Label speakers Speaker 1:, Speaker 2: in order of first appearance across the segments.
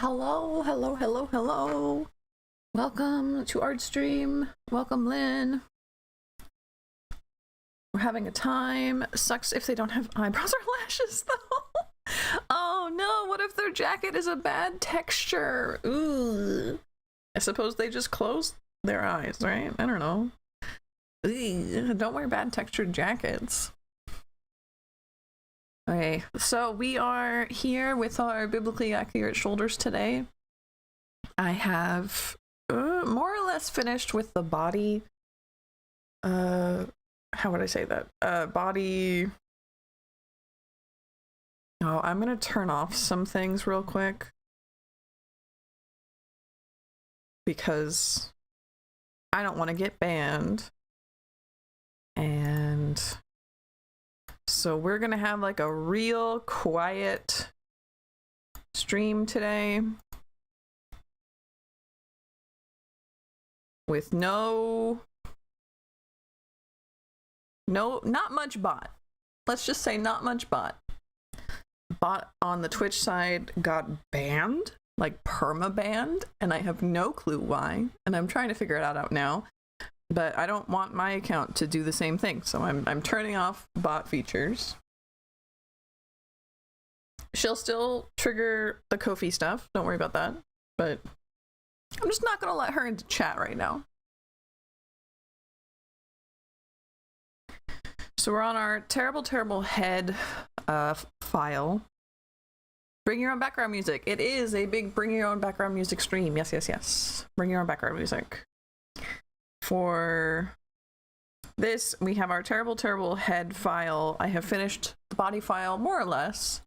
Speaker 1: Hello, hello, hello, hello. Welcome to Art Stream. Welcome, Lynn. We're having a time. Sucks if they don't have eyebrows or lashes, though. Oh no, what if their jacket is a bad texture? Ooh. I suppose they just close their eyes, right? I don't know. Ugh, don't wear bad textured jackets. Okay, so we are here with our biblically accurate shoulders today. I have more or less finished with the body. How would I say that? Body. Oh, I'm gonna turn off some things real quick because I don't want to get banned. And so we're gonna have like a real quiet stream today with not much bot. Let's just say not much bot. Bot on the Twitch side got banned, like perma-banned, and I have no clue why, and I'm trying to figure it out now. But I don't want my account to do the same thing, so I'm turning off bot features. She'll still trigger the Ko-fi stuff, don't worry about that, but I'm just not gonna let her into chat right now. So we're on our terrible head file. Bring your own background music. It is a big bring your own background music stream. Yes. Bring your own background music. For this, we have our terrible head file. I have finished the body file more or less,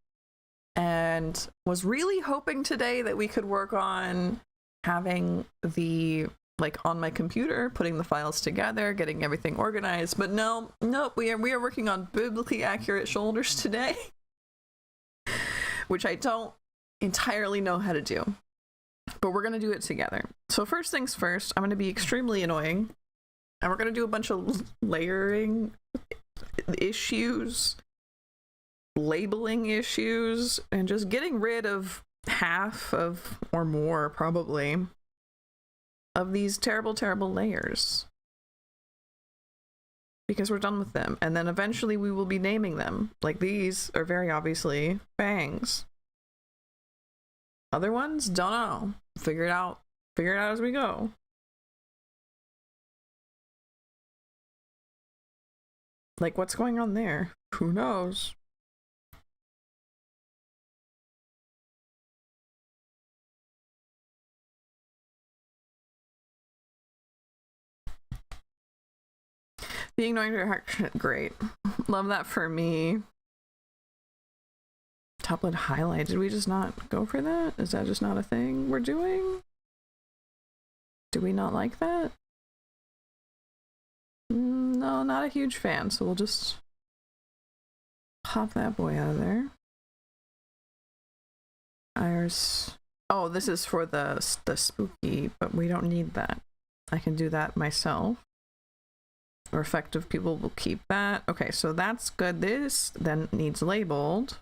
Speaker 1: and was really hoping today that we could work on having the, like, on my computer, putting the files together, getting everything organized. But nope, we are working on biblically accurate shoulders today, which I don't entirely know how to do. But we're going to do it together. So first things first, I'm going to be extremely annoying. And we're going to do a bunch of layering issues, labeling issues, and just getting rid of half of, or more probably, of these terrible layers. Because we're done with them. And then eventually we will be naming them. Like these are very obviously fangs. Other ones? Don't know. Figure it out as we go. Like, what's going on there? Who knows? Being annoying to her, great. Love that for me. Top lid highlight. Did we just not go for that? Is that just not a thing we're doing? Do we not like that? No, not a huge fan, so we'll just pop that boy out of there. Iris. Oh, this is for the spooky, but we don't need that. I can do that myself. Or effective people will keep that. Okay, so that's good. This then needs labeled.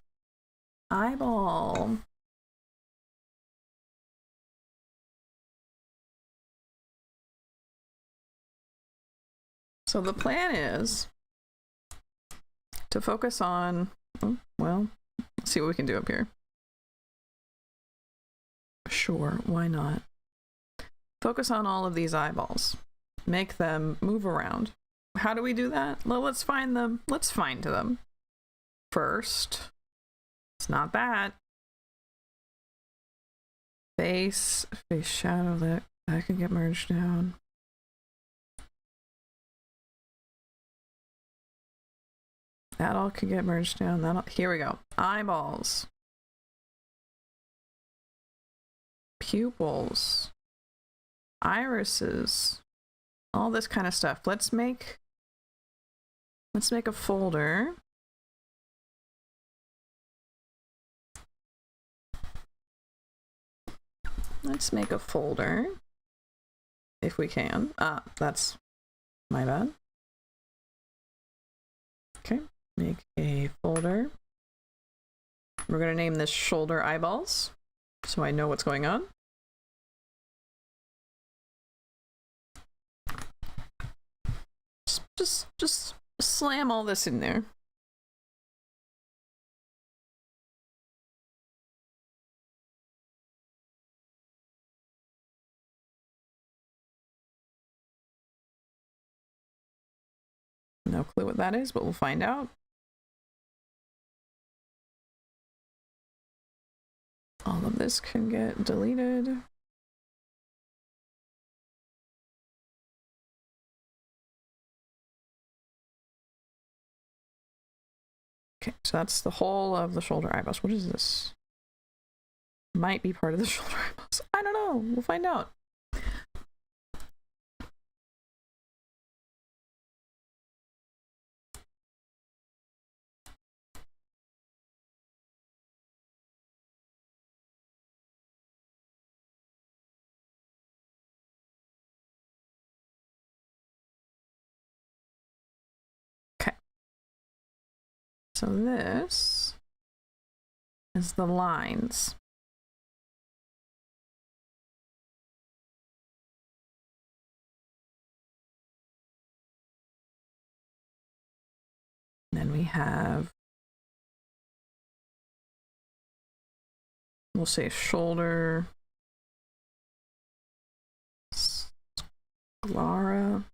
Speaker 1: Eyeball. So the plan is to focus on, well, let's see what we can do up here. Sure, why not? Focus on all of these eyeballs. Make them move around. How do we do that? Well, let's find them. Let's find them first. It's not that. Face shadow, that can get merged down. That all could get merged down. Here we go. Eyeballs. Pupils. Irises. All this kind of stuff. Let's make a folder. Let's make a folder, if we can. That's my bad. Okay, make a folder. We're gonna name this shoulder eyeballs. so I know what's going on. Just slam all this in there. No clue what that is, but we'll find out. All of this can get deleted. Okay, so that's the whole of the shoulder eyebrows. What is this? Might be part of the shoulder eyebrows. I don't know. We'll find out. So this is the lines. Then we have, we'll say shoulder, sclera,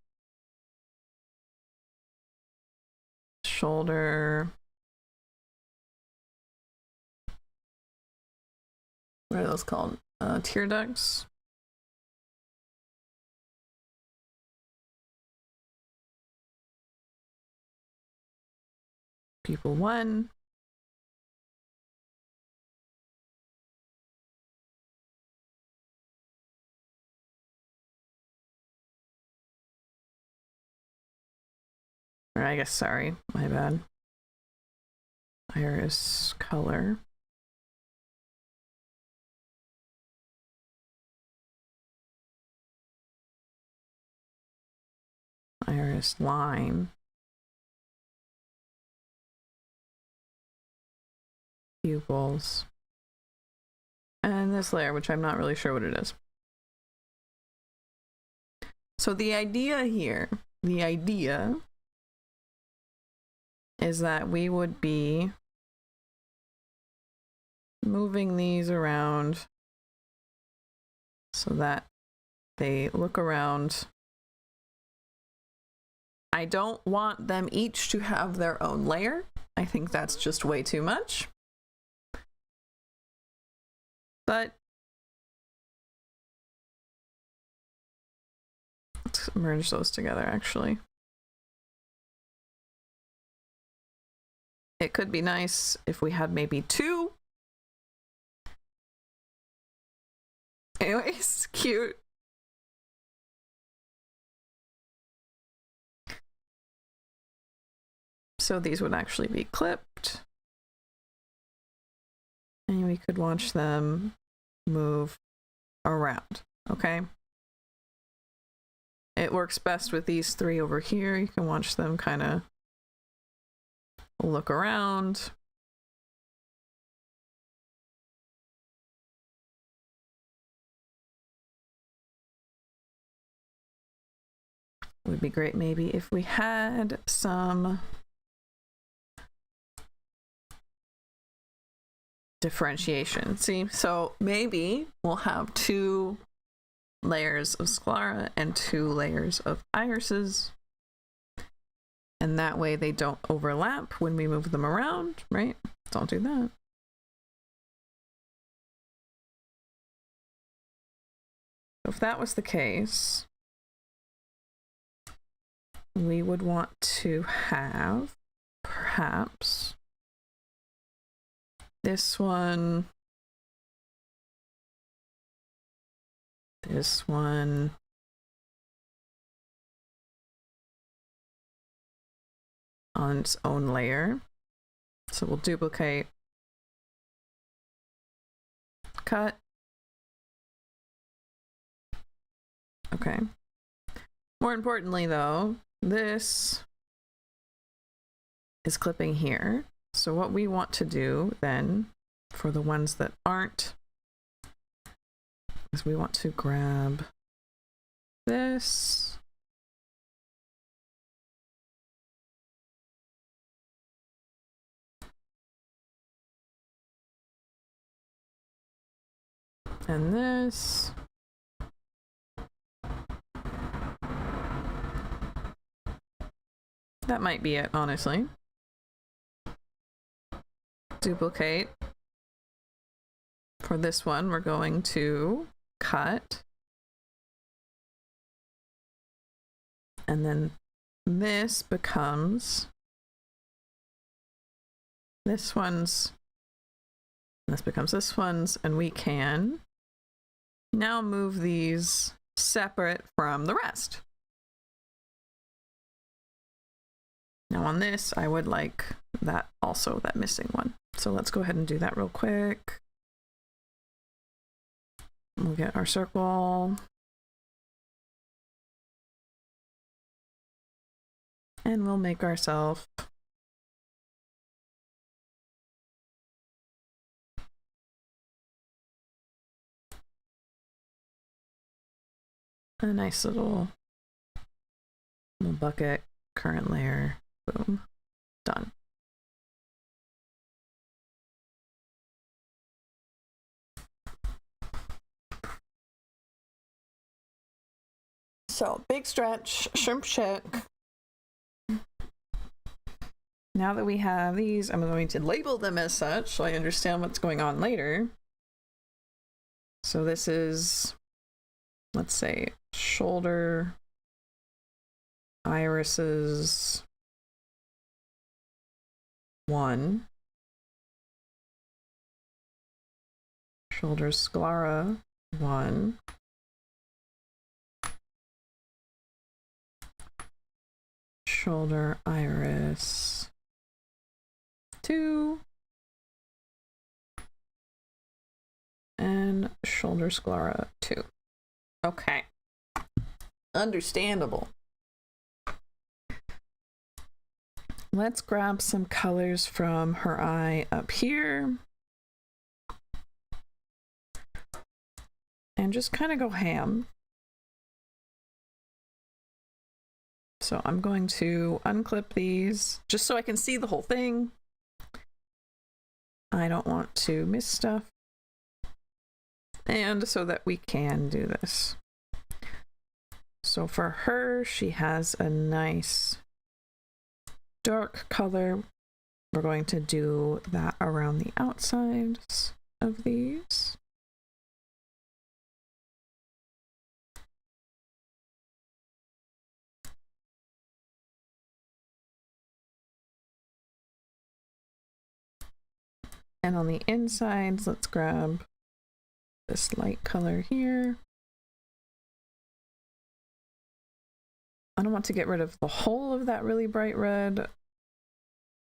Speaker 1: shoulder, what are those called? Tear ducts. Pupil 1. Or I guess, sorry, my bad. Iris color. Iris line. Pupils. And this layer, which I'm not really sure what it is. So the idea here, is that we would be moving these around so that they look around. I don't want them each to have their own layer. I think that's just way too much. But let's merge those together, actually. It could be nice if we had maybe 2. Anyways, cute. So these would actually be clipped. And we could watch them move around, okay? It works best with these 3 over here. You can watch them kind of look around. It would be great maybe if we had some differentiation. See, so maybe we'll have 2 layers of sclera and 2 layers of irises, and that way they don't overlap when we move them around, right? Don't do that. If that was the case, we would want to have perhaps this one, this one, on its own layer. So we'll duplicate, cut. Okay. More importantly though, this is clipping here. So what we want to do then, for the ones that aren't is we want to grab this. And this. That might be it, honestly. Duplicate. For this one, we're going to cut. And then this becomes this one's, this becomes this one's, and we can now move these separate from the rest. Now on this, I would like that also, that missing one. So let's go ahead and do that real quick. We'll get our circle. And we'll make ourselves a nice little bucket, current layer, boom, done. So big stretch, shrimp check. Now that we have these, I'm going to label them as such so I understand what's going on later. So this is, let's say, shoulder, irises, 1, shoulder sclera, 1, shoulder iris, 2, and shoulder sclera, 2. Okay. Understandable. Let's grab some colors from her eye up here. And just kind of go ham. So I'm going to unclip these just so I can see the whole thing. I don't want to miss stuff. And so that we can do this. So for her, she has a nice dark color. We're going to do that around the outsides of these. And on the insides, let's grab this light color here. I don't want to get rid of the whole of that really bright red.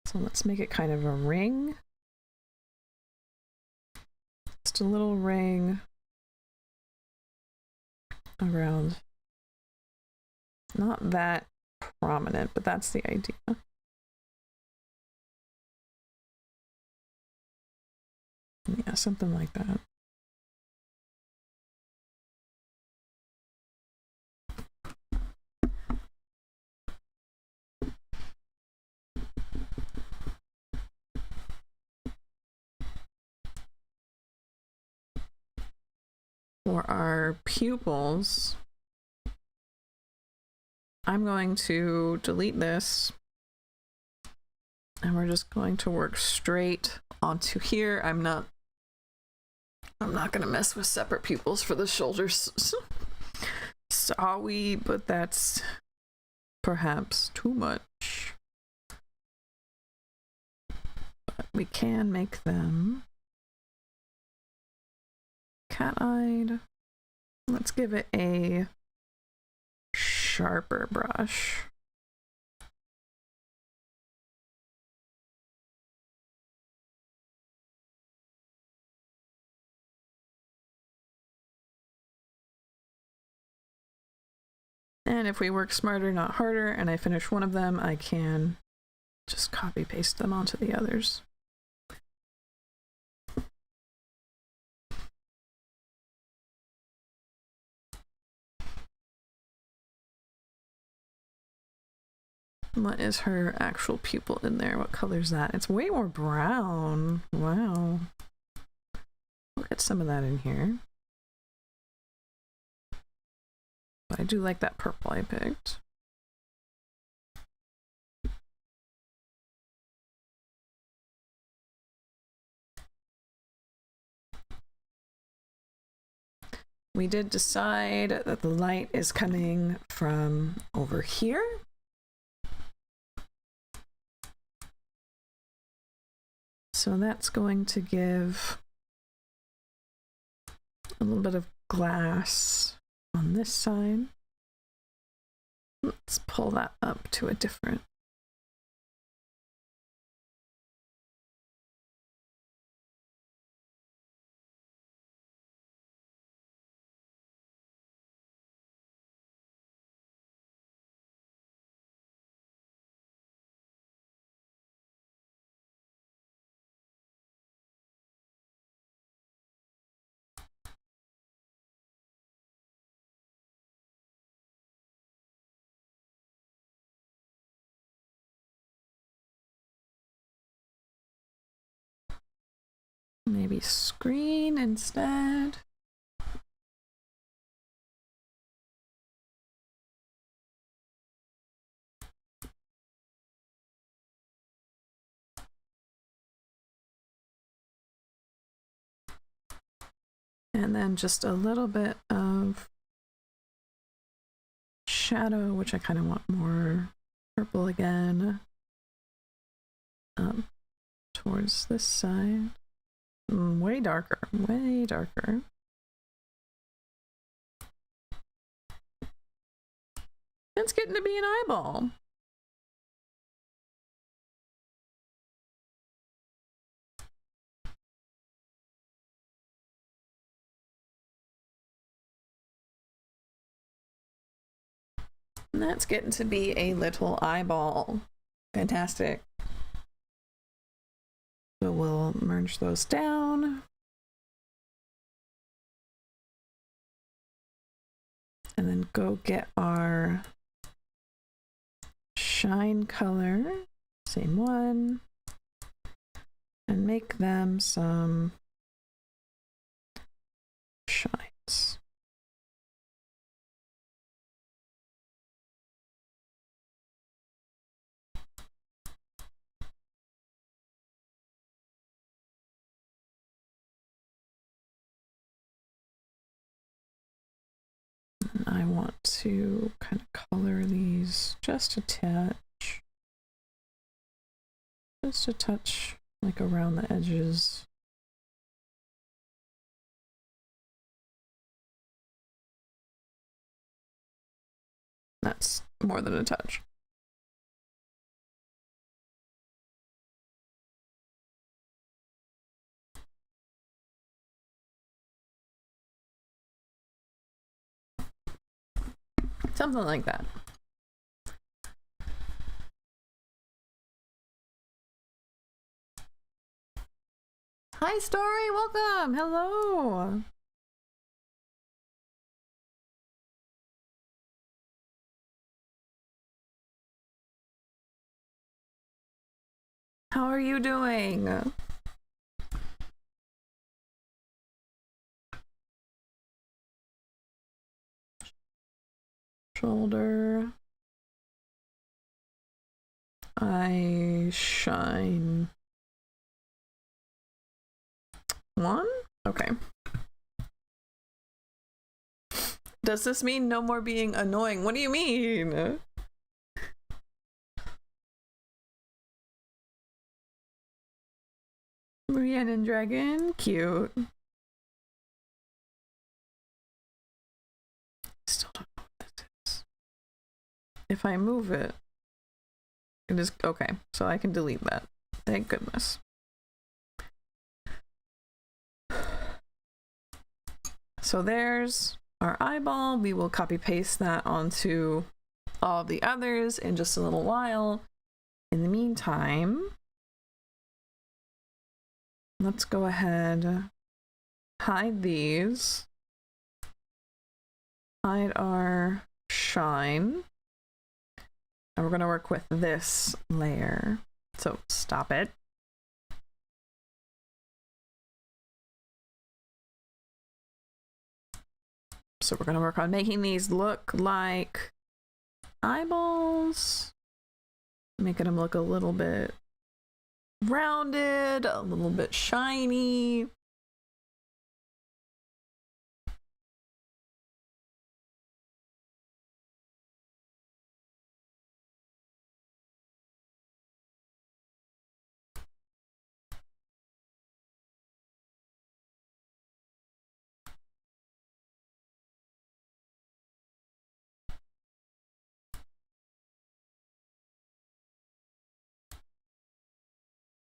Speaker 1: So let's make it kind of a ring. Just a little ring around. Not that prominent, but that's the idea. Yeah, something like that. For our pupils, I'm going to delete this and we're just going to work straight onto here. I'm not going to mess with separate pupils for the shoulders. Sorry, but that's perhaps too much. But we can make them cat-eyed. Let's give it a sharper brush. And if we work smarter, not harder, and I finish one of them, I can just copy paste them onto the others. What is her actual pupil in there? What color is that? It's way more brown. Wow. We'll get some of that in here. But I do like that purple I picked. We did decide that the light is coming from over here. So that's going to give a little bit of glass on this side. Let's pull that up to a different. Maybe screen instead. And then just a little bit of shadow, which I kind of want more purple again. Towards this side. Way darker, way darker. It's getting to be an eyeball. And that's getting to be a little eyeball. Fantastic. So we'll merge those down. And then go get our shine color, same one, and make them some shines. I want to kind of color these just a touch. Just a touch, like around the edges. That's more than a touch. Something like that. Hi, Story. Welcome. Hello. How are you doing? Shoulder. Eye shine. One? Okay. Does this mean no more being annoying? What do you mean? Rhiannon Dragon, cute. Still don't know what this is. If I move it, it is okay. So I can delete that. Thank goodness. So there's our eyeball. We will copy paste that onto all of the others in just a little while. In the meantime, let's go ahead, hide these, hide our shine, And we're going to work with this layer. So stop it. So we're going to work on making these look like eyeballs. Making them look a little bit rounded, a little bit shiny.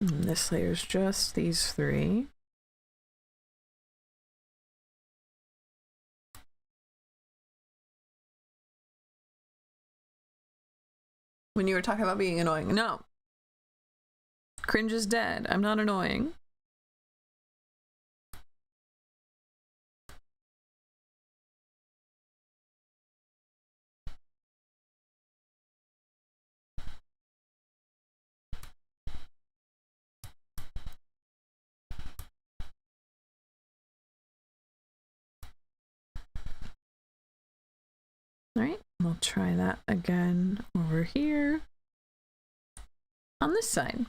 Speaker 1: And this layer is just these three. When you were talking about being annoying, no. Cringe is dead. I'm not annoying. All right, we'll try that again over here on this side.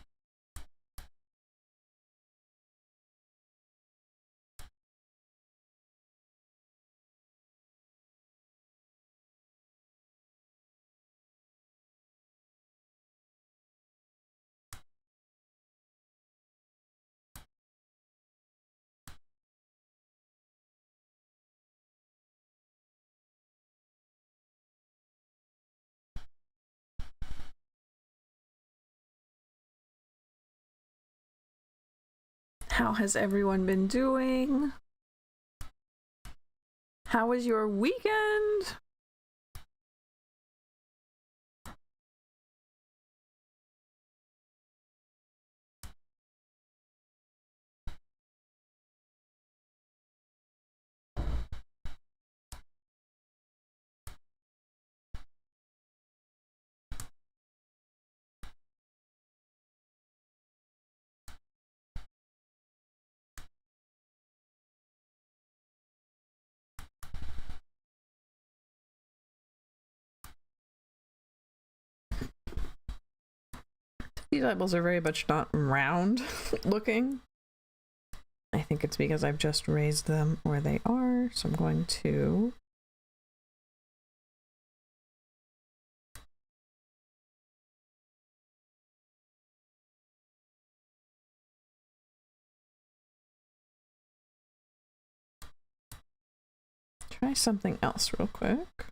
Speaker 1: How has everyone been doing? How was your weekend? These eyeballs are very much not round looking. I think it's because I've just raised them where they are, so I'm going to try something else real quick.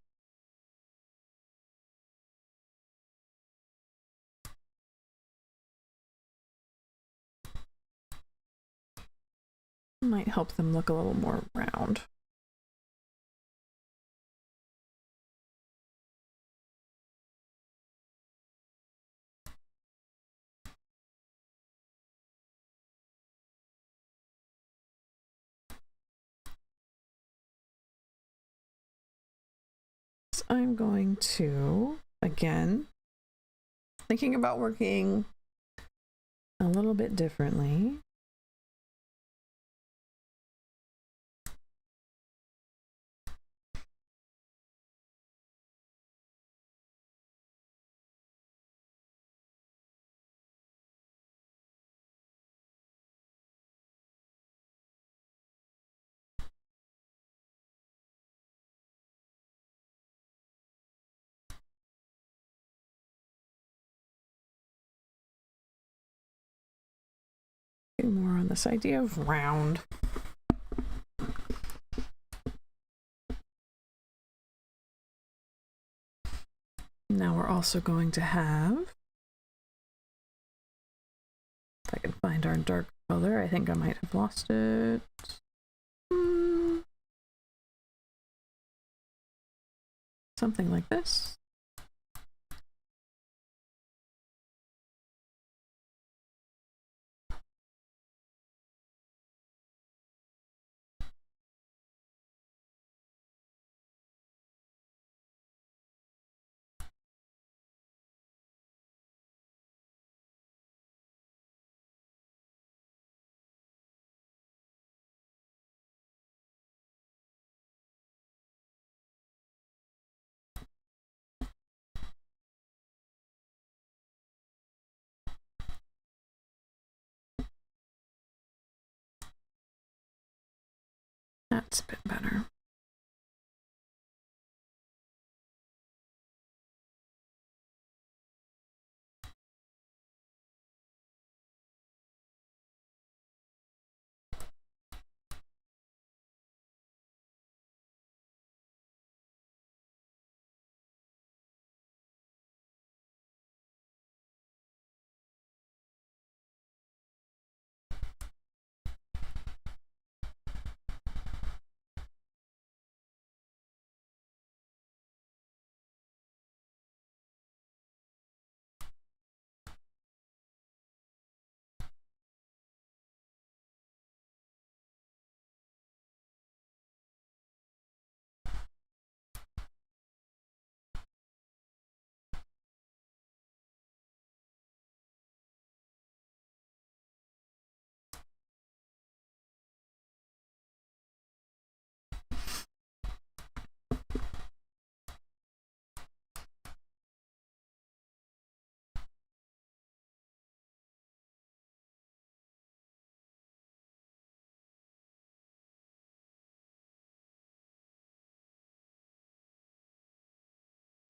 Speaker 1: Might help them look a little more round. So I'm going to, again, thinking about working a little bit differently. More on this idea of round. Now we're also going to have, if I can find our dark color, I think I might have lost it. Something like this. That's a bit better.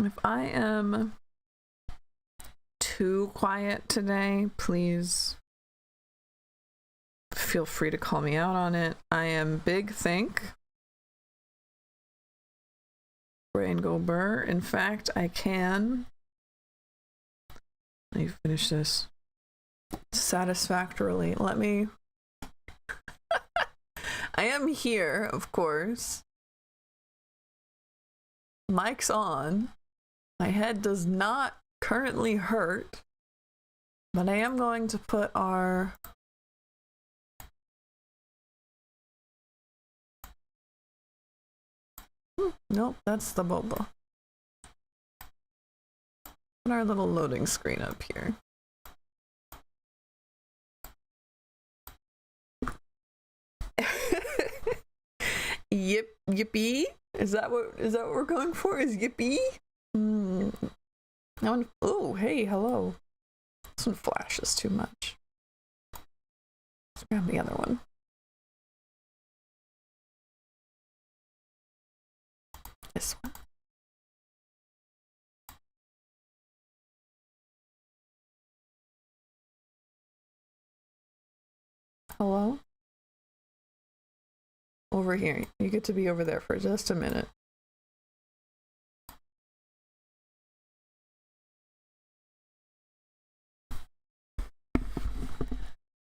Speaker 1: If I am too quiet today, please feel free to call me out on it. I am Big Think. Brain go burr. In fact, I can. Let me finish this satisfactorily. Let me. I am here, of course. Mic's on. My head does not currently hurt, but I am going to put our nope, that's the boba. Put our little loading screen up here. Yippee? Is that what we're going for? Is yippee? That one. Oh, hey, hello. This one flashes too much. Let's grab the other one. This one. Hello? Over here. You get to be over there for just a minute.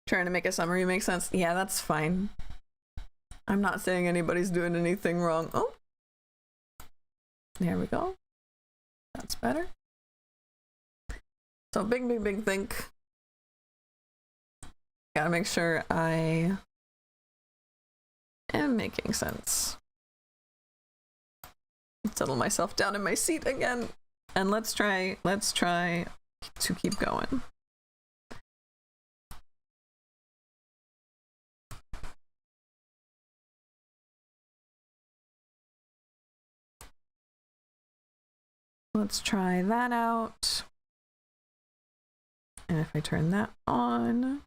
Speaker 1: Trying to make a summary make sense. Yeah, that's fine. I'm not saying anybody's doing anything wrong. Oh. There we go. That's better. So big think. Gotta make sure I am making sense. Settle myself down in my seat again. And let's try to keep going. Let's try that out. And if I turn that on,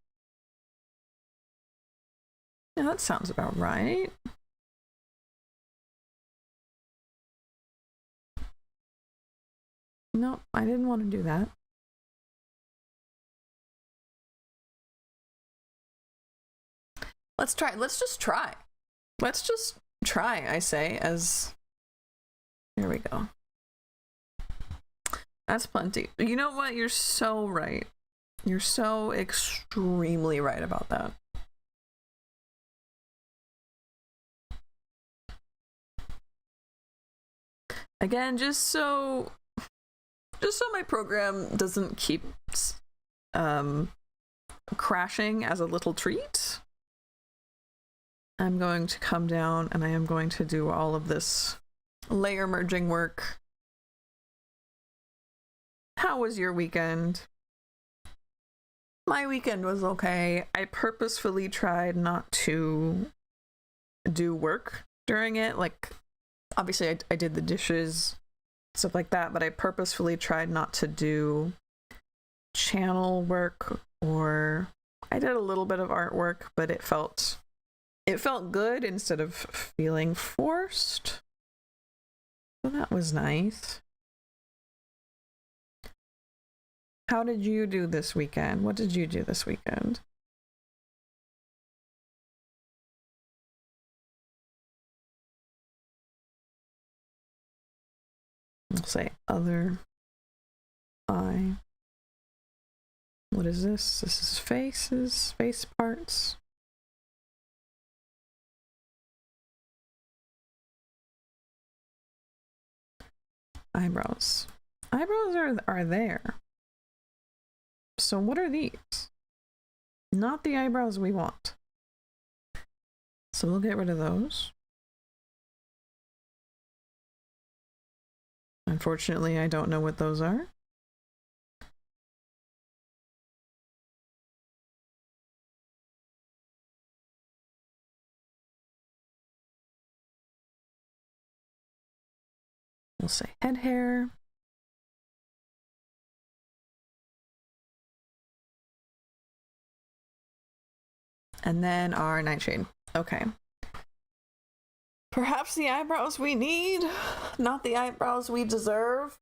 Speaker 1: yeah, that sounds about right. No, I didn't want to do that. Let's try. Let's just try. Let's just try, I say, as... Here we go. That's plenty. You know what? You're so right. You're so extremely right about that. Again, just so my program doesn't keep crashing as a little treat, I'm going to come down and I am going to do all of this layer merging work. How was your weekend? My weekend was okay. I purposefully tried not to do work during it. Like, obviously I did the dishes, stuff like that, but I purposefully tried not to do channel work, or I did a little bit of artwork, but it felt It felt good instead of feeling forced. So that was nice. How did you do this weekend? What did you do this weekend? I'll say other eye. What is this? This is faces, face parts. Eyebrows. Eyebrows are there. So what are these? Not the eyebrows we want. So we'll get rid of those. Unfortunately, I don't know what those are. We'll say head hair. And then our nightshade. Okay. Perhaps the eyebrows we need, not the eyebrows we deserve.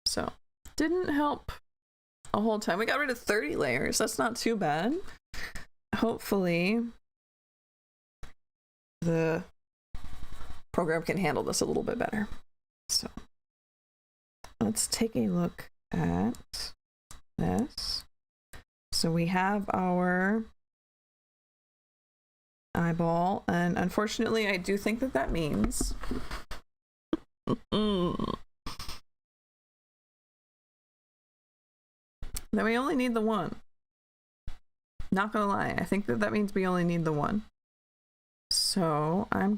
Speaker 1: So, didn't help a whole time. We got rid of 30 layers. That's not too bad. Hopefully, the program can handle this a little bit better. So, let's take a look at this. So we have our eyeball, and unfortunately, I do think that that means that we only need the one. Not gonna lie, I think that that means we only need the one. So I'm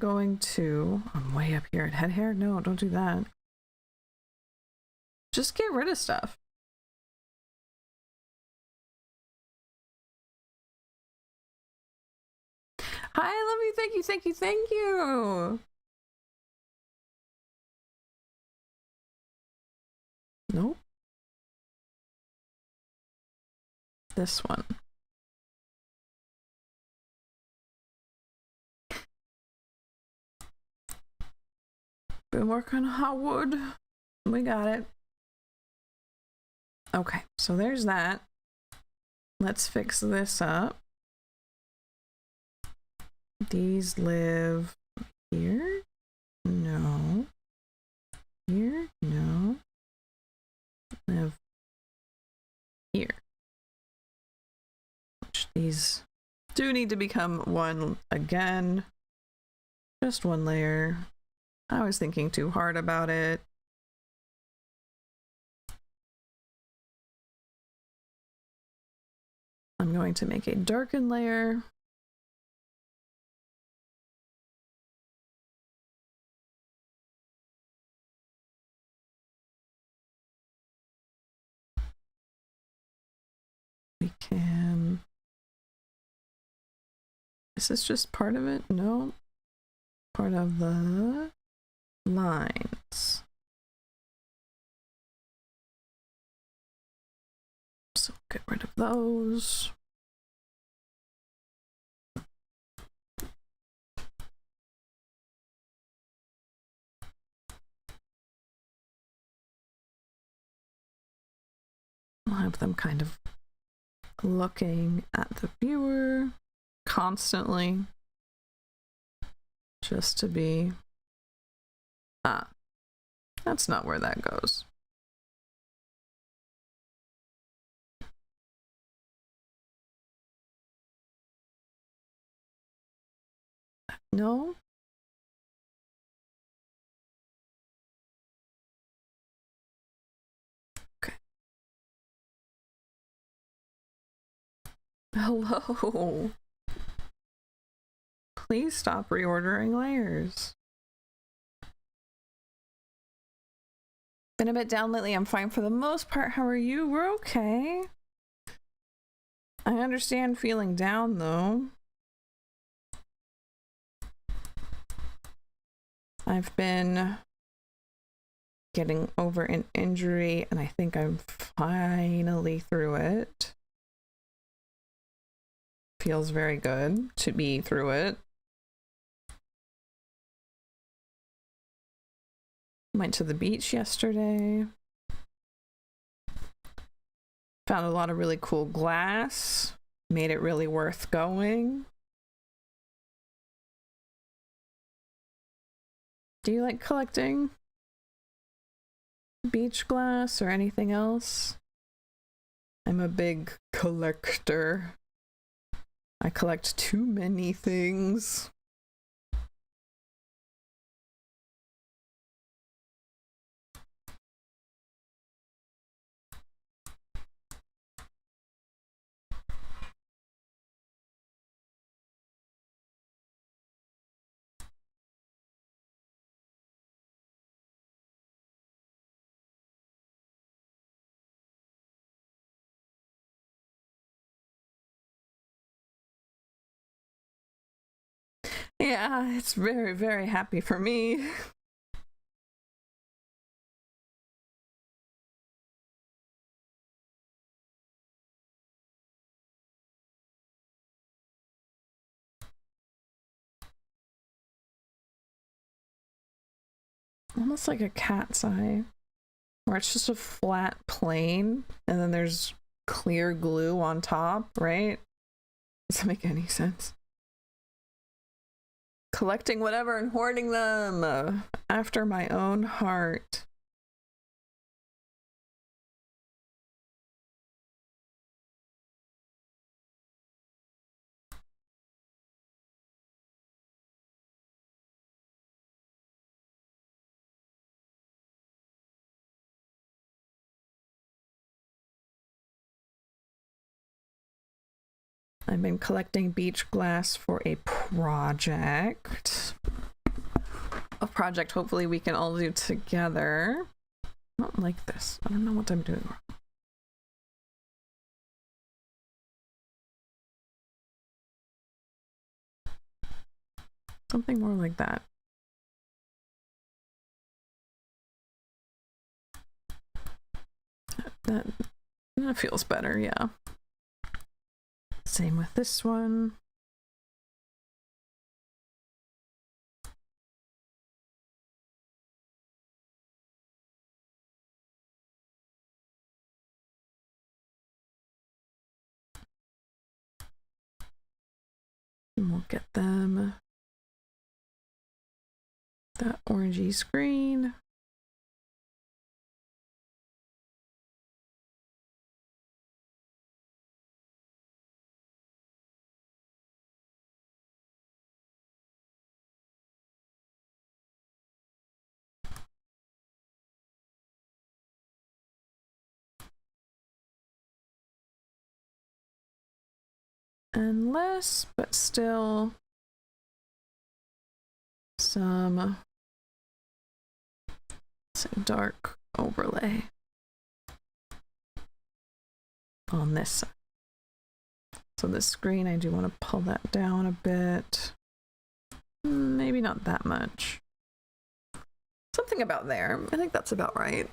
Speaker 1: way up here at head hair. No, don't do that. Just get rid of stuff. Hi, I love you. Thank you, thank you, thank you. Nope. This one. Been working on hot wood. We got it. Okay, so there's that. Let's fix this up. These live here? No. Here? No. Live here. Which these do need to become one again. Just one layer. I was thinking too hard about it. I'm going to make a darken layer. We can... Is this just part of it? No. Part of the lines. So get rid of those. I'll have them kind of looking at the viewer constantly, just to be, that's not where that goes. No. Okay. Hello. Please stop reordering layers. Been a bit down lately. I'm fine for the most part. How are you? We're okay. I understand feeling down though. I've been getting over an injury, and I think I'm finally through it. Feels very good to be through it. Went to the beach yesterday. Found a lot of really cool glass. Made it really worth going. Do you like collecting beach glass or anything else? I'm a big collector. I collect too many things. Yeah, it's very, very happy for me. Almost like a cat's eye, where it's just a flat plane and then there's clear glue on top, right? Does that make any sense? Collecting whatever and hoarding them after my own heart. I've been collecting beach glass for a project. A project hopefully we can all do together. Not like this. I don't know what I'm doing wrong. Something more like that. That feels better, yeah. Same with this one. And we'll get them that orangey screen. And less, but still some dark overlay on this side. So this screen, I do want to pull that down a bit. Maybe not that much. Something about there. I think that's about right.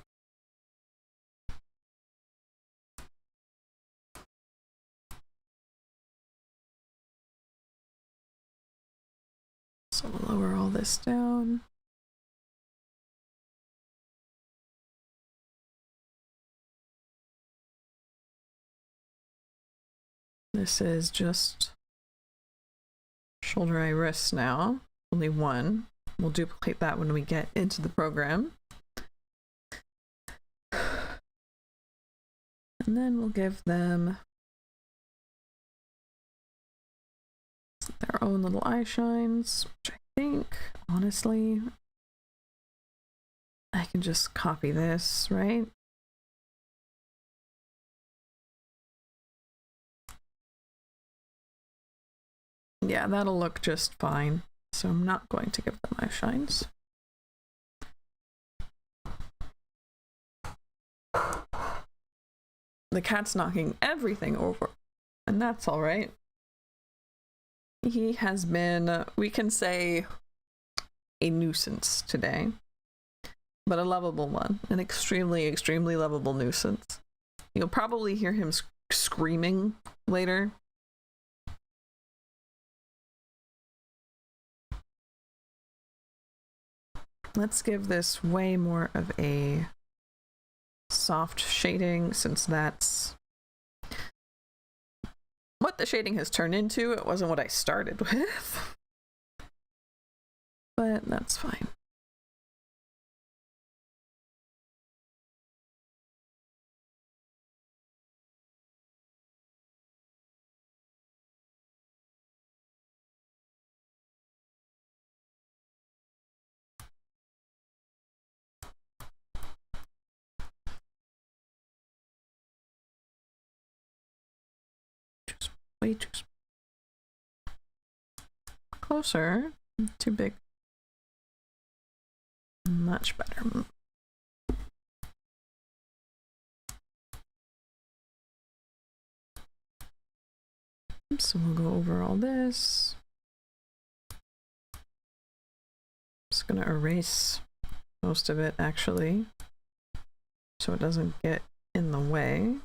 Speaker 1: So we'll lower all this down. This is just shoulder, eye, wrist now. Only one. We'll duplicate that when we get into the program. And then we'll give them their own little eye shines, which I think, honestly, I can just copy this, right? Yeah, that'll look just fine. So I'm not going to give them eye shines. The cat's knocking everything over, and that's all right. He has been, we can say, a nuisance today, but a lovable one. An extremely, extremely lovable nuisance. You'll probably hear him screaming later. Let's give this way more of a soft shading, since that's what the shading has turned into. It wasn't what I started with. But that's fine. Way too closer. Too big. Much better. So we'll go over all this. Just gonna erase most of it, actually, so it doesn't get in the way.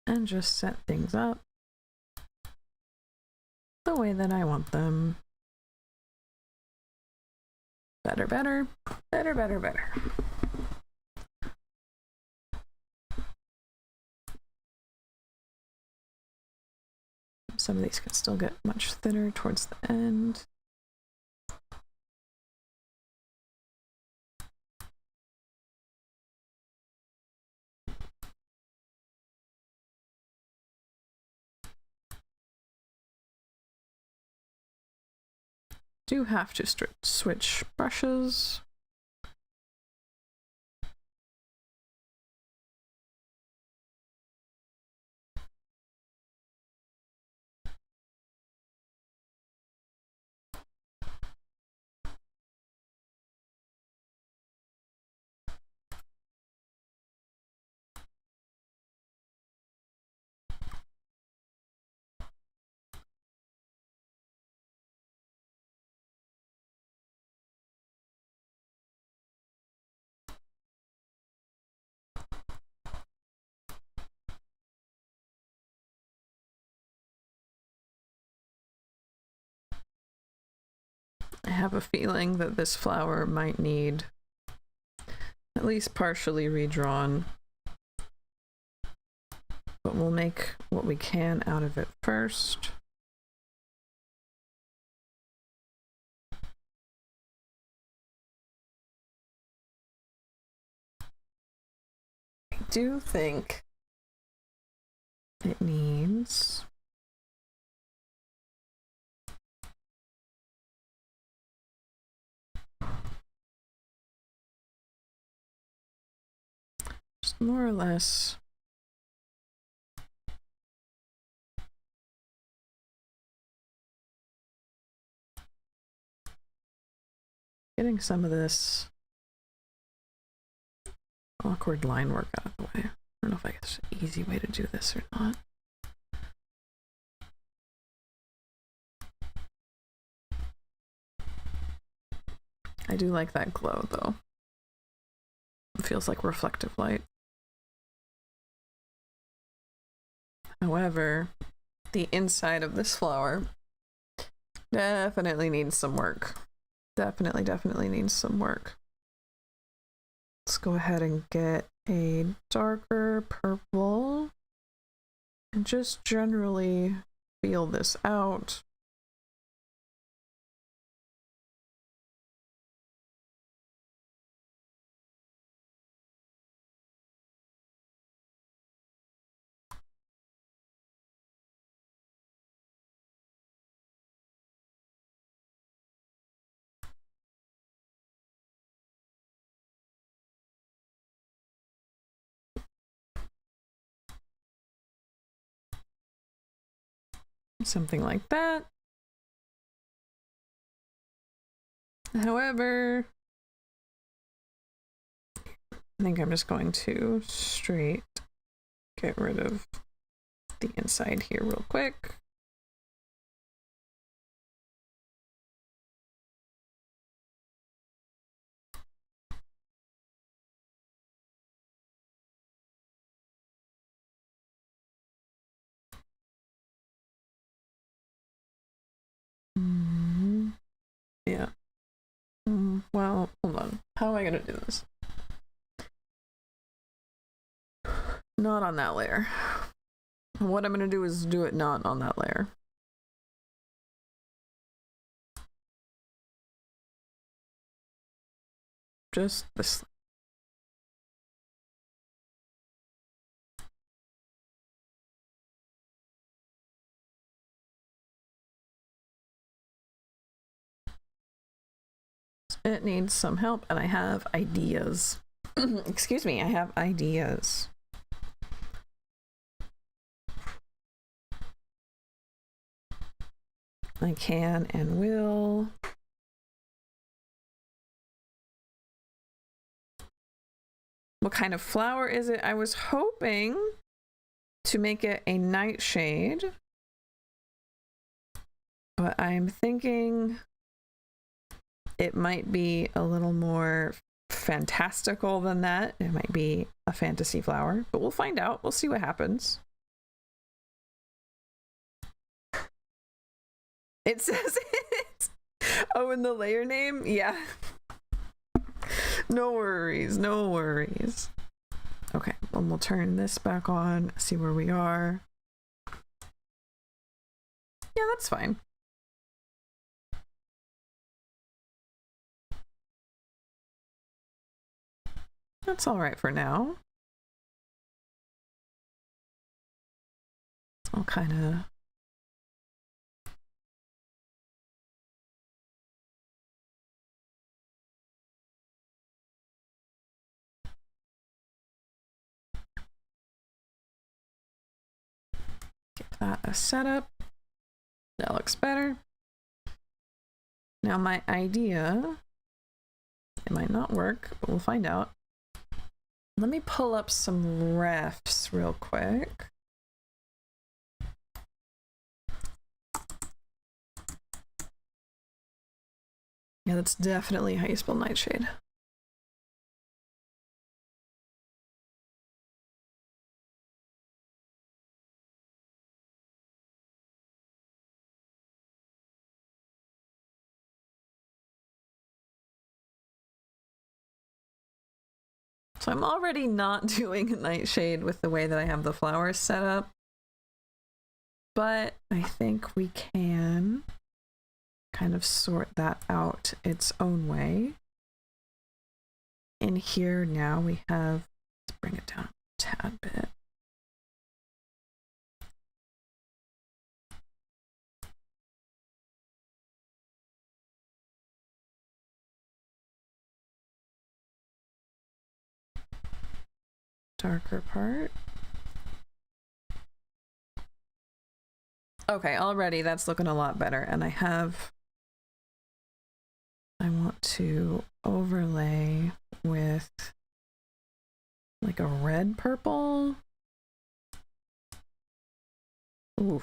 Speaker 1: And just set things up the way that I want them. Better, better, better, better, better. Some of these can still get much thinner towards the end. Do have to switch brushes. I have a feeling that this flower might need at least partially redrawn, but we'll make what we can out of it first. I do think it needs just more or less getting some of this awkward line work out of the way. I don't know if there's an easy way to do this or not. I do like that glow, though. It feels like reflective light. However, the inside of this flower definitely needs some work. Definitely needs some work. Let's go ahead and get a darker purple and just generally feel this out. Something like that. However, I think I'm just going to straight get rid of the inside here real quick. Yeah. Well, hold on. How am I gonna do this? Not on that layer. What I'm gonna do is do it not on that layer. Just this. It needs some help, and I have ideas. Excuse me, I have ideas. I can and will. What kind of flower is it? I was hoping to make it a nightshade, but I'm thinking it might be a little more fantastical than that. It might be a fantasy flower, but we'll find out. We'll see what happens. It says it. Oh, in the layer name? Yeah. No worries, no worries. Okay, well, we'll turn this back on, see where we are. Yeah, that's fine. That's all right for now. I'll kind of... give that a setup. That looks better. Now my idea, it might not work, but we'll find out. Let me pull up some refs real quick. Yeah, that's definitely how you spell nightshade. So I'm already not doing a nightshade with the way that I have the flowers set up, but I think we can kind of sort that out its own way. In here now we have, let's bring it down a tad bit. Darker part. Okay, already that's looking a lot better. And I want to overlay with like a red purple. Ooh,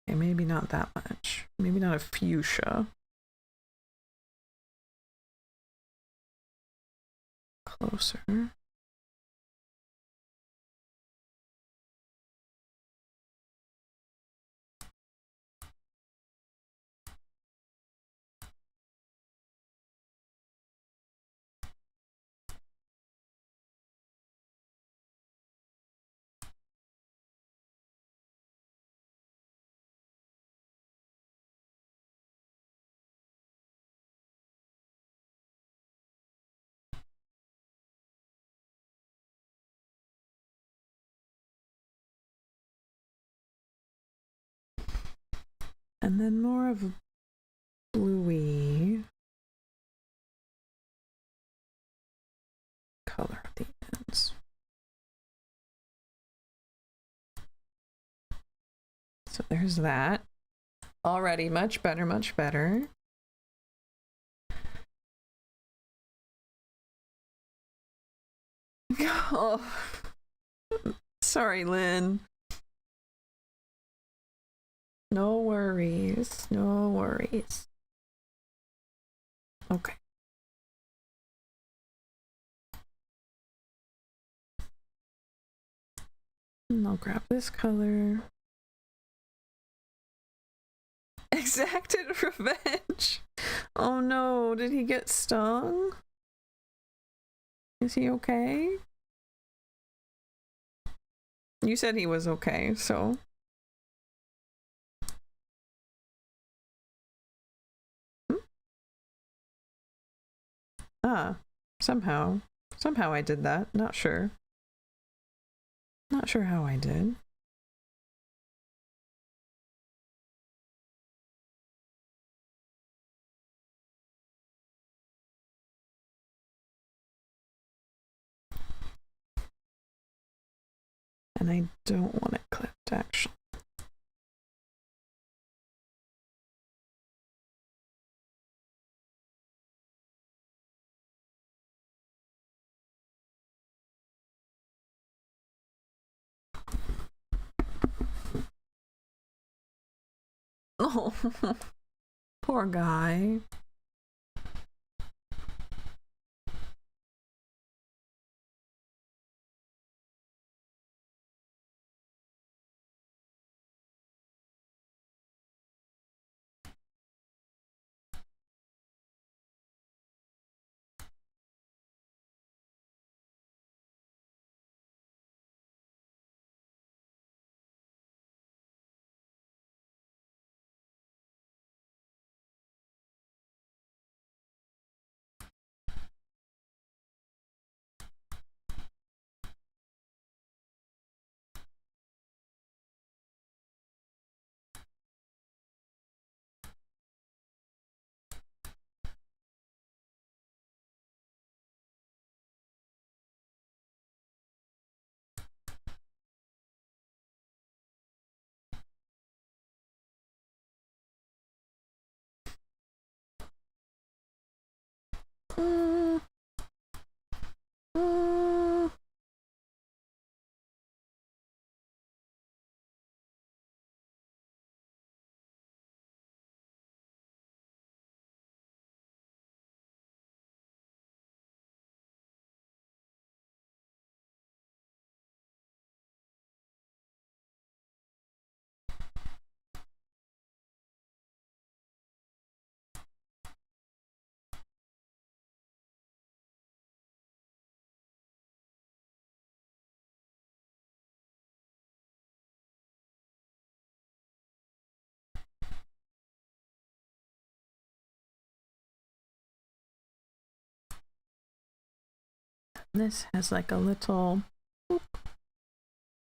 Speaker 1: okay, maybe not that much. Maybe not a fuchsia. Closer. And then more of a bluey color at the ends. So there's that. Already much better, much better. Oh, Sorry, Lynn. No worries. No worries. Okay. And I'll grab this color. Exacted revenge. Oh no, did he get stung? Is he okay? You said he was okay, so. Ah, somehow I did that. Not sure. Not sure how I did. And I don't want it clipped, actually. Oh, poor guy. Mm, mm. This has like a little.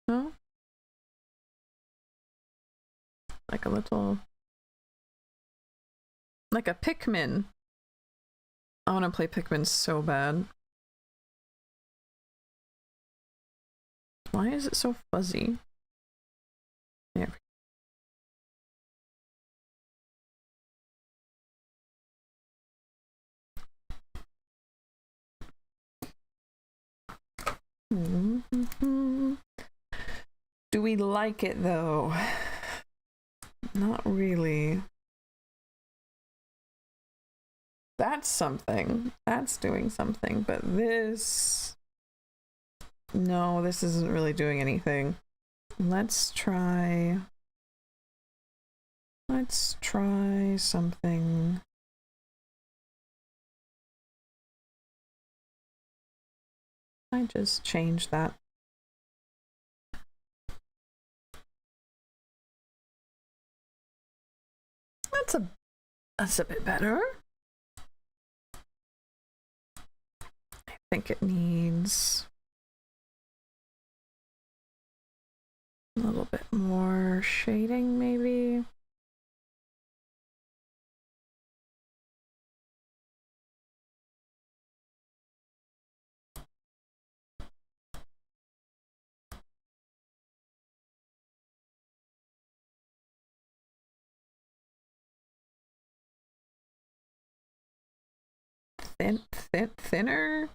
Speaker 1: No? Like a little. Like a Pikmin. I want to play Pikmin so bad. Why is it so fuzzy? There. Mm-hmm. Do we like it though? Not really. That's something. That's doing something, but this... No, this isn't really doing anything. Let's try something. I just changed that. That's a bit better. I think it needs a little bit more shading, maybe. Thinner.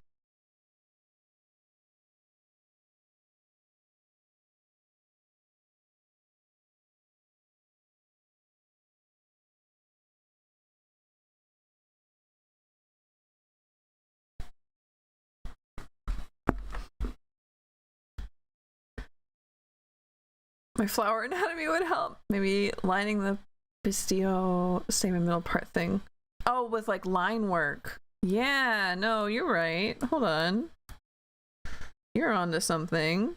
Speaker 1: My flower anatomy would help. Maybe lining the pistio stamen middle part thing. Oh, with like line work. Yeah, no, you're right. Hold on. You're onto something.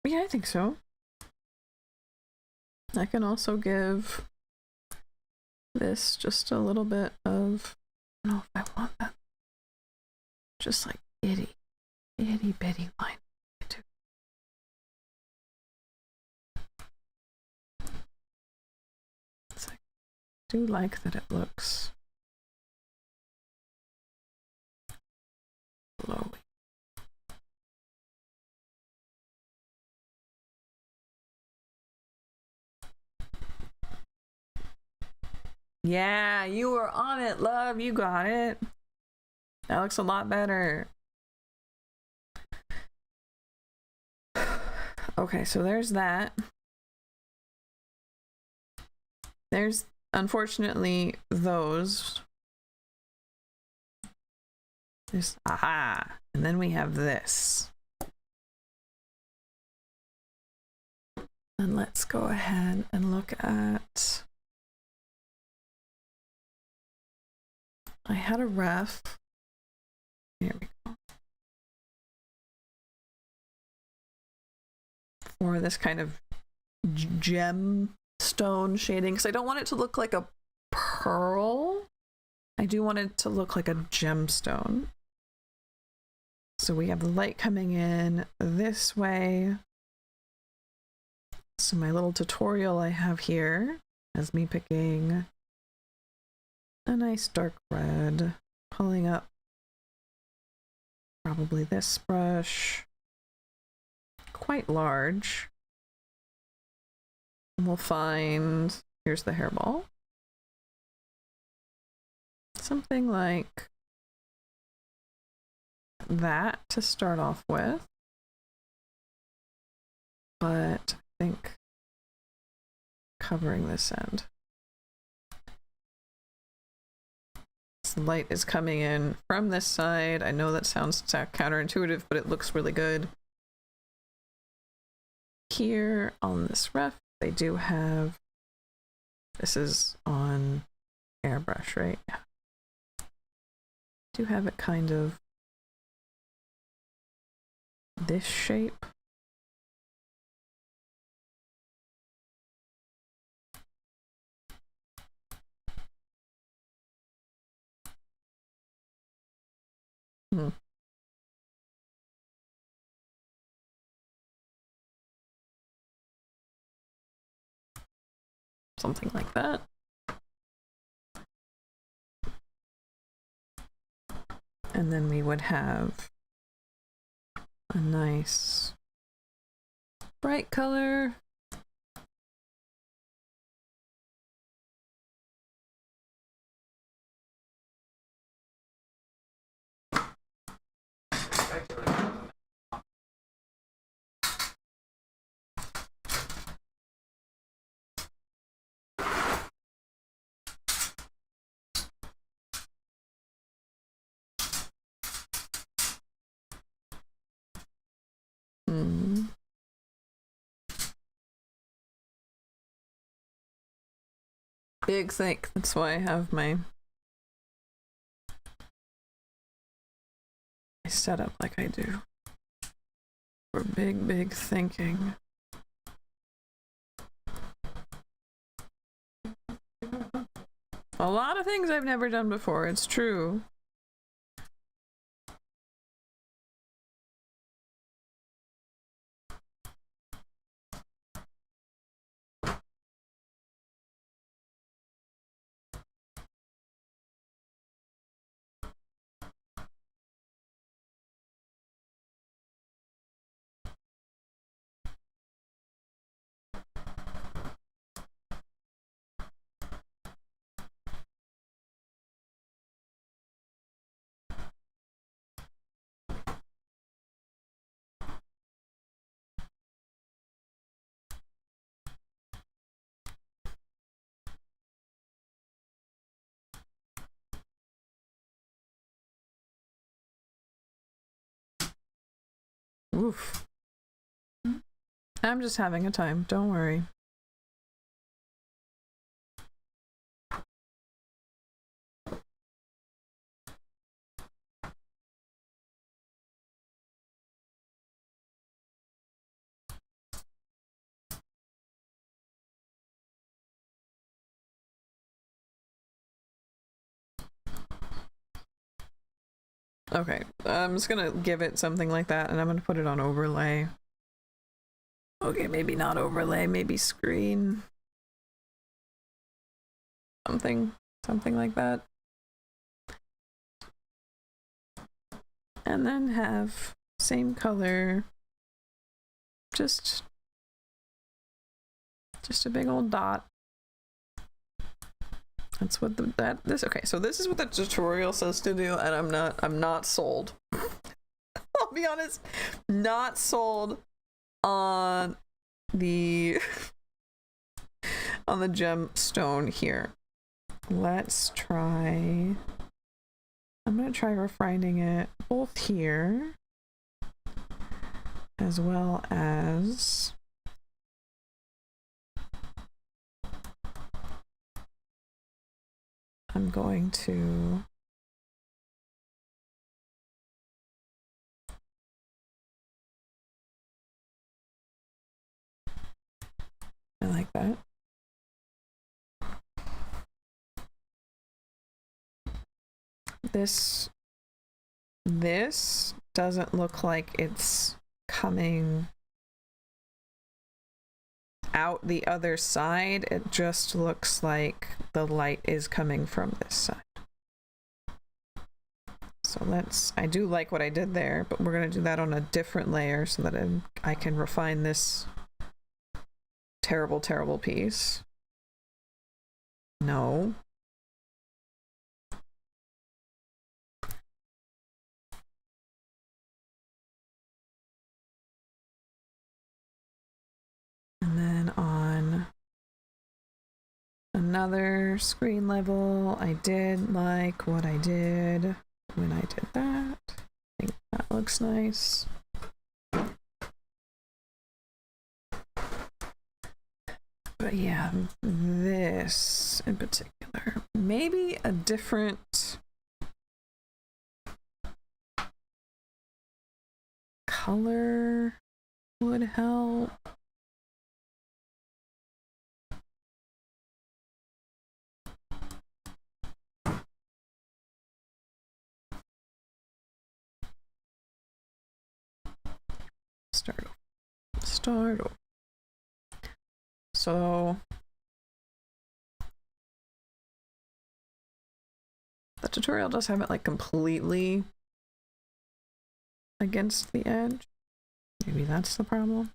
Speaker 1: Yeah, I think so. I can also give this just a little bit of, I don't know if I want that. Just like itty bitty line. It's like, I do like that it looks flowy. Yeah, you were on it, love. You got it. That looks a lot better. Okay, so there's that. There's unfortunately those. There's aha. And then we have this. And let's go ahead and look at. I had a ref. Here we go. For this kind of gemstone shading, because I don't want it to look like a pearl. I do want it to look like a gemstone. So we have the light coming in this way. So my little tutorial I have here is me picking a nice dark red, pulling up probably this brush, quite large. And we'll find, here's the hairball, something like that to start off with. But I think covering this end. The light is coming in from this side. I know that sounds counterintuitive, but it looks really good. Here on this ref, they do have, this is on airbrush, right? Yeah. Do have it kind of this shape. Something like that. And then we would have a nice bright color. Big thick, that's why I have my setup like I do. For big thinking. A lot of things I've never done before, it's true. Oof. I'm just having a time, don't worry. Okay, I'm just gonna give it something like that, and I'm gonna put it on overlay. Okay, maybe not overlay, maybe screen. Something like that. And then have same color, just a big old dot. That's what okay, so this is what the tutorial says to do, and I'm not sold. I'll be honest, not sold on the gemstone here. Let's try, I'm gonna try refining it both here as well as I'm going to I like that. This doesn't look like it's coming out the other side. It just looks like the light is coming from this side. So I do like what I did there, but we're gonna do that on a different layer so that I can refine this terrible, terrible piece. No. And then on another screen level, I did like what I did when I did that. I think that looks nice. But yeah, this in particular, maybe a different color would help. Start over. So the tutorial does have it like completely against the edge. Maybe that's the problem.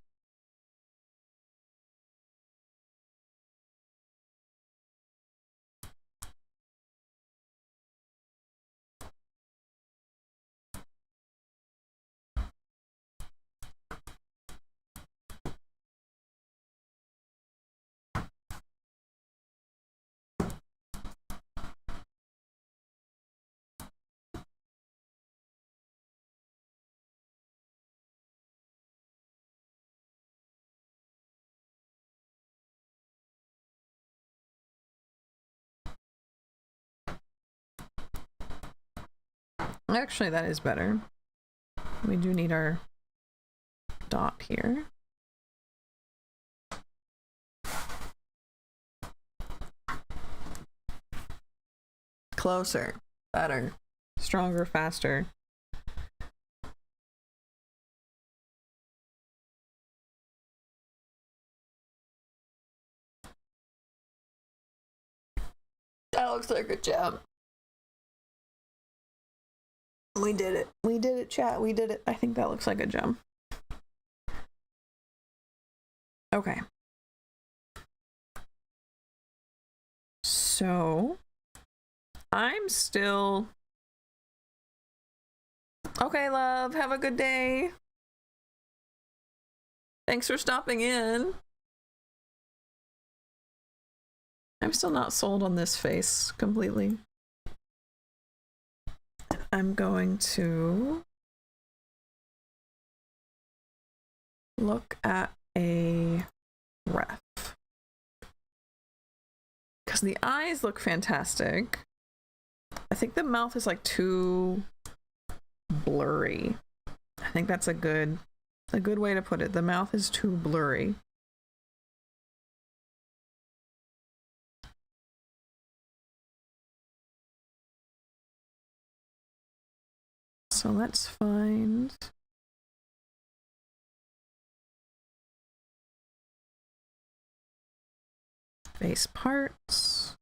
Speaker 1: Actually, that is better. We do need our dot here. Closer, better, stronger, faster. That looks like a gem. We did it. We did it, chat. We did it. I think that looks like a gem. Okay. So I'm still okay, love. Have a good day. Thanks for stopping in. I'm still not sold on this face completely. I'm going to look at a ref. Because the eyes look fantastic. I think the mouth is like too blurry. I think that's a good way to put it. The mouth is too blurry. So let's find face parts,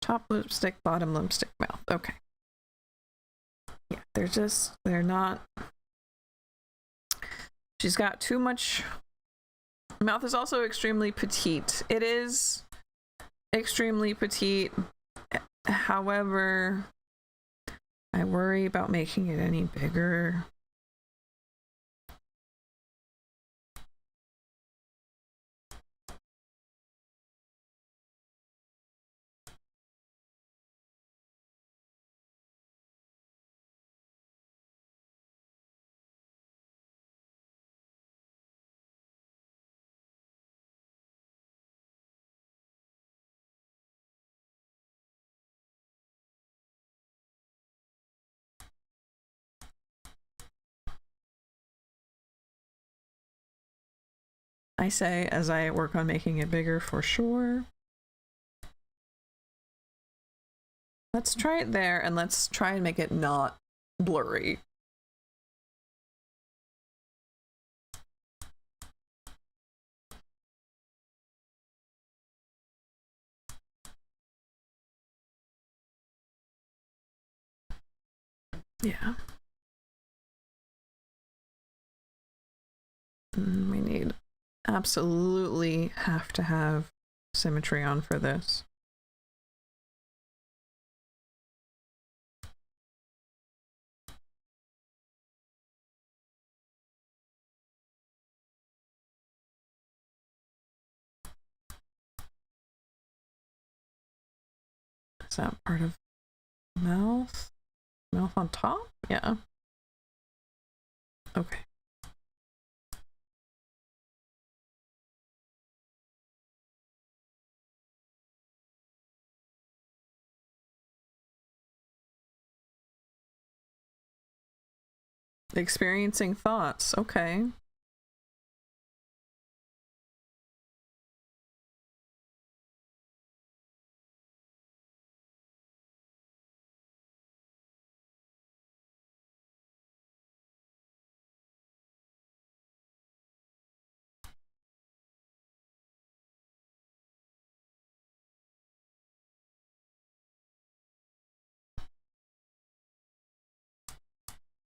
Speaker 1: top lipstick, bottom lipstick, mouth. Okay. Yeah, they're not. She's got too much. Mouth is also extremely petite. It is extremely petite. However, I worry about making it any bigger. I say as I work on making it bigger for sure. Let's try it there, and let's try and make it not blurry. Yeah. We need absolutely have to have symmetry on for this. Is that part of mouth? Mouth on top? Yeah. Okay. Experiencing thoughts. Okay.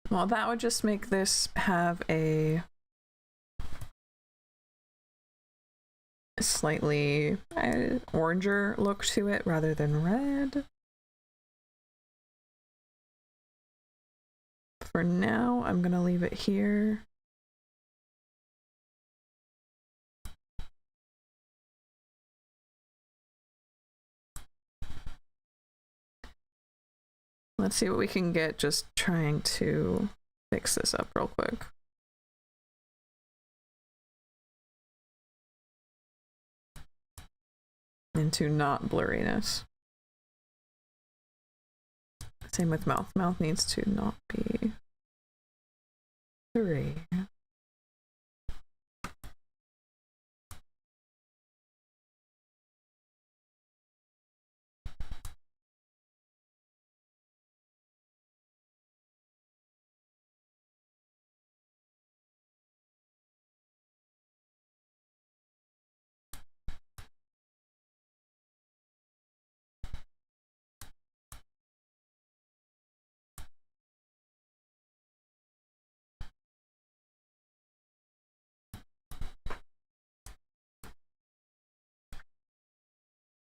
Speaker 1: Well, that would just make this have a slightly oranger look to it rather than red. For now, I'm gonna leave it here. Let's see what we can get just trying to fix this up real quick. Into not blurriness. Same with mouth. Mouth needs to not be 3.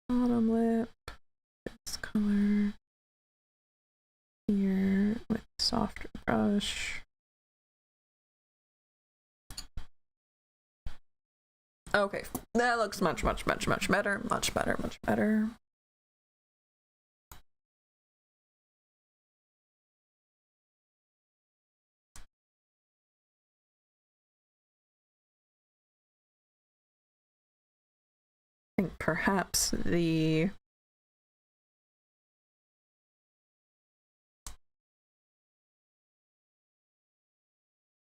Speaker 1: Bottom lip, this color here with softer brush. Okay, that looks much better, much better. think perhaps the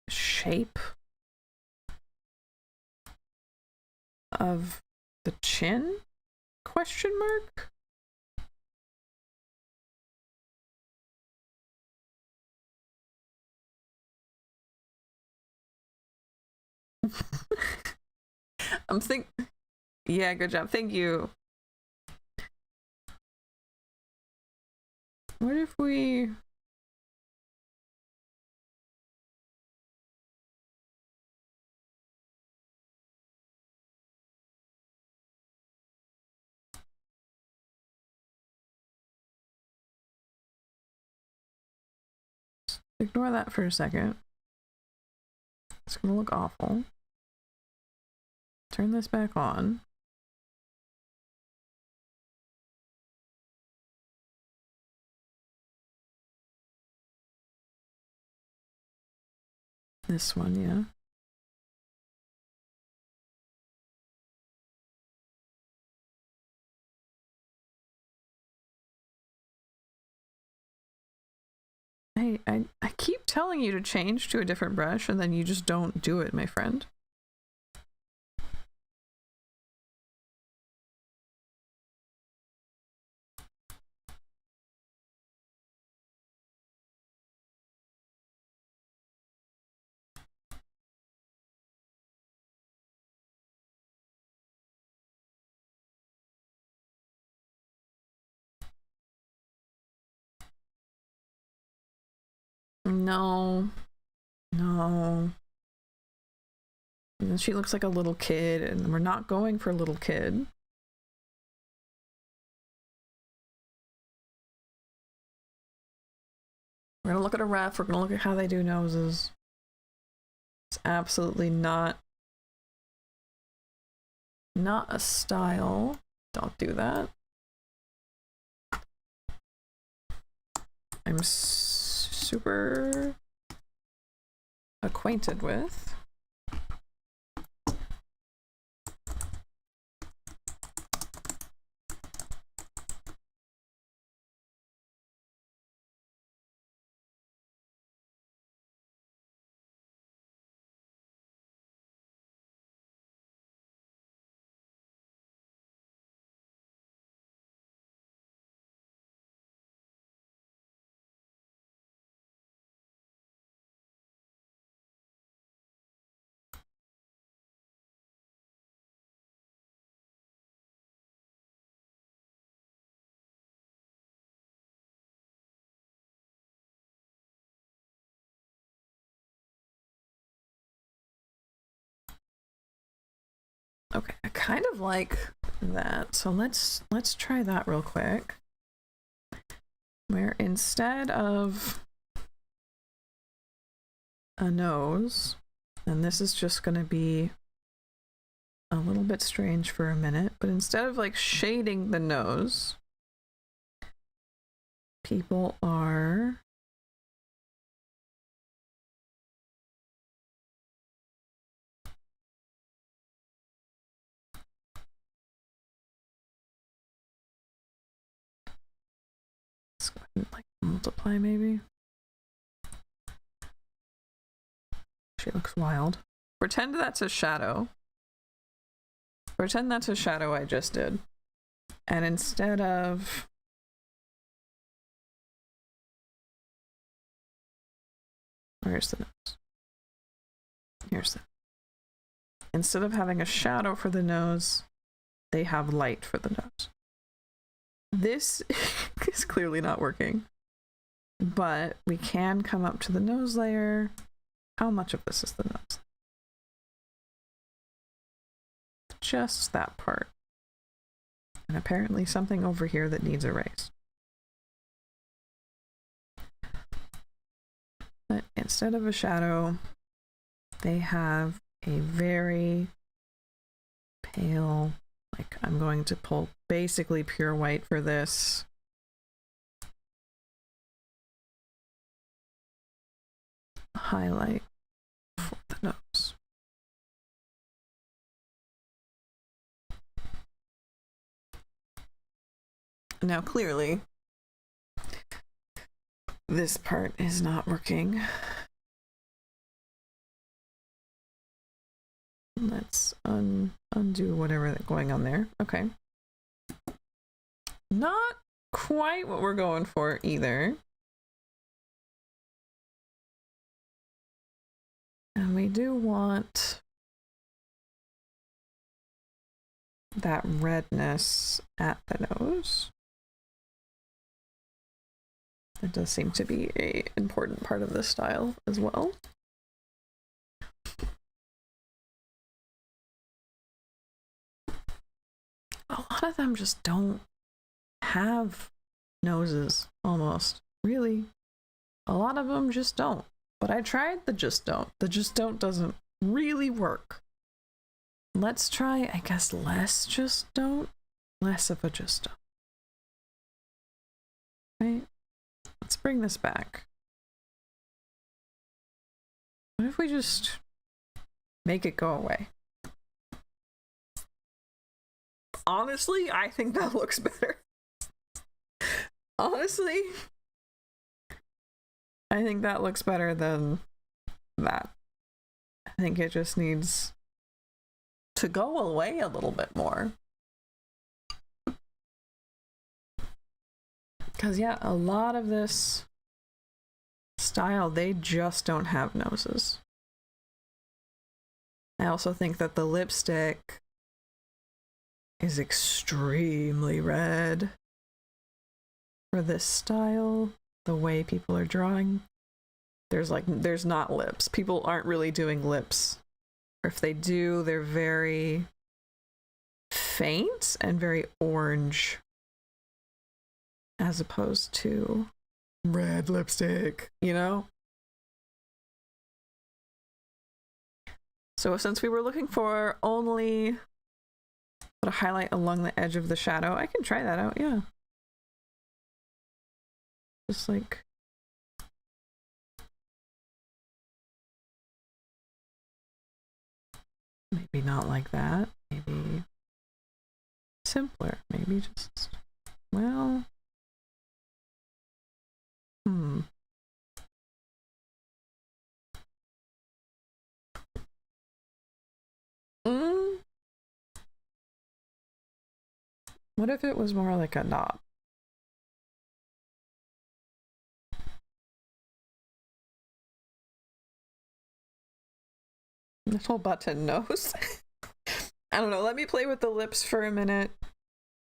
Speaker 1: shape of the chin? Question mark? Yeah, good job. Thank you. What if we... Ignore that for a second. It's gonna look awful. Turn this back on. This one, yeah. Hey, I keep telling you to change to a different brush and then you just don't do it, my friend. No. No. And she looks like a little kid, and we're not going for a little kid. We're gonna look at a ref, we're gonna look at how they do noses. It's absolutely not a style. Don't do that. I'm super acquainted with. Okay, I kind of like that. So let's try that real quick. Where instead of a nose, and this is just going to be a little bit strange for a minute, but instead of like shading the nose, people are let's go ahead and like multiply maybe. She looks wild. Pretend that's a shadow. Pretend that's a shadow I just did. And instead of where's the nose? Here's the instead of having a shadow for the nose, they have light for the nose. This is clearly not working. But we can come up to the nose layer. How much of this is the nose? Just that part. And apparently something over here that needs erased. But instead of a shadow, they have a very pale, like I'm going to pull basically pure white for this. Highlight for the nose. Now, clearly, this part is not working. Let's undo whatever that's going on there. Okay. Not quite what we're going for either. And we do want that redness at the nose. It does seem to be an important part of this style as well. A lot of them just don't have noses, almost. Really. A lot of them just don't. But I tried the just don't. The just don't doesn't really work. Let's try, I guess, less just don't. Less of a just don't. Right? Let's bring this back. What if we just make it go away? Honestly, I think that looks better. Honestly, I think that looks better than that. I think it just needs to go away a little bit more. Because, yeah, a lot of this style, they just don't have noses. I also think that the lipstick is extremely red for this style. The way people are drawing, there's not lips. People aren't really doing lips. Or if they do, they're very faint and very orange, as opposed to red lipstick, you know? So since we were looking for only a highlight along the edge of the shadow, I can try that out, yeah. Just like maybe not like that, maybe simpler, maybe just, well, What if it was more like a knob? Little button nose. I don't know. Let me play with the lips for a minute.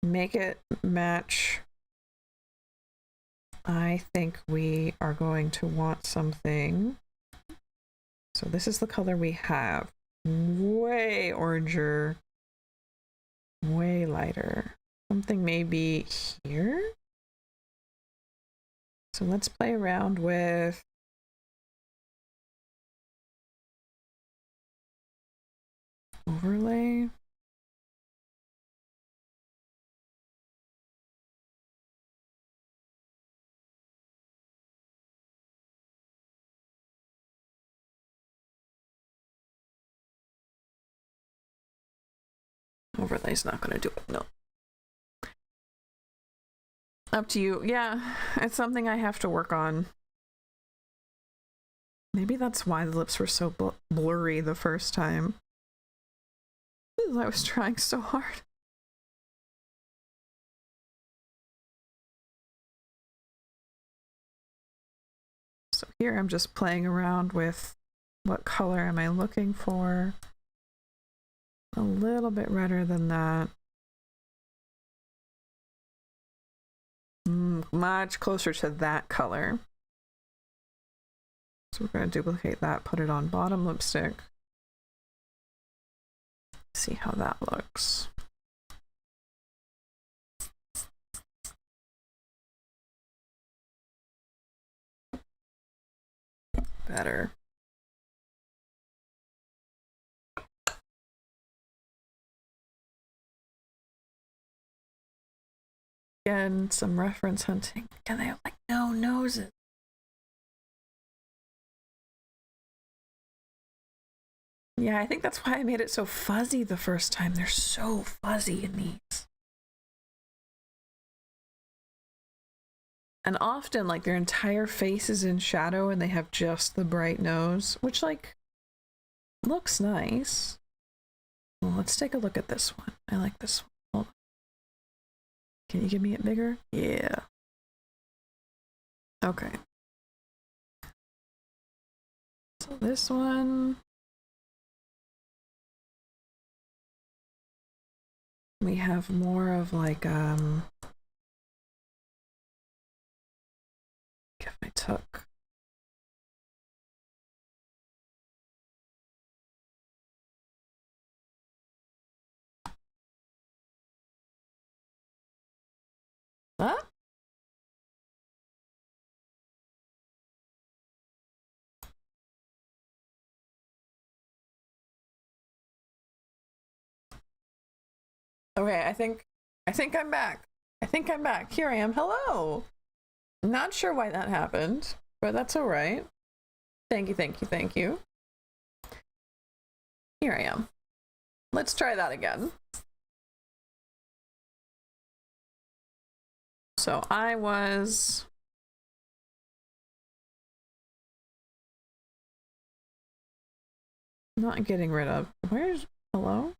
Speaker 1: Make it match. I think we are going to want something. So this is the color we have. Way oranger. Way lighter. Something maybe here. So let's play around with overlay. Overlay's not gonna do it, no. Up to you. Yeah, it's something I have to work on. Maybe that's why the lips were so blurry the first time. I was trying so hard. So here I'm just playing around with what color am I looking for. A little bit redder than that. Much closer to that color. So we're going to duplicate that, put it on bottom lipstick. See how that looks. Better. Again, some reference hunting. Again, they have like no noses. Yeah, I think that's why I made it so fuzzy the first time. They're so fuzzy in these. And often, like, their entire face is in shadow and they have just the bright nose, which, like, looks nice. Well, let's take a look at this one. I like this one. Hold on. Can you give me it bigger? Yeah. Okay. So this one, we have more of like, if I took, huh? Okay, I think I'm back. I think I'm back. Here I am. Hello. Not sure why that happened, but that's all right. Thank you, thank you, thank you. Here I am. Let's try that again. So I was not getting rid of. Where's hello?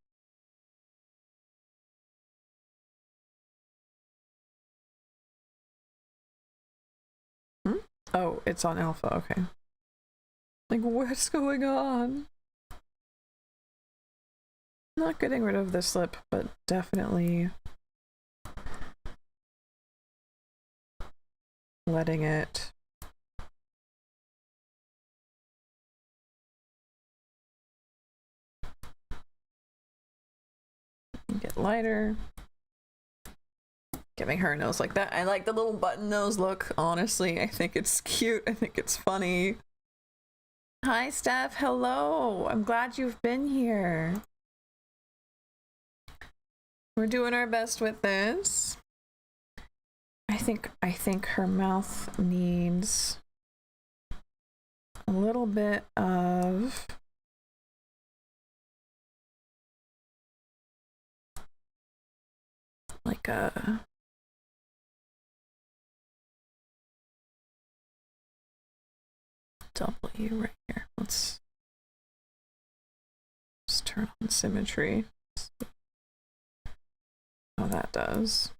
Speaker 1: Oh, it's on alpha. Okay. Like, what's going on? Not getting rid of this lip, but definitely letting it get lighter. Giving her a nose like that. I like the little button nose look, honestly. I think it's cute. I think it's funny. Hi, Steph. Hello. I'm glad you've been here. We're doing our best with this. I think her mouth needs a little bit of like a W right here. Let's just turn on symmetry. How that does.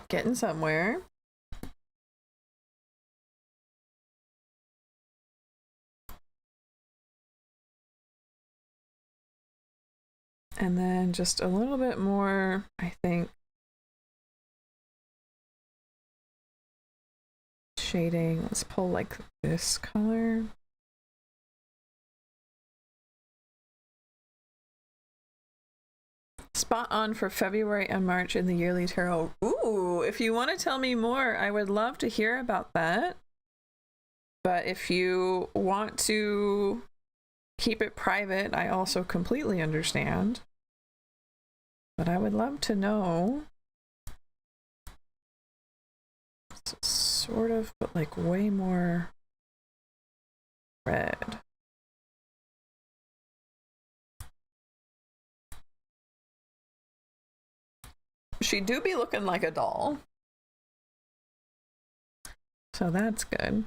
Speaker 1: Getting somewhere. And then just a little bit more, I think, shading. Let's pull like this color. Spot on for February and March in the yearly tarot. Ooh, if you want to tell me more, I would love to hear about that. But if you want to keep it private, I also completely understand. But I would love to know. Sort of, but like way more red. She do be looking like a doll. So that's good.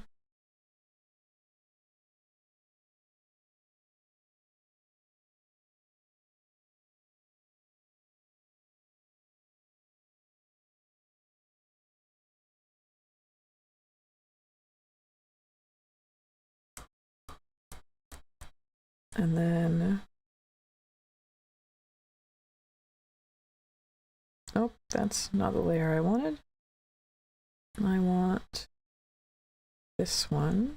Speaker 1: And then, oh, that's not the layer I wanted. I want this one.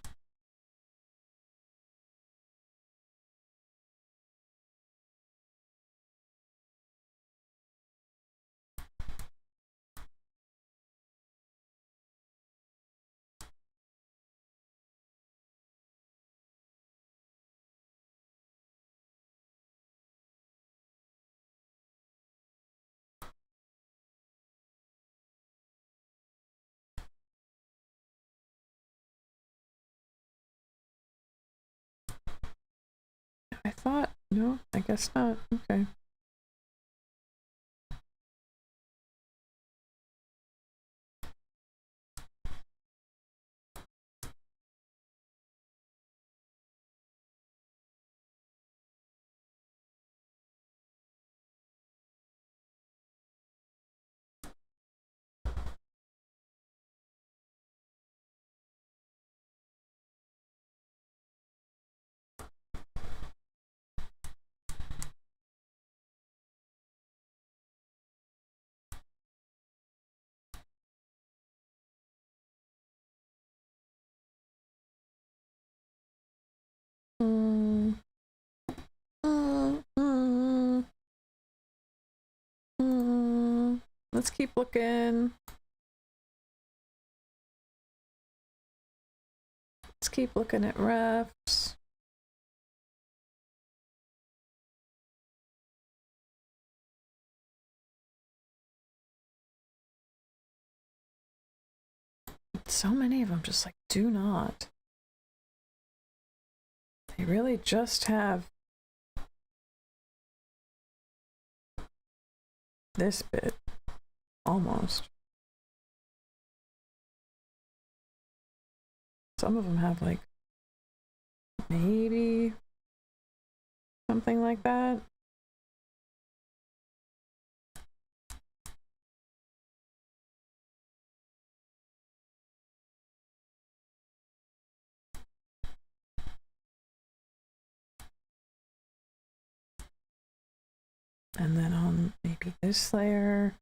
Speaker 1: thought, no, I guess not. Okay. Let's keep looking. Let's keep looking at refs. So many of them just like do not. They really just have this bit, almost. Some of them have like maybe something like that. And then on maybe this layer.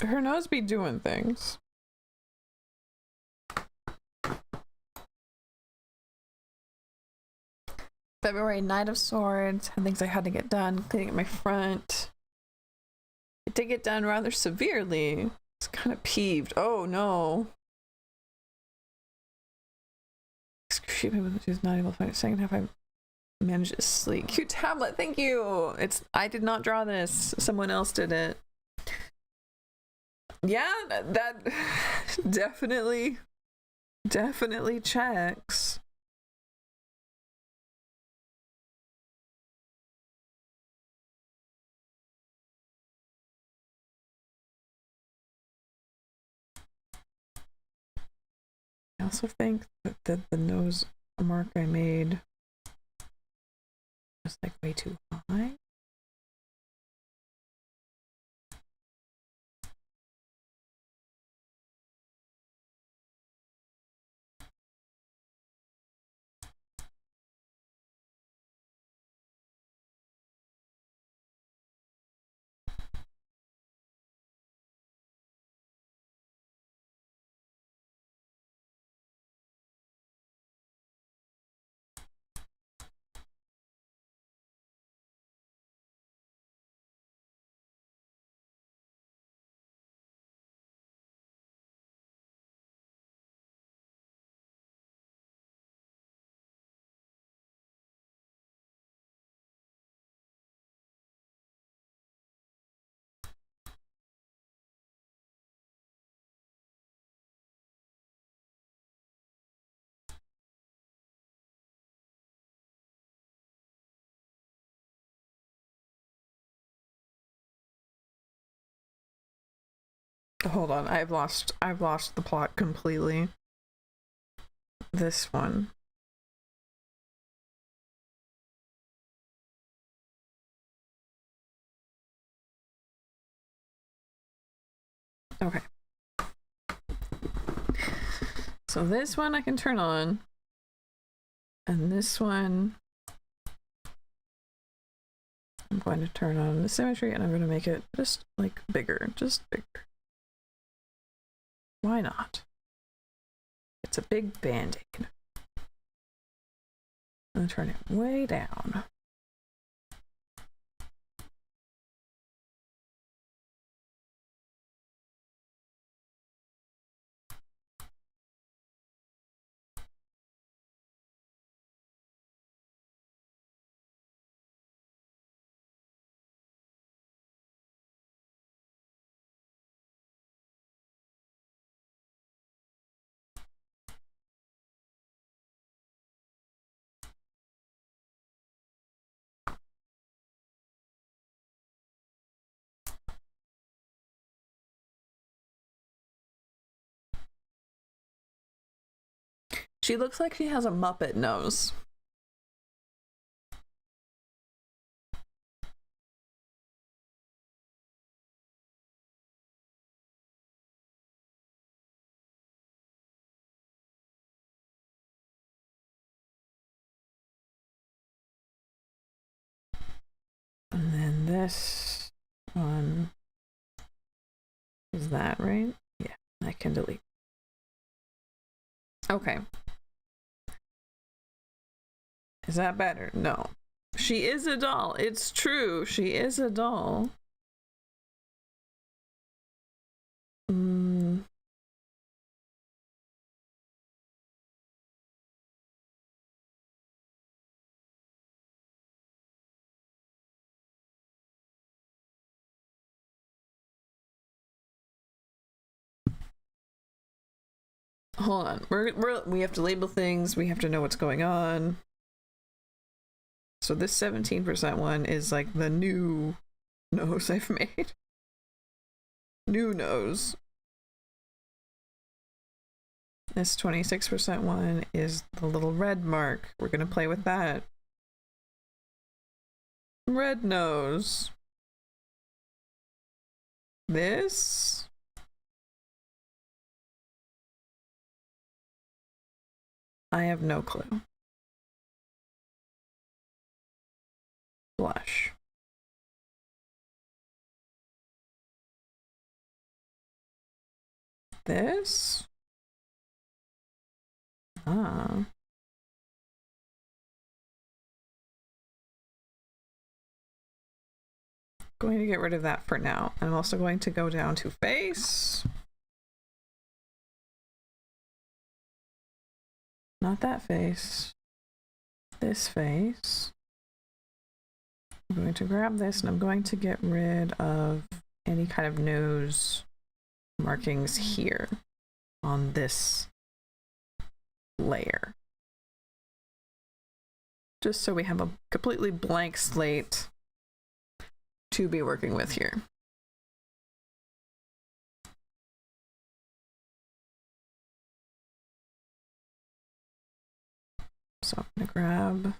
Speaker 1: Her nose be doing things. February, Knight of Swords, and things I had to get done, cleaning up my front. It did get done rather severely. It's kind of peeved. Oh no. Excuse me, when she's not able to find it. Second half, I managed to sleep. Cute tablet, thank you. I did not draw this. Someone else did it. Yeah, that definitely checks. I also think that the nose mark I made was like way too high. Hold on, I've lost the plot completely. This one. Okay. So this one I can turn on. And this one I'm going to turn on the symmetry and I'm going to make it just like bigger, just bigger. Why not? It's a big band-aid. I'm going to turn it way down. She looks like she has a Muppet nose. And then this one is that, right? Yeah, I can delete. Okay. Is that better? No. She is a doll. It's true. She is a doll. Hold on. We have to label things. We have to know what's going on. So this 17% one is like the new nose I've made. New nose. This 26% one is the little red mark. We're gonna play with that. Red nose. This. I have no clue. Blush. This. Ah. Going to get rid of that for now. I'm also going to go down to face. Not that face. This face. I'm going to grab this and I'm going to get rid of any kind of nose markings here on this layer. Just so we have a completely blank slate to be working with here. So I'm gonna grab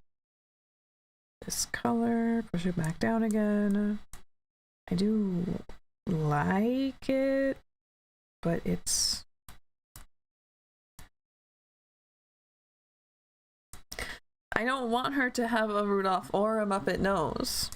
Speaker 1: this color, push it back down again. I do like it, but it's... I don't want her to have a Rudolph or a Muppet nose.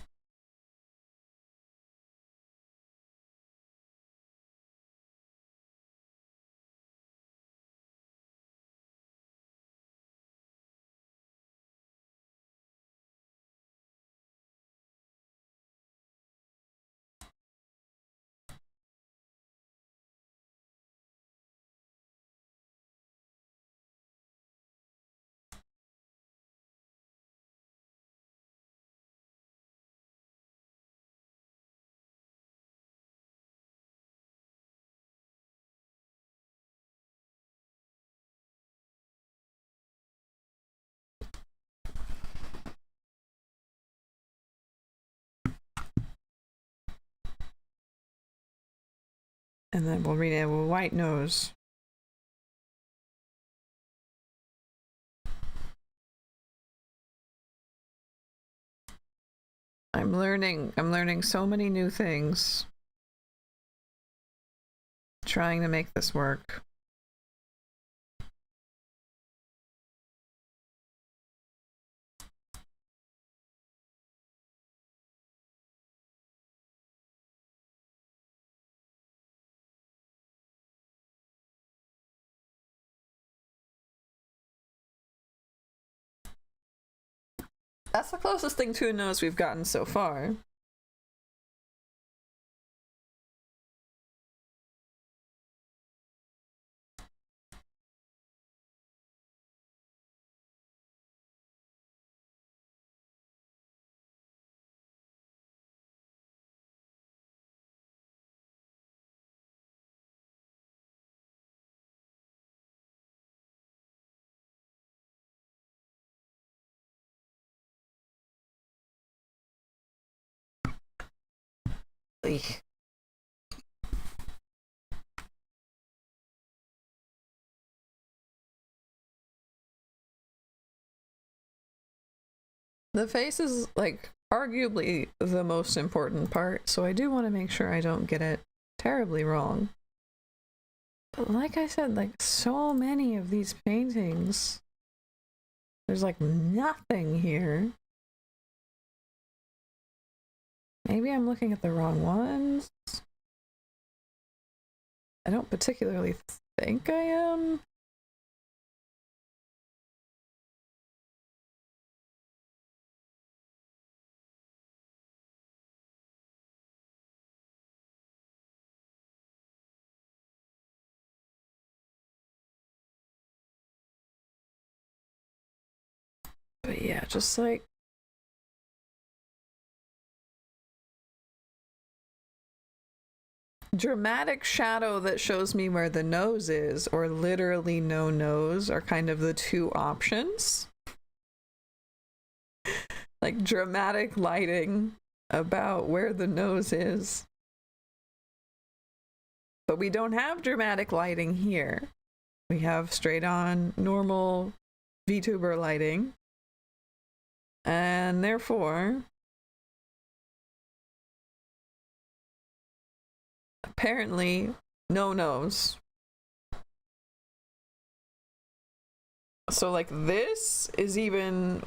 Speaker 1: And then we'll rename a white nose. I'm learning so many new things. Trying to make this work. That's the closest thing to a nose we've gotten so far. Eek. The face is, like, arguably the most important part, so I do want to make sure I don't get it terribly wrong. But like I said, like, so many of these paintings, there's, like, nothing here. Maybe I'm looking at the wrong ones. I don't particularly think I am. But yeah, just like dramatic shadow that shows me where the nose is, or literally no nose, are kind of the two options. Like dramatic lighting about where the nose is. But we don't have dramatic lighting here. We have straight on normal VTuber lighting. And therefore, apparently, no nose. So, like, this is even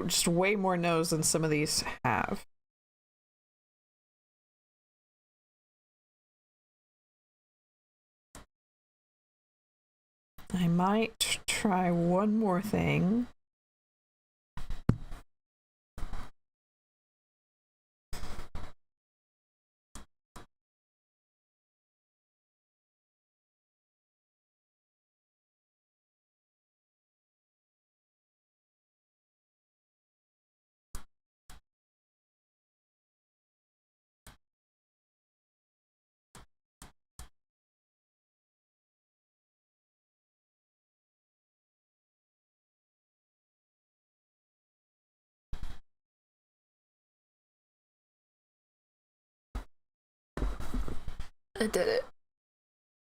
Speaker 1: just way more nose than some of these have. I might try one more thing. I did it.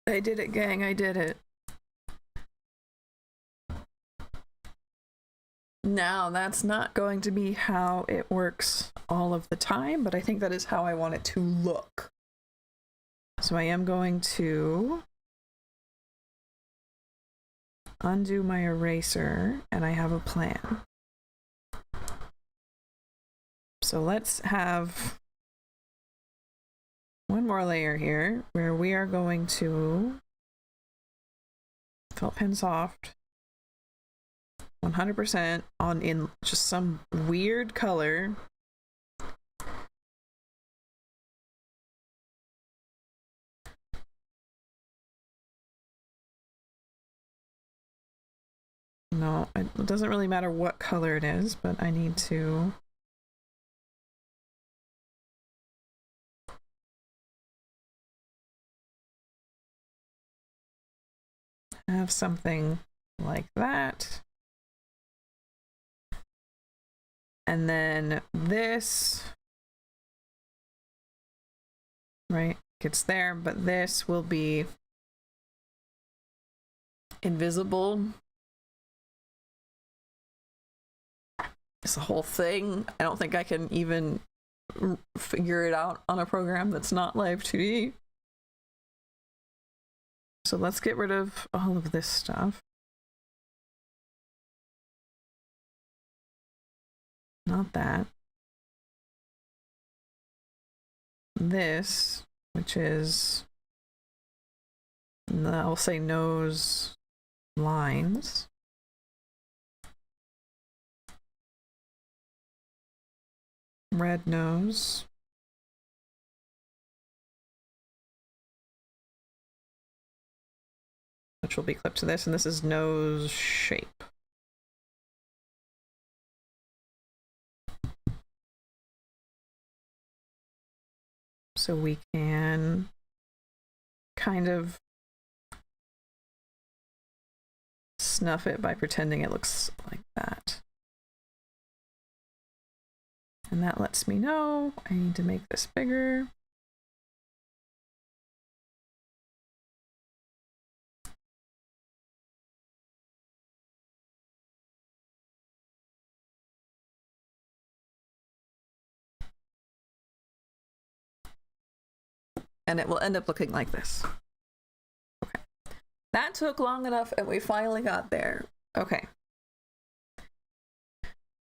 Speaker 1: I did it, gang. I did it. Now, that's not going to be how it works all of the time, but I think that is how I want it to look. So I am going to undo my eraser, and I have a plan. So let's have one more layer here where we are going to felt pen soft 100% on in just some weird color. No, it doesn't really matter what color it is, but I need to have something like that. And then this, right, gets there, but this will be invisible. It's the whole thing. I don't think I can even figure it out on a program that's not Live 2D. So let's get rid of all of this stuff. Not that. This, which is, I'll say nose lines. red nose. Which will be clipped to this, and this is nose shape. So we can kind of snuff it by pretending it looks like that. And that lets me know I need to make this bigger. And it will end up looking like this. Okay. That took long enough and we finally got there. Okay.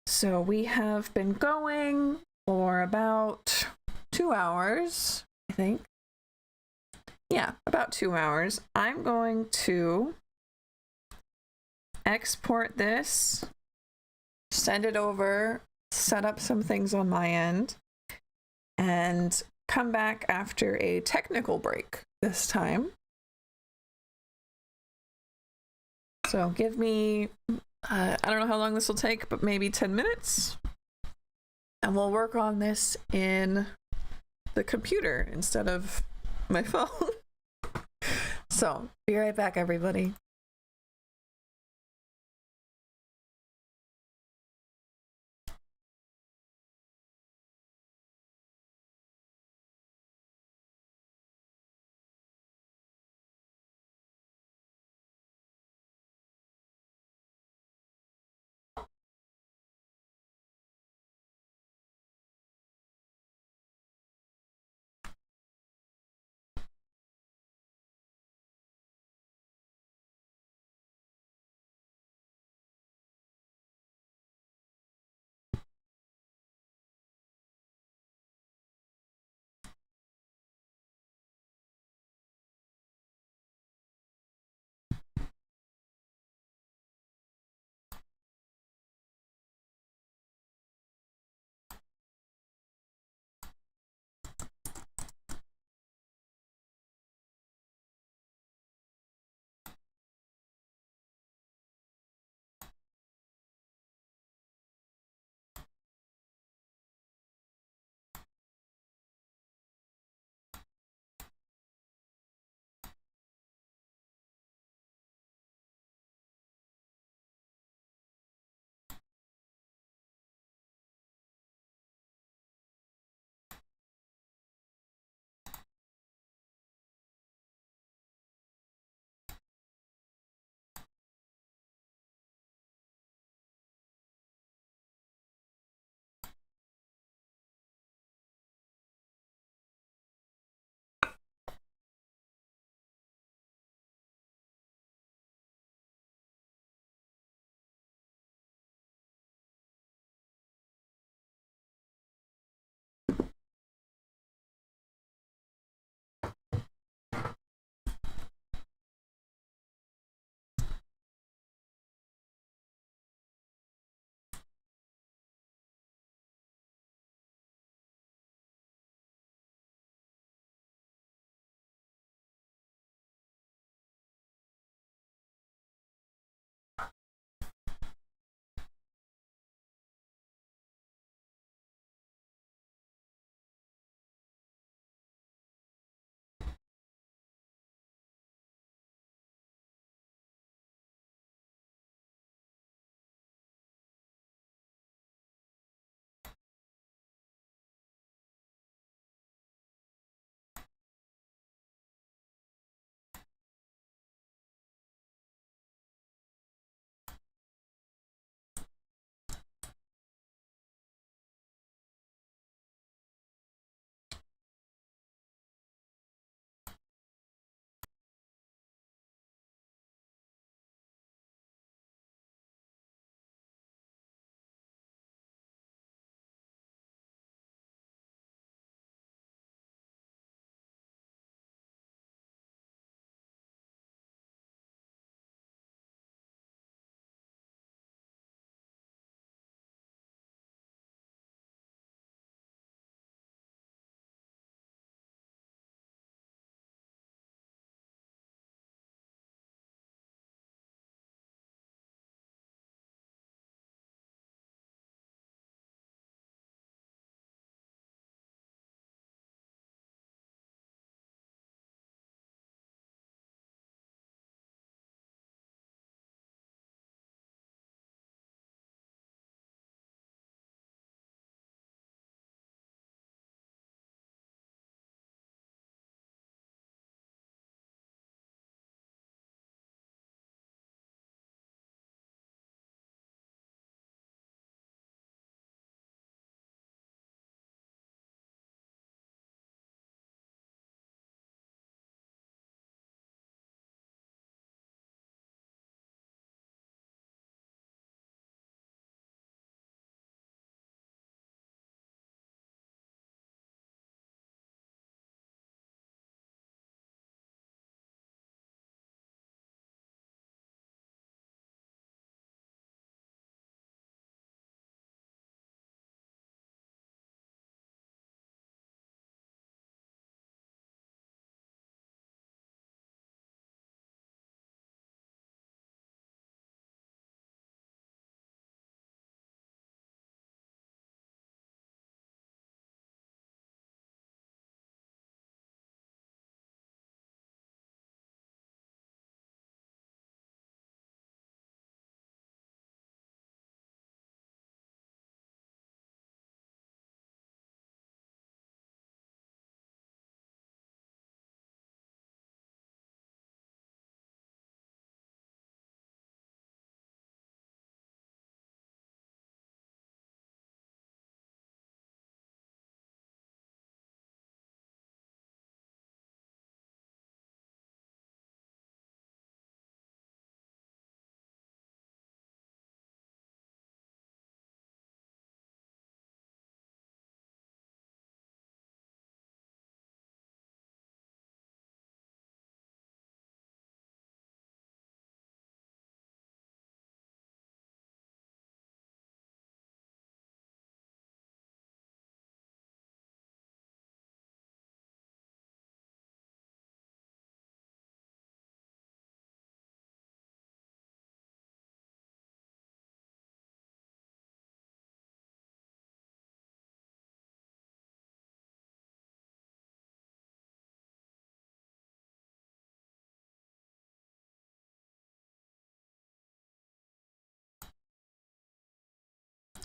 Speaker 1: So we have been going for about 2 hours, I think. Yeah, about 2 hours. I'm going to export this, send it over, set up some things on my end, and come back after a technical break this time. So give me, I don't know how long this will take, but maybe 10 minutes. And we'll work on this in the computer instead of my phone. So be right back, everybody.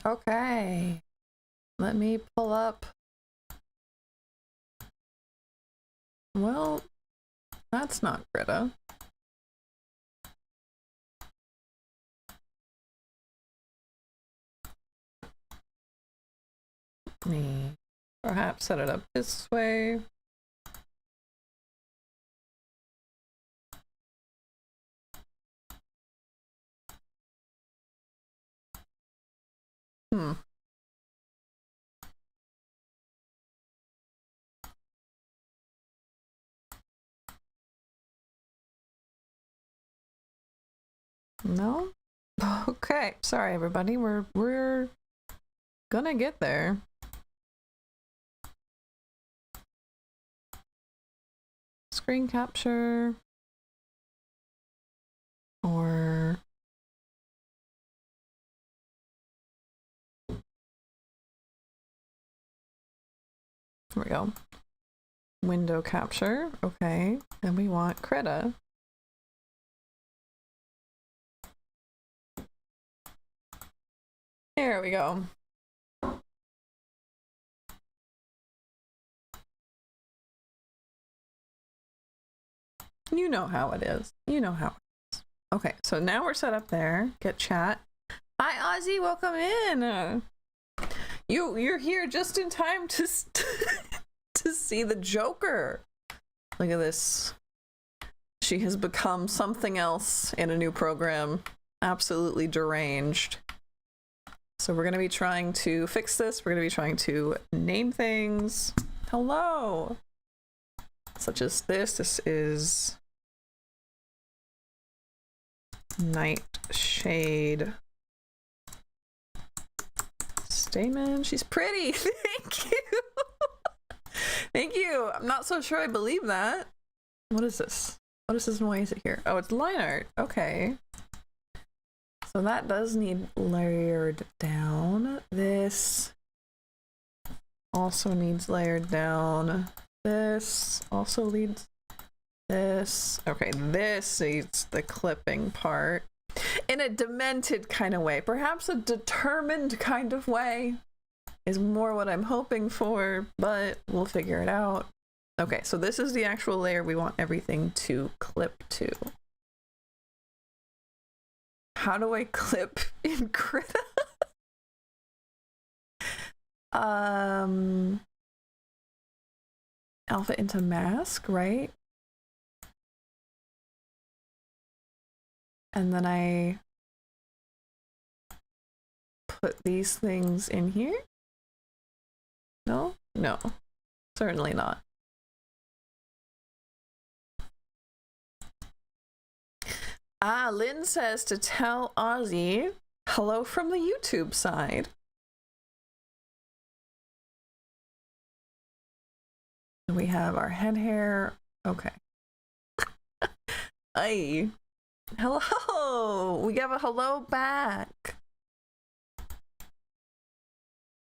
Speaker 1: Okay. Let me pull up. Well, that's not Greta. Let me perhaps set it up this way. No? Okay. Sorry everybody. We're gonna get there. Screen capture. Or here we go. Window capture. Okay. And we want Krita. There we go. You know how it is. You know how it is. Okay, so now we're set up there. Get chat. Hi Ozzy, welcome in. You're here just in time to to see the Joker. Look at this. She has become something else in a new program. Absolutely deranged. So we're going to be trying to fix this. We're going to be trying to name things. Hello. Such as this. This is Nightshade Stamen. She's pretty. Thank you. Thank you. I'm not so sure I believe that. What is this? What is this noise here? Oh, it's line art. Okay. So that does need layered down. This also needs layered down. This also needs this. Okay, this needs the clipping part. In a demented kind of way. Perhaps a determined kind of way is more what I'm hoping for, but we'll figure it out. Okay, so this is the actual layer we want everything to clip to. How do I clip in Krita? Alpha into mask, right? And then I put these things in here? No? No. Certainly not. Ah, Lynn says to tell Ozzy hello from the YouTube side. We have our head hair. Okay. Aye. Hello. We have a hello back.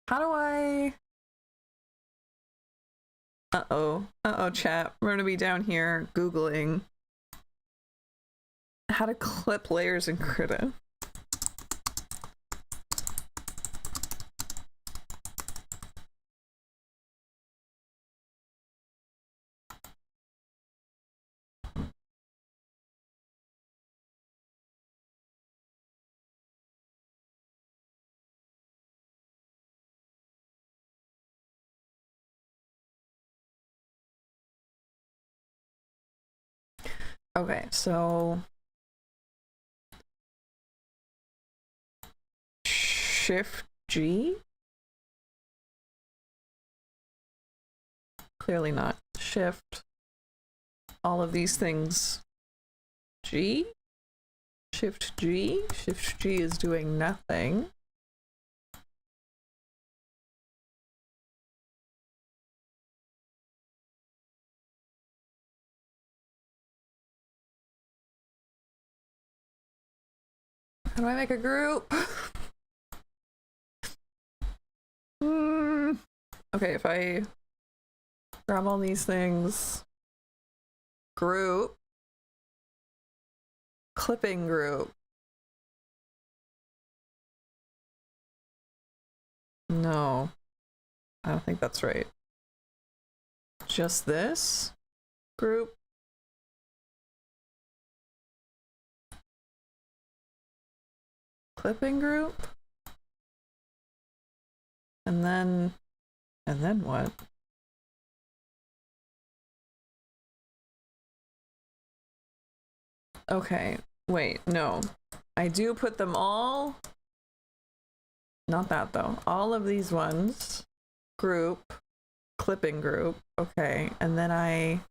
Speaker 1: How do I... Uh-oh. Uh-oh, chat. We're gonna be down here Googling how to clip layers in Krita. Okay, so Shift G? Clearly not. Shift all of these things. G? Shift G? Shift G is doing nothing. How do I make a group? Okay, if I grab all these things, group, clipping group. No, I don't think that's right. Just this group. Clipping group. And then what? Okay, wait, no. I do put them all, not that though. All of these ones, group, clipping group, okay. And then I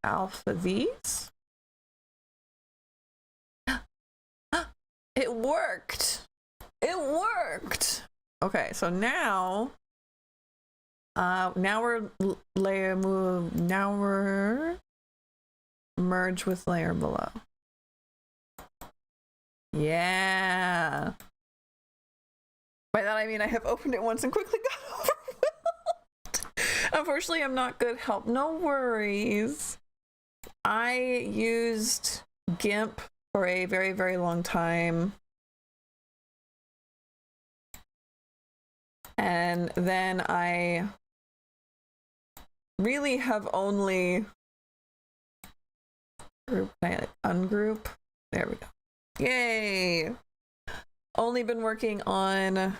Speaker 1: alpha these. It worked. It worked. Okay, so now we're merge with layer below. Yeah. By that I mean I have opened it once and quickly got overwhelmed. Unfortunately, I'm not good help. No worries. I used GIMP for a very, very long time. And then I really have only group, ungroup. There we go. Yay! Only been working on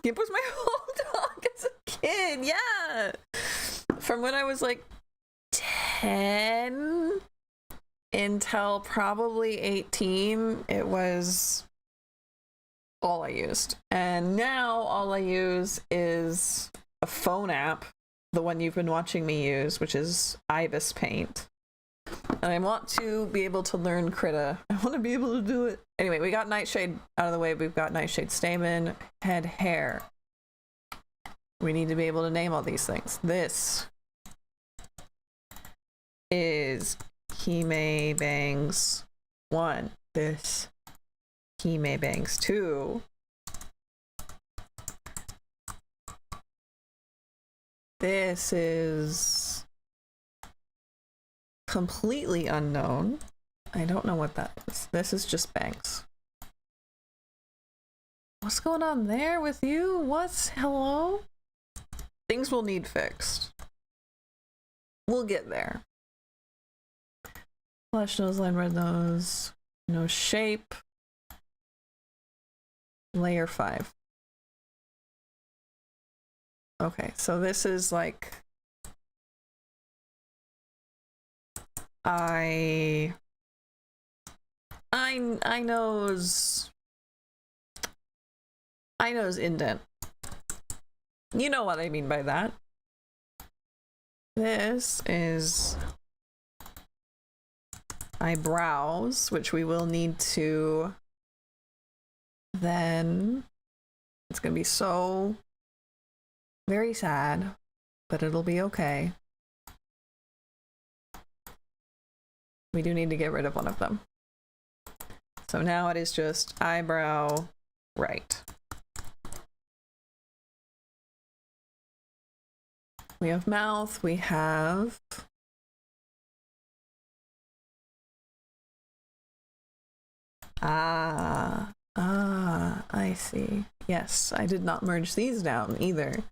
Speaker 1: GIMP was my whole dog as a kid. Yeah, from when I was like 10 until probably 18, it was all I used. And now all I use is a phone app, the one you've been watching me use, which is Ibis Paint. And I want to be able to learn Krita. I want to be able to do it. Anyway, we got Nightshade out of the way. We've got Nightshade Stamen, head, hair. We need to be able to name all these things. This is Hime Bangs 1. This Hime Bangs 2. This is completely unknown. I don't know what that is. This is just Banks. What's going on there with you? What's hello? Things will need fixed. We'll get there. Flesh nose, line red nose, no shape. Layer 5. Okay, so this is like I knows indent. You know what I mean by that. This is eyebrows, which we will need to then, it's gonna be so very sad, but it'll be okay. We do need to get rid of one of them. So now it is just eyebrow right. We have mouth, we have I see. Yes, I did not merge these down either.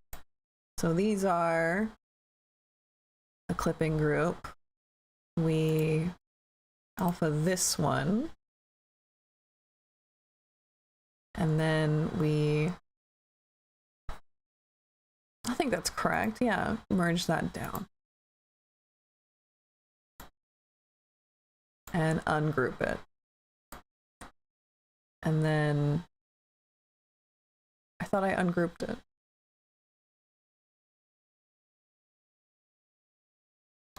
Speaker 1: So these are a clipping group. We alpha this one. And then we, I think that's correct. Yeah, merge that down. And ungroup it. And then I thought I ungrouped it.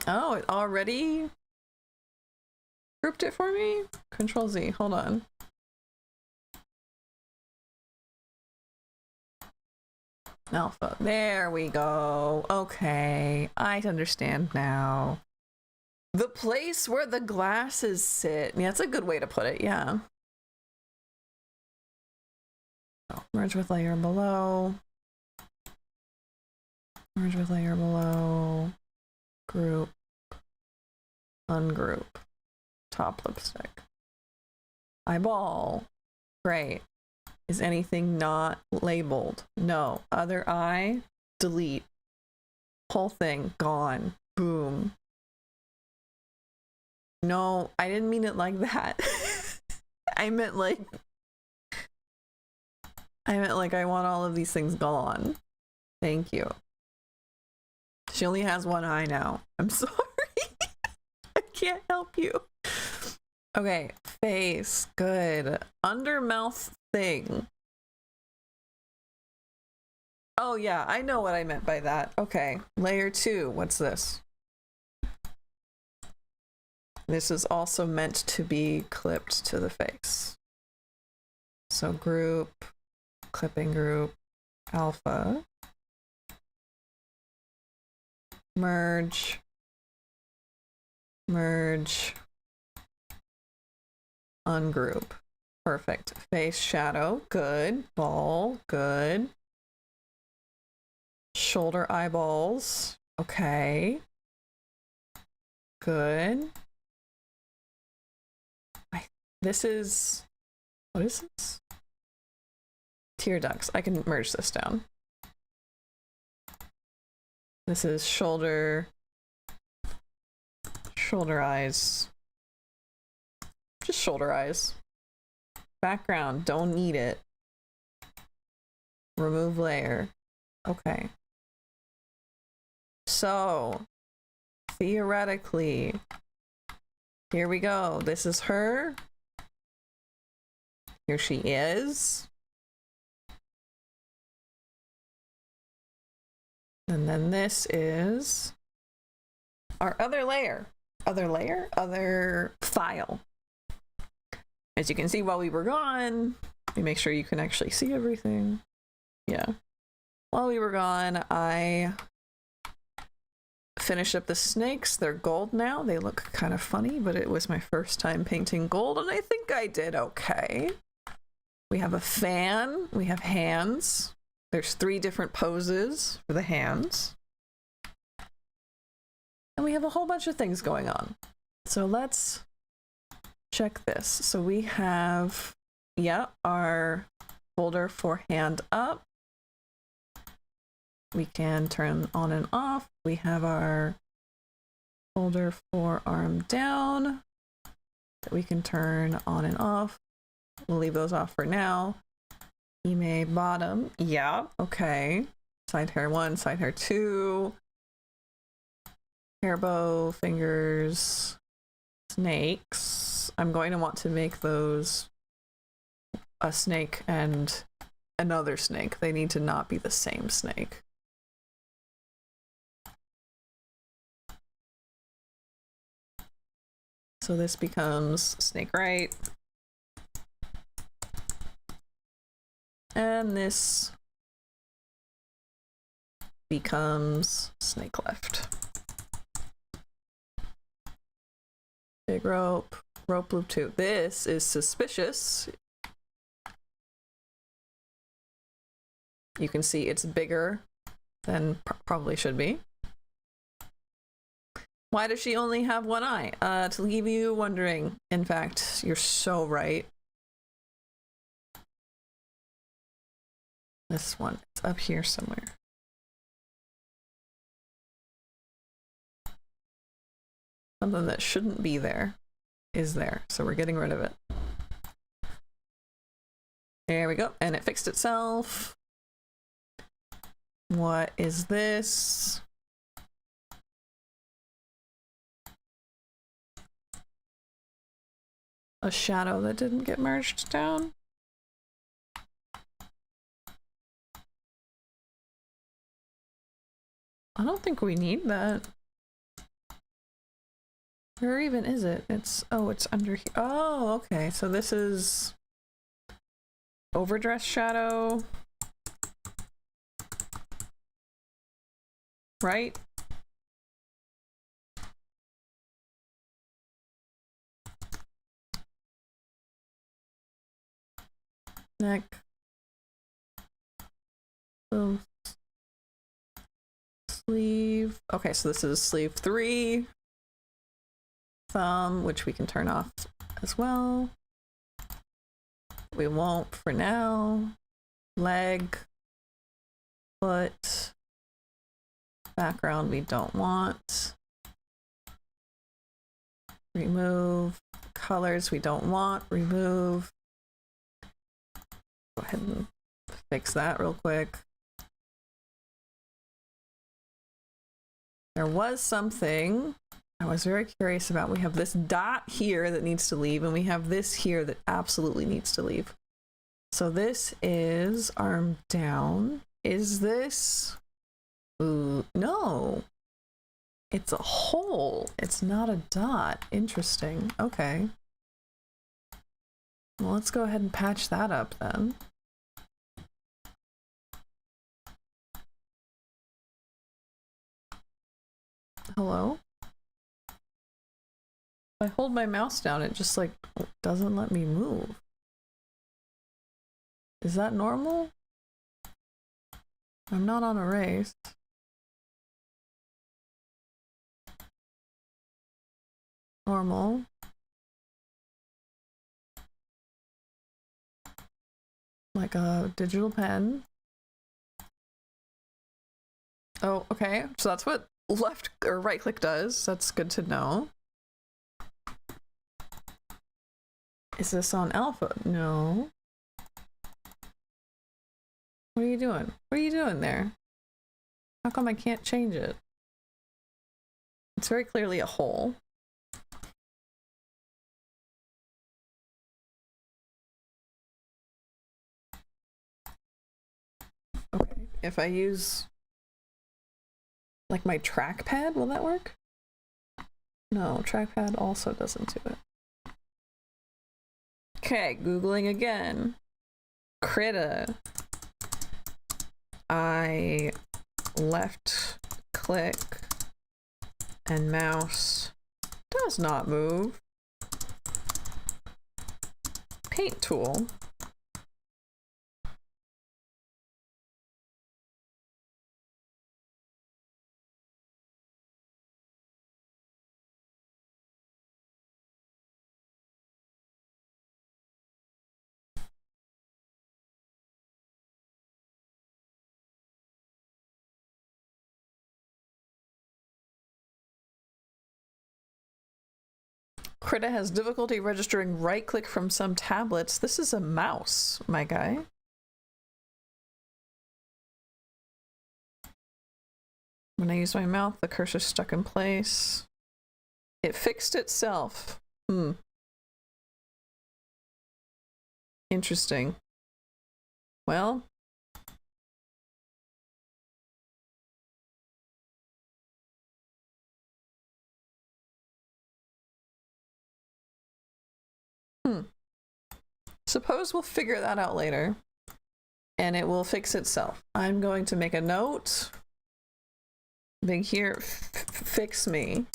Speaker 1: Oh, it already grouped it for me? Control Z, hold on. Alpha, there we go. Okay, I understand now. The place where the glasses sit. Yeah, that's a good way to put it, yeah. Merge with layer below. Merge with layer below. Group. Ungroup. Top lipstick. Eyeball. Great. Is anything not labeled? No. Other eye, delete. Whole thing, gone. Boom. No, I didn't mean it like that. I meant like I want all of these things gone. Thank you. She only has one eye now. I'm sorry. I can't help you. Okay, face. Good. Undermouth thing. Oh yeah, I know what I meant by that. Okay, layer 2. What's this? This is also meant to be clipped to the face. So group, clipping group, alpha, merge, merge, ungroup. Perfect. Face shadow, good. Ball, good. Shoulder eyeballs, okay. Good. This is, what is this? Tear ducts. I can merge this down. This is shoulder eyes. Just shoulder eyes. Background, don't need it. Remove layer. Okay. So, theoretically, here we go. This is her. Here she is. And then this is our other layer. Other file. As you can see while we were gone, let me make sure you can actually see everything. Yeah. While we were gone, I finished up the snakes. They're gold now. They look kind of funny, but it was my first time painting gold, and I think I did okay. We have a fan. We have hands. There's 3 different poses for the hands. And we have a whole bunch of things going on. So let's check this. So we have, yeah, our folder for hand up. We can turn on and off. We have our folder for arm down that we can turn on and off. We'll leave those off for now. Ime bottom. Yeah, okay. Side hair 1, side hair 2. Hair bow, fingers, snakes. I'm going to want to make those a snake and another snake. They need to not be the same snake. So this becomes snake right. And this becomes snake left. Big rope, rope loop 2. This is suspicious. You can see it's bigger than probably should be. Why does she only have one eye? To leave you wondering. In fact, you're so right. This one, it's up here somewhere. Something that shouldn't be there is there, so we're getting rid of it. There we go, and it fixed itself. What is this? A shadow that didn't get merged down? I don't think we need that. Where even is it? It's, oh, it's under here. Oh, okay. So this is overdress shadow. Right? Neck. Oh. Sleeve. Okay, so this is sleeve 3. Thumb, which we can turn off as well. we won't for now. Leg, foot, background we don't want. Remove. Colors we don't want. Remove. Go ahead and fix that real quick. There was something I was very curious about. We have this dot here that needs to leave, and we have this here that absolutely needs to leave. So this is arm down. Is this? Ooh, no. It's a hole. It's not a dot. Interesting. Okay. Well, let's go ahead and patch that up then. Hello? If I hold my mouse down, it just like doesn't let me move. Is that normal? I'm not on a race. Normal. Like a digital pen. Oh, okay. So that's what left or right click does. That's good to know. Is this on alpha? No. What are you doing? What are you doing there? How come I can't change it? It's very clearly a hole. Okay, if I use like my trackpad, will that work? No, trackpad also doesn't do it. Okay, Googling again. Critta. I left click and mouse does not move. Paint tool. Critta has difficulty registering right click from some tablets. This is a mouse, my guy. When I use my mouth, the cursor's stuck in place. It fixed itself. Interesting. Well. Suppose we'll figure that out later. And it will fix itself. I'm going to make a note. Big here, fix me.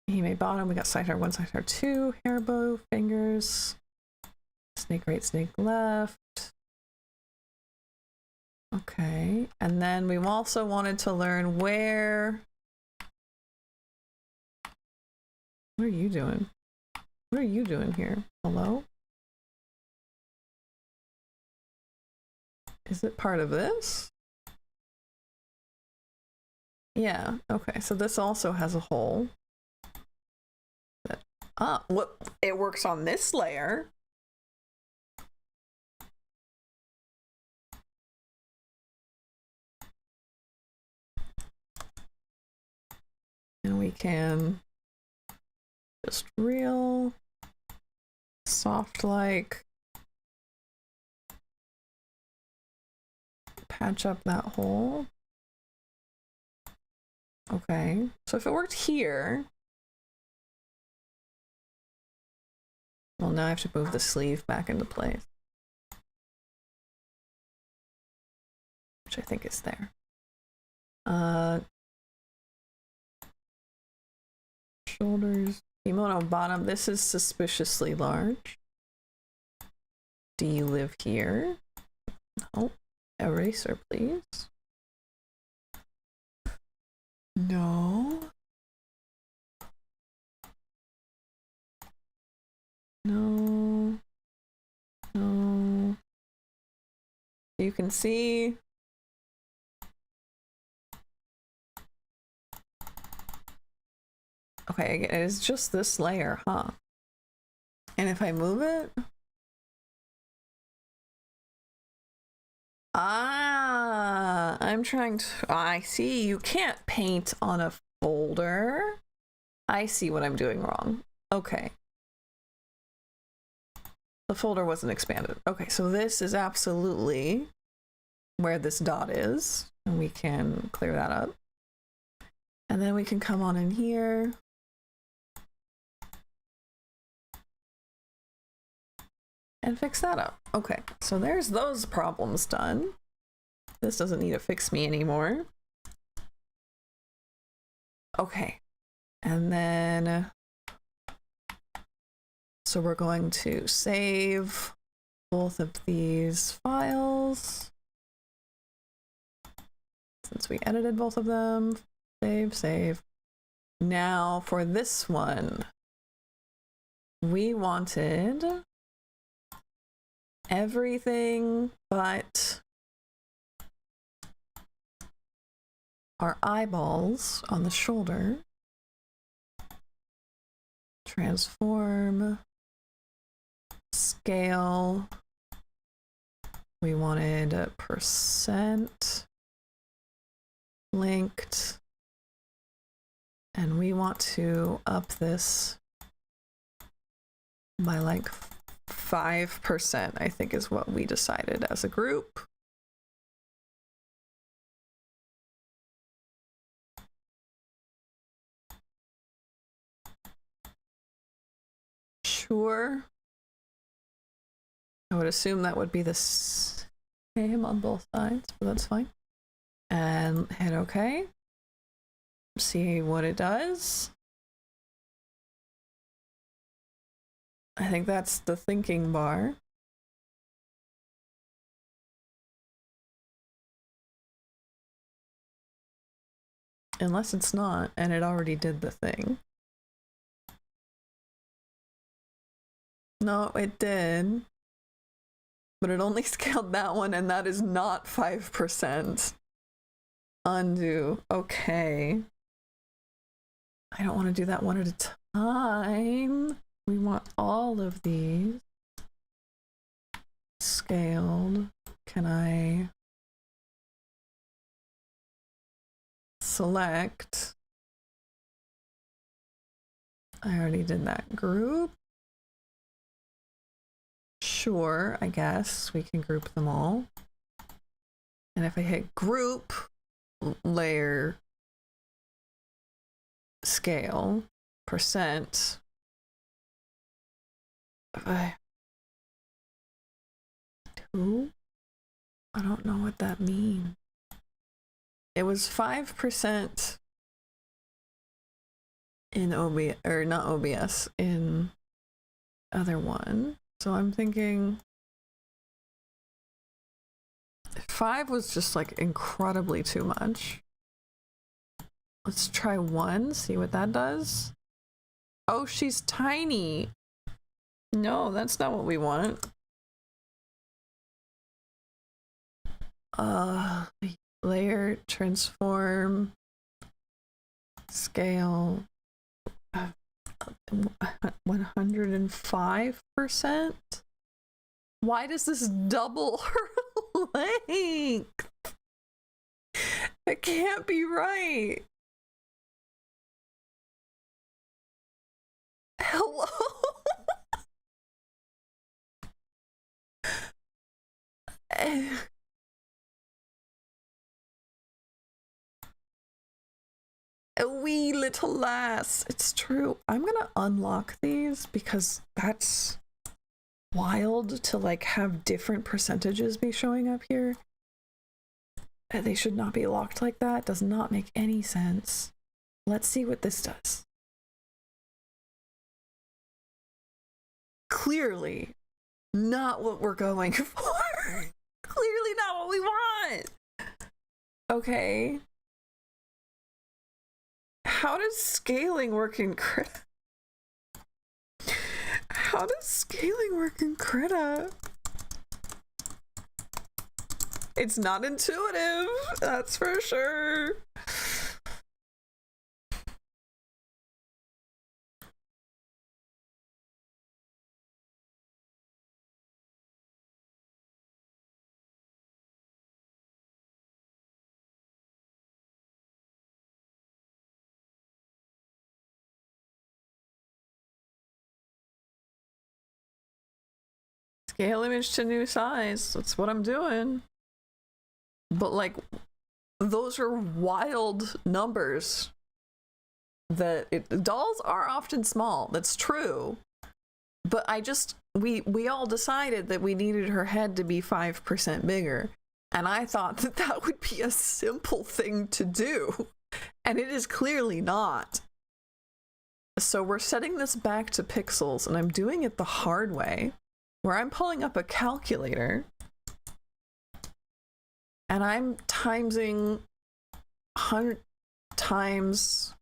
Speaker 1: He made bottom. We got sidecar 1, sidecar 2, hair bow, fingers. Snake right, snake left. Okay, and then we also wanted to learn where. What are you doing? What are you doing here? Hello? Is it part of this? Yeah, okay, so this also has a hole. What? It works on this layer. And we can just real soft like patch up that hole. Okay, so if it worked here, well, now I have to move the sleeve back into place, which I think is there. Shoulders, kimono bottom. This is suspiciously large. Do you live here? No. Eraser, please. No. No. No. You can see. Okay, it is just this layer, huh? And if I move it. Ah, I'm trying to. I see. You can't paint on a folder. I see what I'm doing wrong. Okay. The folder wasn't expanded. Okay, so this is absolutely where this dot is. And we can clear that up. And then we can come on in here. And fix that up. Okay, so there's those problems done. This doesn't need to fix me anymore. Okay, and then so we're going to save both of these files. Since we edited both of them, save. Now for this one, we wanted everything but our eyeballs on the shoulder. Transform, scale. We wanted a percent linked, and we want to up this by like 5%, I think is what we decided as a group. Sure. I would assume that would be the same on both sides, but that's fine. And hit OK. See what it does. I think that's the thinking bar. Unless it's not, and it already did the thing. No, it did. But it only scaled that one, and that is not 5%. Undo. Okay. I don't want to do that one at a time. We want all of these scaled. Can I select? I already did that group. Sure, I guess we can group them all. And if I hit group, layer, scale, percent, two? I don't know what that means. It was 5% in OBS, or not OBS, in other one. So I'm thinking 5 was just like incredibly too much. Let's try 1, see what that does. Oh, she's tiny. No, that's not what we want. Layer, transform, scale, 105%? Why does this double her length? It can't be right. Hello? A wee little lass. It's true. I'm gonna unlock these because that's wild to like have different percentages be showing up here. They should not be locked like that. Does not make any sense. Let's see what this does. Clearly not what we're going for. Clearly not what we want. Okay. How does scaling work in How does scaling work in Krita? It's not intuitive, that's for sure. Scale image to new size. That's what I'm doing. But like, those are wild numbers. Dolls are often small. That's true. But we all decided that we needed her head to be 5% bigger. And I thought that that would be a simple thing to do. And it is clearly not. So we're setting this back to pixels, and I'm doing it the hard way, where I'm pulling up a calculator and I'm timesing 100 times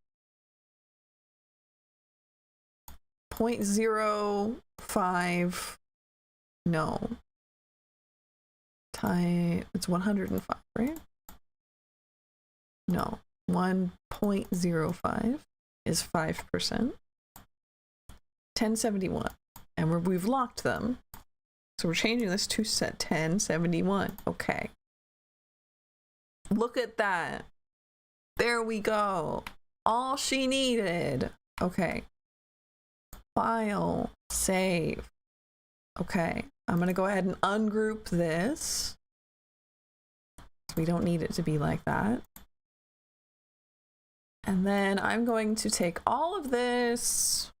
Speaker 1: 0.05, no, it's 105, right? No, 1.05 is 5%. 1071, and we've locked them. So we're changing this to set 1071. Okay. Look at that. There we go. All she needed. Okay. File. Save. Okay. I'm going to go ahead and ungroup this. We don't need it to be like that. And then I'm going to take all of this.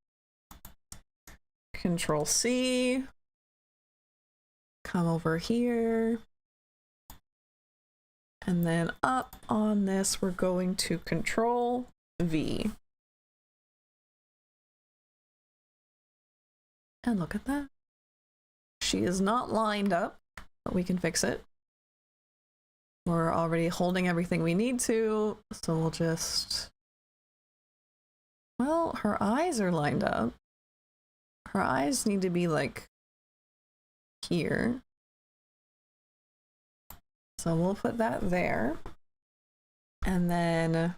Speaker 1: Control C. Come over here. And then up on this, we're going to Control V. And look at that. She is not lined up, but we can fix it. We're already holding everything we need to, so we'll just... Well, her eyes are lined up. Her eyes need to be like here. So we'll put that there. And then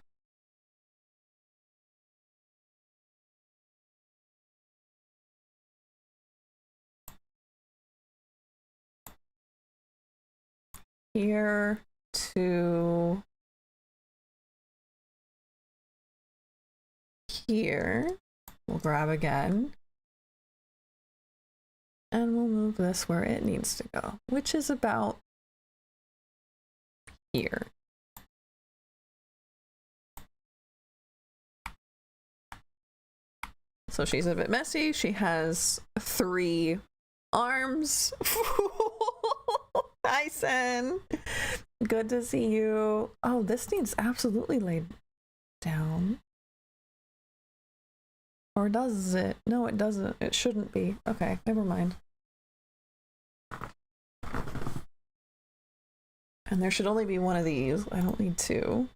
Speaker 1: here to here. We'll grab again. And we'll move this where it needs to go, which is about here. So she's a bit messy. She has 3 arms. Hi, Sen. Good to see you. Oh, this needs absolutely laid down. Or does it? No, it doesn't. It shouldn't be. Okay, never mind. And there should only be one of these. I don't need 2.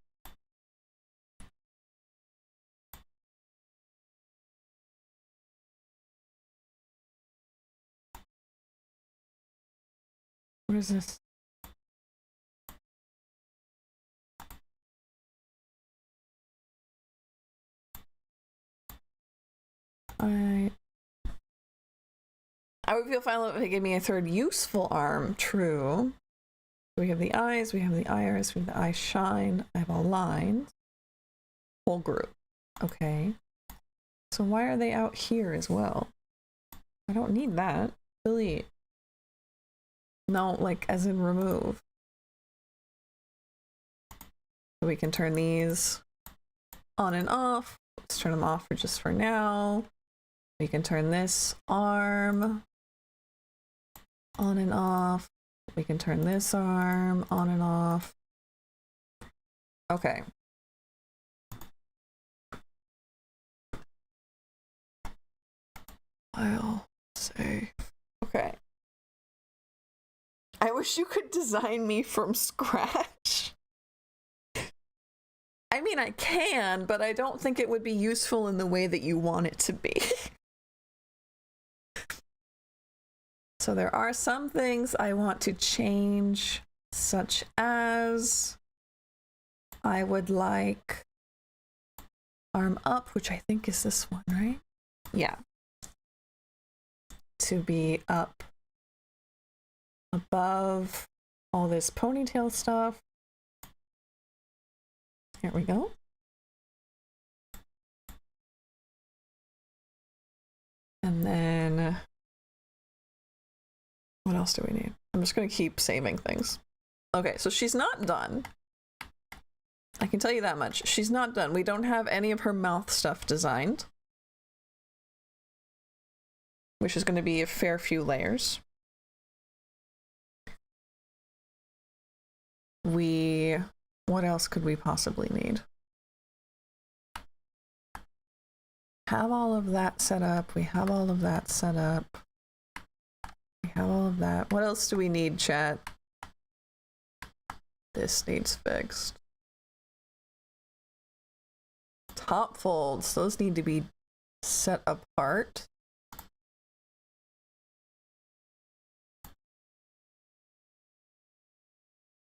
Speaker 1: What is this? I would feel fine if they gave me a 3rd useful arm. True. We have the eyes, we have the iris, we have the eye shine. I have a line. Whole group. Okay. So why are they out here as well? I don't need that. Delete. No, like as in remove. So we can turn these on and off. Let's turn them off for just for now. We can turn this arm on and off. We can turn this arm on and off. Okay. I'll say, okay. I wish you could design me from scratch. I mean, I can, but I don't think it would be useful in the way that you want it to be. So there are some things I want to change, such as I would like arm up, which I think is this one, right? Yeah. To be up above all this ponytail stuff. Here we go. And then what else do we need? I'm just going to keep saving things. Okay, so she's not done. I can tell you that much. She's not done. We don't have any of her mouth stuff designed, which is going to be a fair few layers. What else could we possibly need? Have all of that set up. We have all of that set up. We have all of that. What else do we need, chat? This needs fixed. Top folds, those need to be set apart.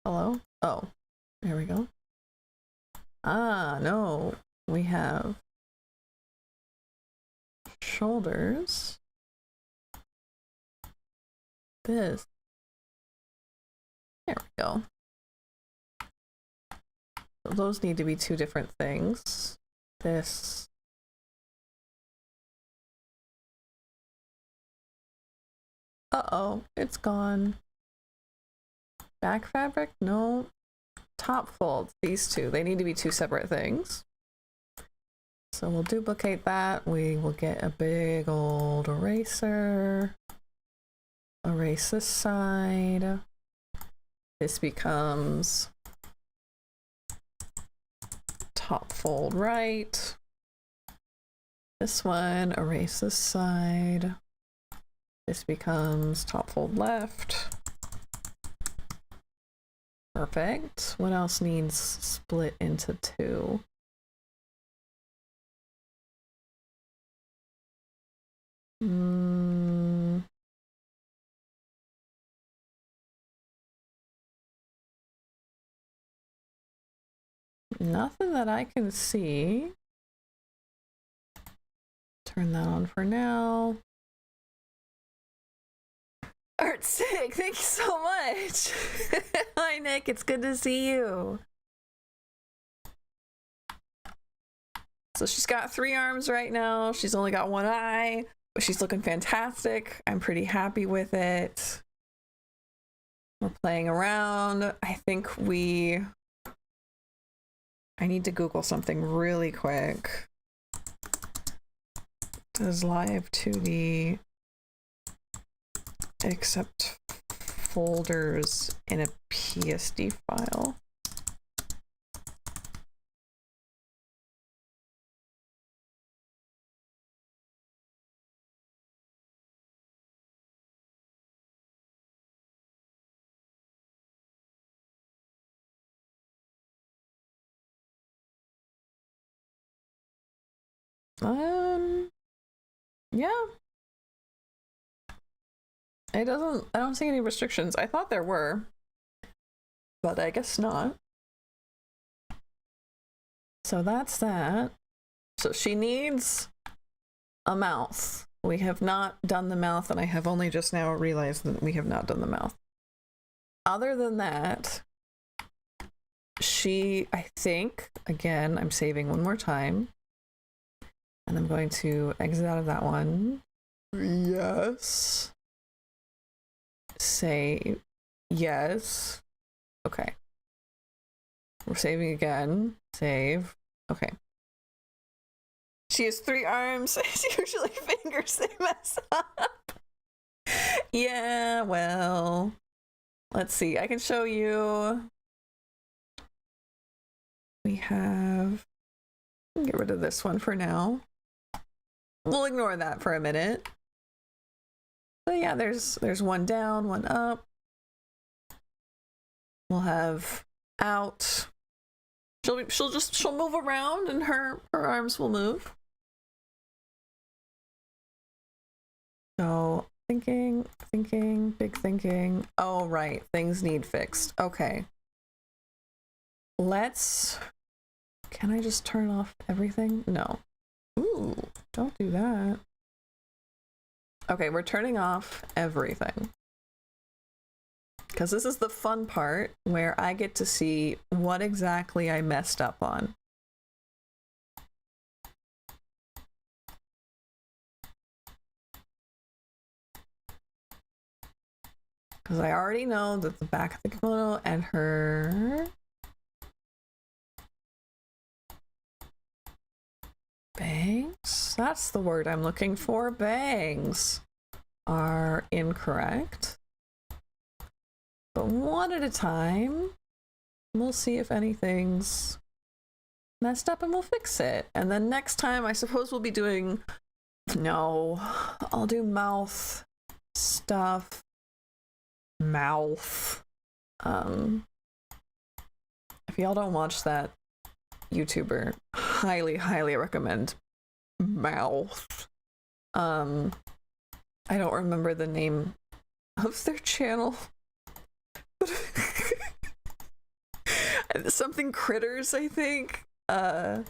Speaker 1: Hello? Oh, there we go. Ah, no. We have shoulders. This. There we go. So those need to be two different things. This. Uh-oh, it's gone. Back fabric? No. Top folds, these two. They need to be two separate things. So we'll duplicate that. We will get a big old eraser. Erase this side. This becomes top fold right. This one, erase this side. This becomes top fold left. Perfect. What else needs split into two? Nothing that I can see. Turn that on for now. Art Sig, thank you so much. Hi Nick, it's good to see you. So she's got 3 arms right now. She's only got 1 eye, but she's looking fantastic. I'm pretty happy with it. We're playing around. I think I need to Google something really quick. Does live 2D accept folders in a PSD file? Yeah. I don't see any restrictions. I thought there were, but I guess not. So that's that. So she needs a mouth. We have not done the mouth, and I have only just now realized that we have not done the mouth. Other than that, I think, again, I'm saving one more time. And I'm going to exit out of that one. Yes. Say yes. Okay. We're saving again. Save. Okay. She has 3 arms. It's usually fingers they mess up. Yeah, well. Let's see. I can show you. We have... Get rid of this one for now. We'll ignore that for a minute. But yeah, there's 1 down, 1 up. We'll have out. She'll move around and her arms will move. So thinking, big thinking. Oh, right. Things need fixed. Okay. Can I just turn off everything? No. Ooh, don't do that. Okay, we're turning off everything. Because this is the fun part where I get to see what exactly I messed up on. Because I already know that the back of the kimono and her bangs, that's the word I'm looking for, bangs, are incorrect. But one at a time, we'll see if anything's messed up and we'll fix it. And then next time, I suppose we'll be doing, no, I'll do mouth stuff. Mouth. If y'all don't watch that YouTuber, highly recommend Mouth. I don't remember the name of their channel. Something Critters, I think. Little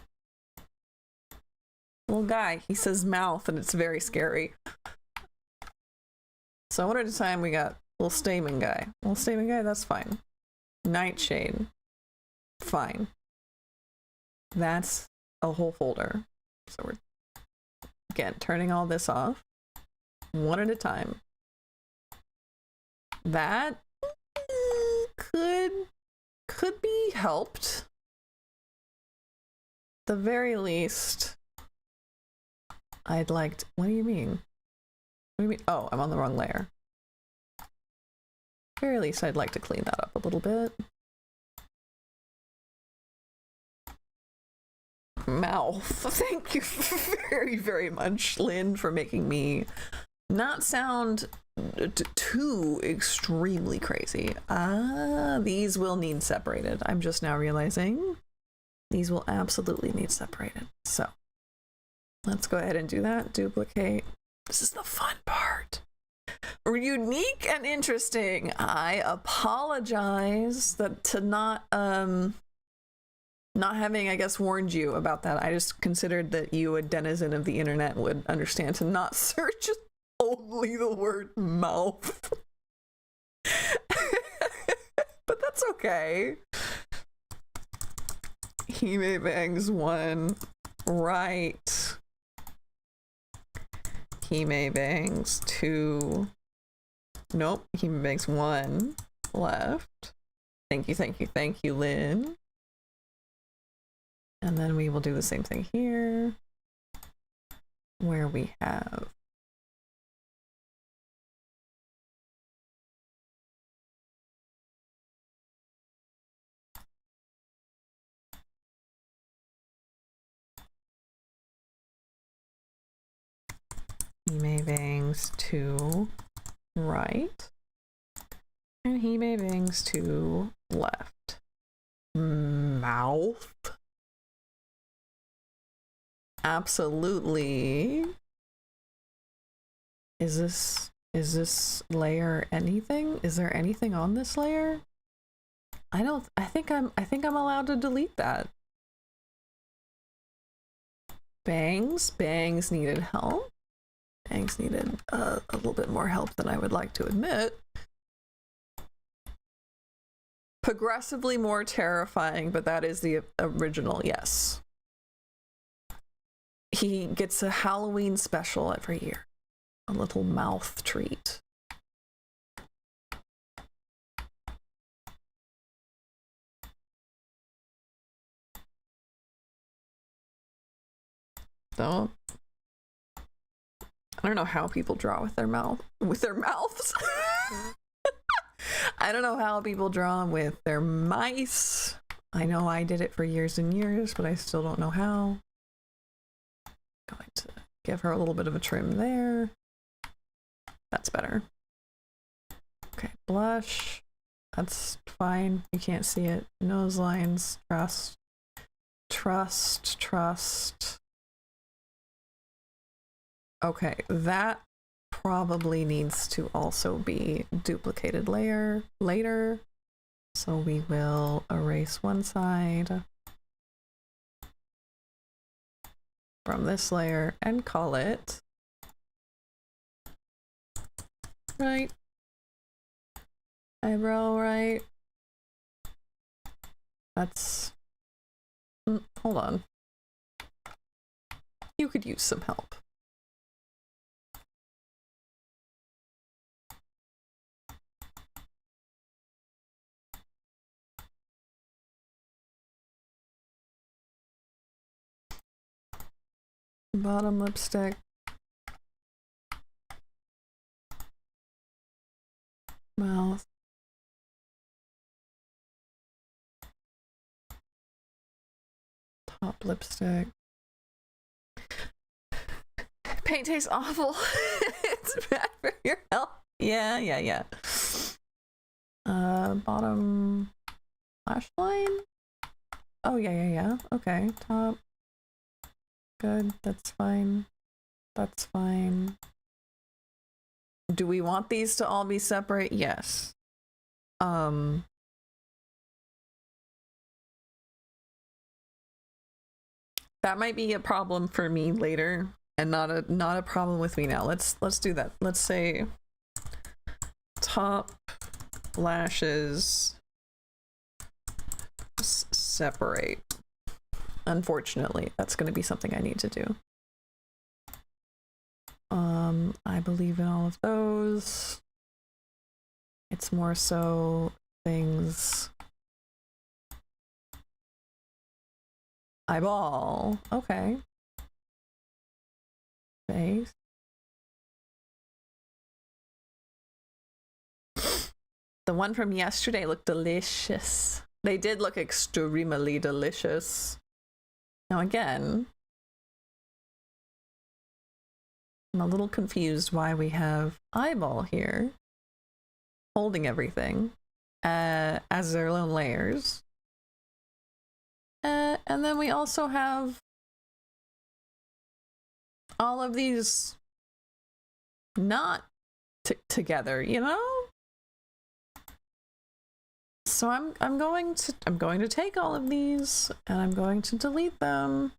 Speaker 1: guy, he says mouth and it's very scary. So one at a time, we got little Stamen guy. Little Stamen guy, that's fine. Nightshade. Fine. That's a whole folder. So we're, again, turning all this off. One at a time. That could be helped. At the very least, I'd like to, what do you mean? What do you mean? Oh, I'm on the wrong layer. Very least, I'd like to clean that up a little bit. Mouth. Thank you very much, Lynn, for making me not sound too extremely crazy. These will need separated. I'm just now realizing these will absolutely need separated. So let's go ahead and do that. Duplicate. This is the fun part. Unique and interesting. I apologize to not having, I guess, warned you about that. I just considered that you, a denizen of the internet, would understand to not search only the word mouth. But that's okay. Hime bangs 1 right. Hime bangs 2. Nope. Hime bangs 1 left. Thank you, Lynn. And then we will do the same thing here, where we have Hime bangs 2 right, and Hime bangs 2 left. Mouth. Absolutely. Is this layer anything? Is there anything on this layer? I think I'm allowed to delete that. Bangs needed help. Bangs needed a little bit more help than I would like to admit. Progressively more terrifying, but that is the original, yes. He gets a Halloween special every year. A little mouth treat. I don't know how people draw with their mouths. I don't know how people draw with their mice. I know I did it for years and years, but I still don't know how. Going to give her a little bit of a trim there. That's better. Okay, blush. That's fine. You can't see it. Nose lines. Trust. Okay, that probably needs to also be duplicated layer later. So we will erase one side from this layer and call it right. Eyebrow right. That's hold on. You could use some help. Bottom lipstick. Mouth. Top lipstick. Paint tastes awful. It's bad for your health. Yeah. Bottom lash line? Oh, yeah. Okay, top. Good, that's fine. That's fine. Do we want these to all be separate? Yes. That might be a problem for me later, and not a problem with me now. Let's do that. Let's say top lashes separate. Unfortunately, that's going to be something I need to do. I believe in all of those. It's more so things. Eyeball. Okay. Face. The one from yesterday looked delicious. They did look extremely delicious. Now again, I'm a little confused why we have eyeball here holding everything as their own layers. And then we also have all of these not together, you know? So I'm going to take all of these and I'm going to delete them.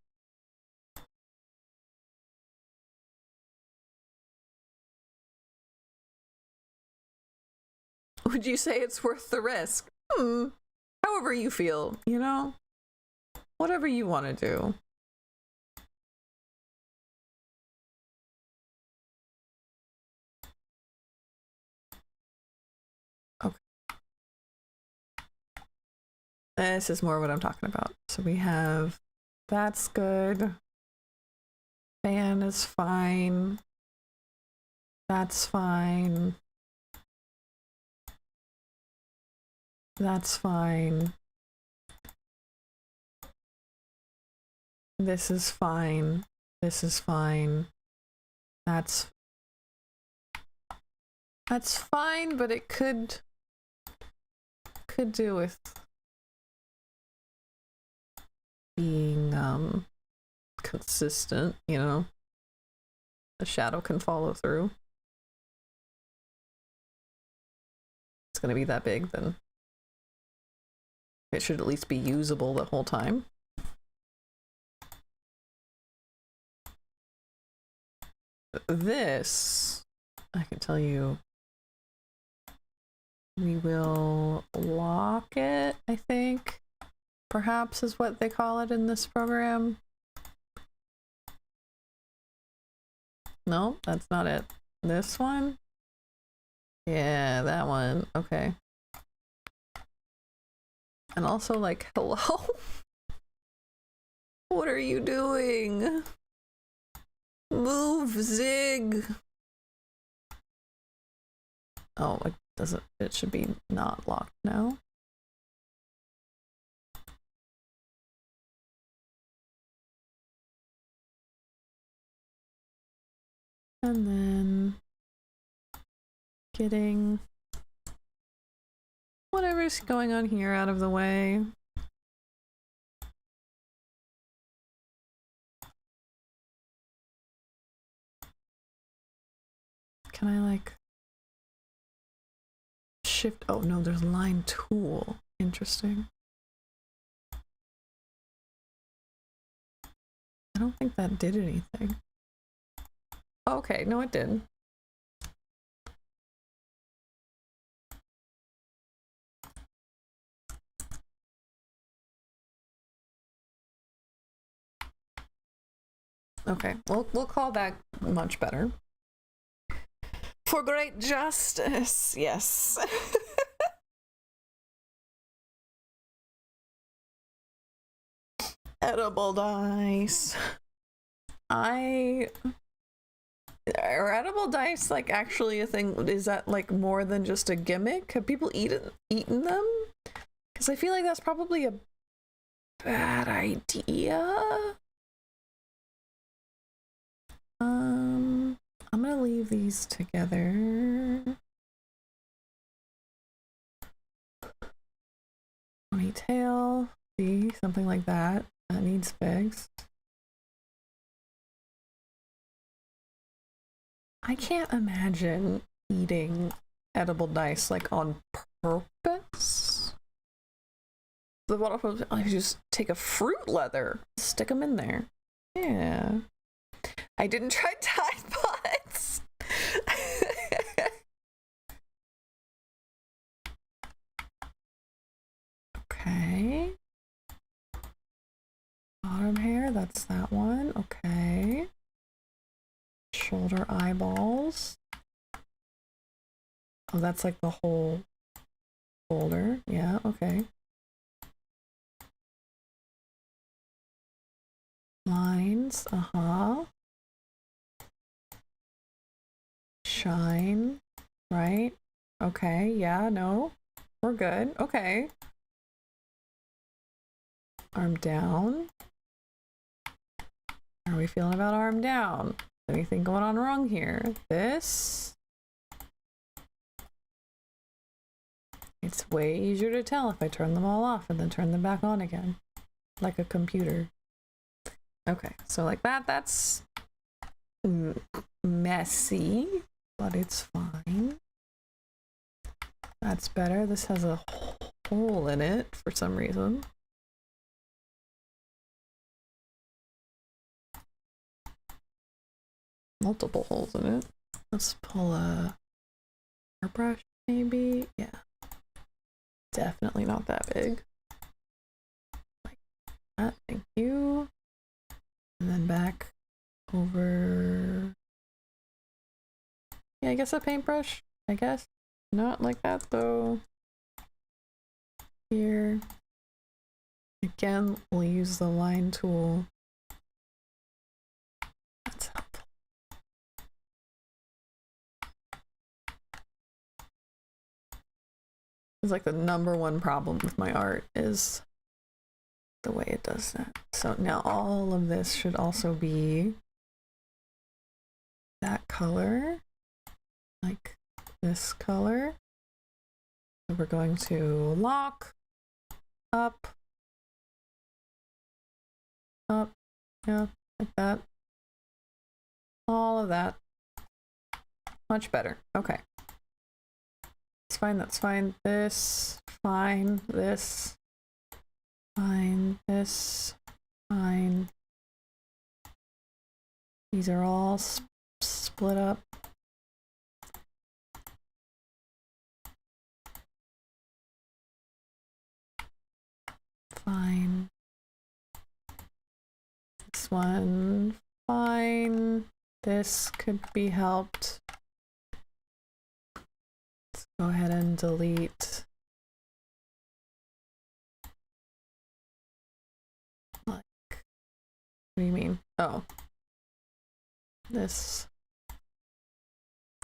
Speaker 1: Would you say it's worth the risk? However you feel, you know? Whatever you want to do. Okay. This is more what I'm talking about. So we have, that's good. Fan is fine. That's fine. That's fine. This is fine. This is fine. That's fine, but it could do with being consistent, you know. The shadow can follow through. It's gonna be that big, then it should at least be usable the whole time. This, I can tell you, we will lock it, I think, perhaps is what they call it in this program. No, that's not it. This one? Yeah, that one. Okay. And also, like, hello? What are you doing? Move, Zig! Oh, it doesn't, it should be not locked now. And then getting whatever's going on here out of the way. Can I like shift? Oh no, there's line tool. Interesting. I don't think that did anything. Okay, no it did. Okay, we'll call that much better. For great justice, yes. Edible dice. Are edible dice like actually a thing? Is that like more than just a gimmick? Have people eaten them? Because I feel like that's probably a bad idea. I'm gonna leave these together. Ponytail, see, something like that. That needs fixed. I can't imagine eating edible dice like on purpose. The waterfall, I just take a fruit leather, stick them in there. Yeah. I didn't try Tide Pods. Okay. Bottom hair, that's that one. Okay. Shoulder eyeballs. Oh, that's like the whole folder. Yeah, okay. Lines, uh-huh. Shine, right? Okay, yeah, no. We're good. Okay. Arm down. How are we feeling about arm down? Anything going on wrong here? This. It's way easier to tell if I turn them all off and then turn them back on again. Like a computer. Okay, so like that, that's messy, but it's fine. That's better. This has a hole in it for some reason. Multiple holes in it. Let's pull a hairbrush, maybe. Yeah. Definitely not that big. Like that. Thank you. And then back over. Yeah, I guess a paintbrush. I guess. Not like that though. Here. Again, we'll use the line tool. That's helpful. It's like the #1 problem with my art is the way it does that. So now all of this should also be that color, like this color. So we're going to lock, up, yeah, like that. All of that. Much better. Okay. That's fine, that's fine. This, fine. This, fine. This, fine. These are all split up. Fine. This one, fine. This could be helped. Let's go ahead and delete. Like, what do you mean? Oh. This.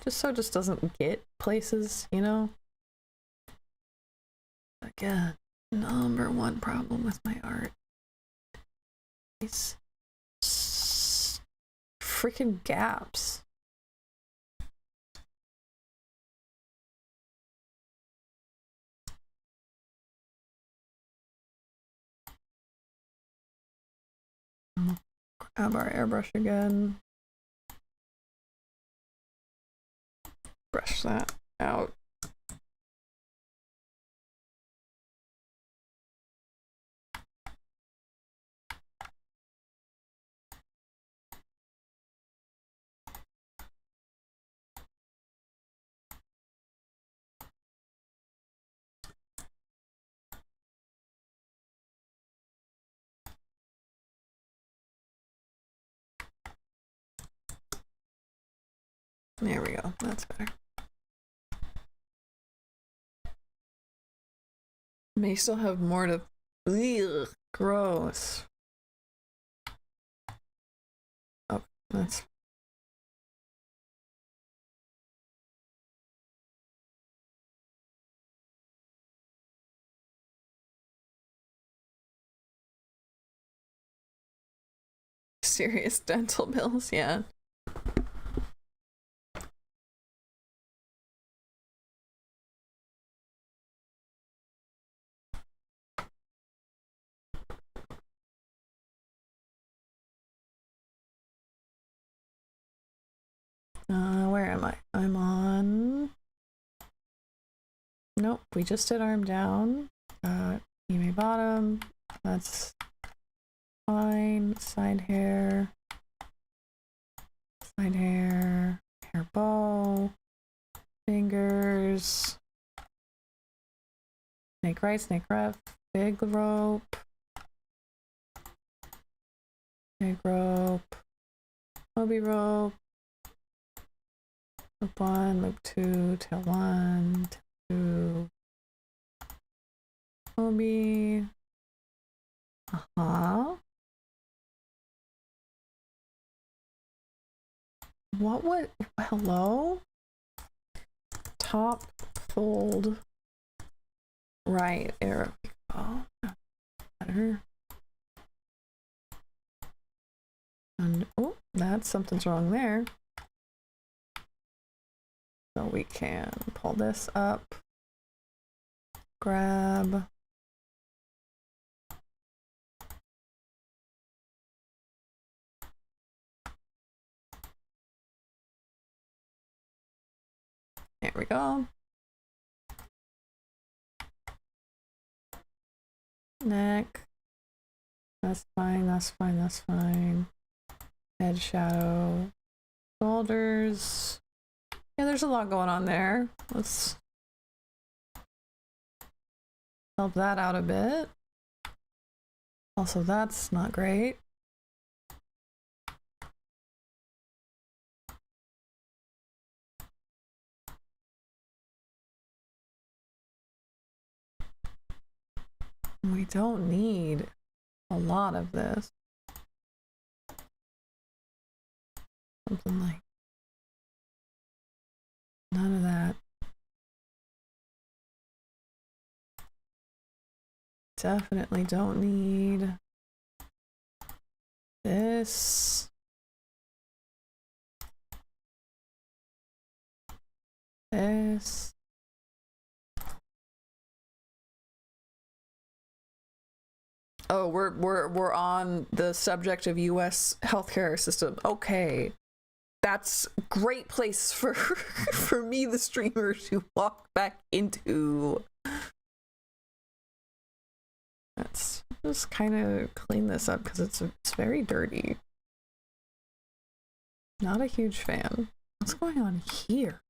Speaker 1: Just so it just doesn't get places, you know? Again, #1 problem with my art. These freaking gaps. Grab our airbrush again. brush that out. There we go. That's better. May still have more to. Ugh, gross. Oh, that's. Serious dental bills, yeah. Where am I? I'm on. Nope, we just did arm down. Email bottom. That's fine. Side hair. Side hair. Hair bow. Fingers. Snake right, snake left. Big rope. Big rope. Obi rope. Loop 1, loop 2, tail 1, tail 2. Obi. What would. Hello? Top fold. Right. Arrow. Oh, better. And oh, that's something's wrong there. So we can pull this up, grab. There we go. Neck. That's fine, that's fine, that's fine. Head shadow. Shoulders. Yeah, there's a lot going on there. Let's help that out a bit. Also, that's not great. We don't need a lot of this. Something like none of that. Definitely don't need this. This. Oh, we're on the subject of US healthcare system. Okay. That's great place for for me, the streamer, to walk back into. Let's just kind of clean this up because it's very dirty. Not a huge fan. What's going on here?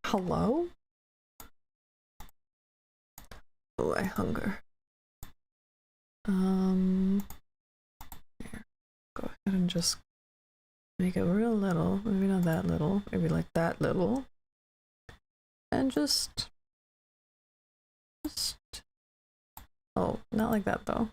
Speaker 1: Hello? Oh, I hunger. Here. Go ahead and just make it real little. Maybe not that little. Maybe like that little. And just. Oh, not like that though.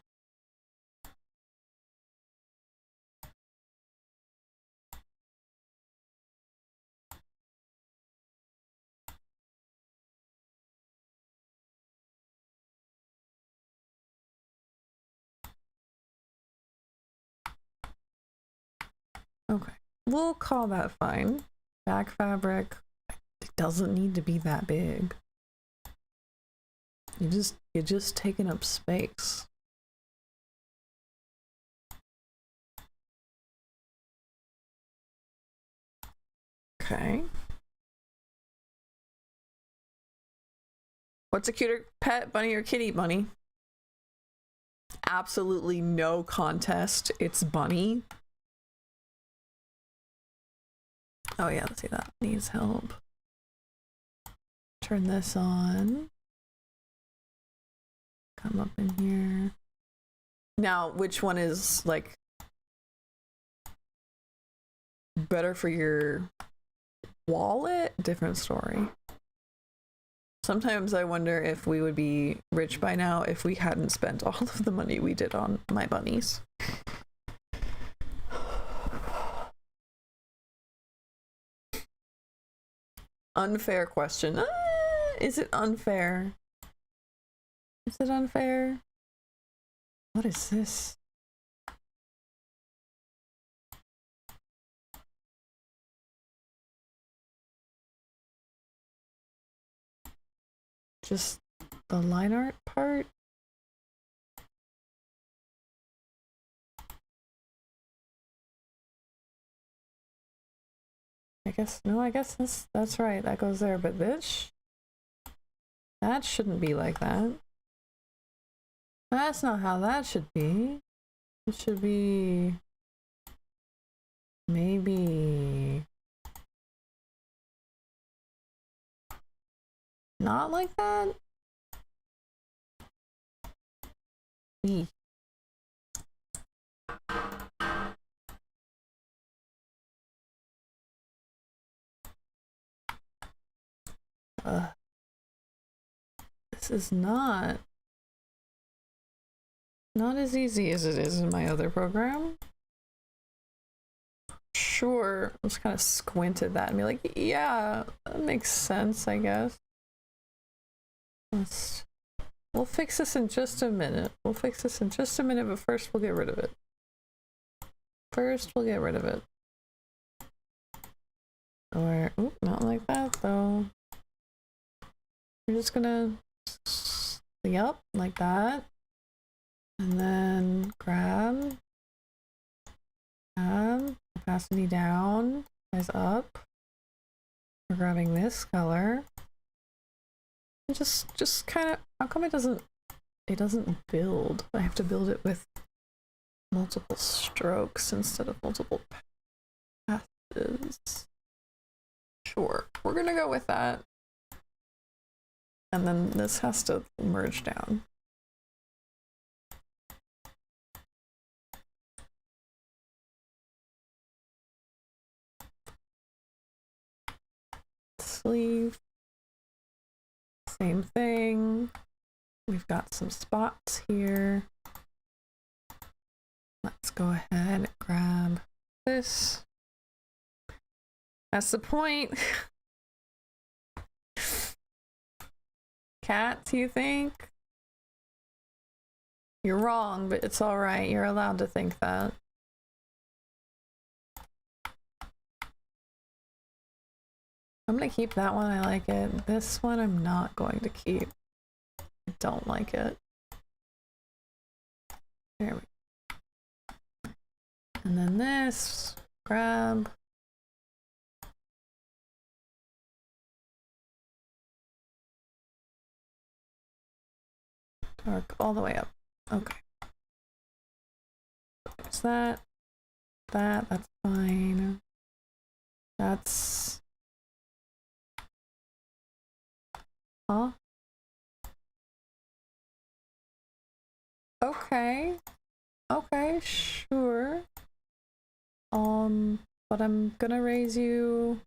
Speaker 1: Okay, we'll call that fine. Back fabric, it doesn't need to be that big. You're just taking up space. Okay. What's a cuter pet, bunny or kitty? Bunny. Absolutely no contest. It's bunny. Oh yeah, let's see, that needs help. Turn this on. Come up in here. Now, which one is like better for your wallet? Different story. Sometimes I wonder if we would be rich by now if we hadn't spent all of the money we did on my bunnies. Unfair question. Is it unfair? Is it unfair? What is this? Just the line art part? I guess, no, I guess that's right. That goes there, but this? That shouldn't be like that. That's not how that should be. It should be... maybe... not like that? Eek. This is not as easy as it is in my other program. Sure, I just kind of squint at that and be like, yeah, that makes sense, I guess. We'll fix this in just a minute. We'll fix this in just a minute, but first we'll get rid of it. First, we'll get rid of it. Or, oop, not like that, though. We're just gonna, yep, like that. And then grab, opacity down, size up. We're grabbing this color. And just kind of, how come it doesn't build? I have to build it with multiple strokes instead of multiple passes. Sure, we're gonna go with that. And then this has to merge down. Sleeve. Same thing. We've got some spots here. Let's go ahead and grab this. That's the point. Cats, you think? You're wrong, but it's all right. You're allowed to think that. I'm gonna keep that one. I like it. This one I'm not going to keep. I don't like it. There we go. And then this, grab. Dark all the way up. Okay. There's that. That's fine. That's... huh? Okay. Okay, sure. But I'm gonna raise you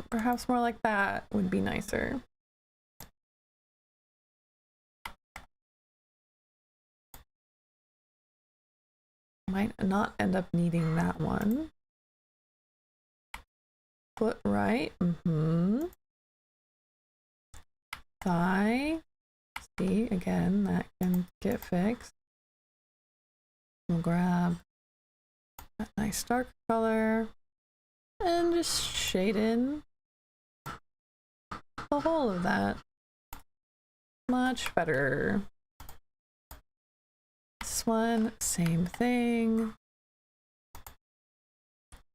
Speaker 1: perhaps more like that would be nicer. Might not end up needing that one. Foot right. Thigh. See, again, that can get fixed. We'll grab that nice dark color and just shade in the whole of that. Much better. This one, same thing.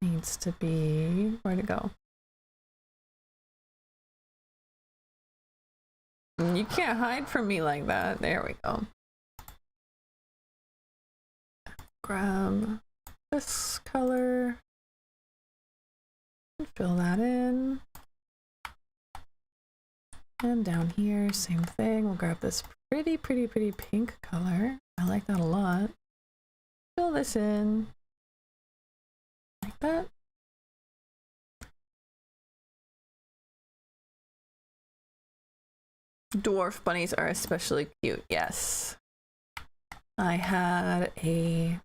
Speaker 1: Needs to be, where'd it go? You can't hide from me like that. There we go. Grab this color. Fill that in. And down here, same thing. We'll grab this pretty pink color. I like that a lot. Fill this in. Like that. Dwarf bunnies are especially cute, yes. I had a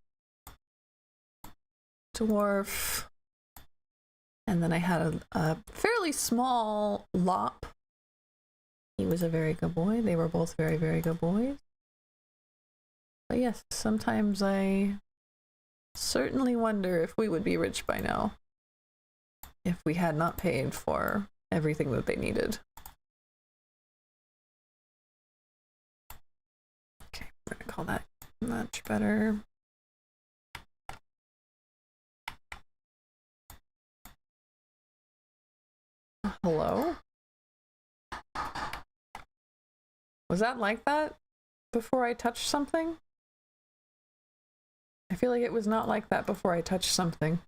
Speaker 1: dwarf, and then I had a fairly small lop. He was a very good boy. They were both very good boys. But yes, sometimes I certainly wonder if we would be rich by now if we had not paid for everything that they needed. Okay, we're gonna call that much better. Hello? Was that like that before I touched something? I feel like it was not like that before I touched something.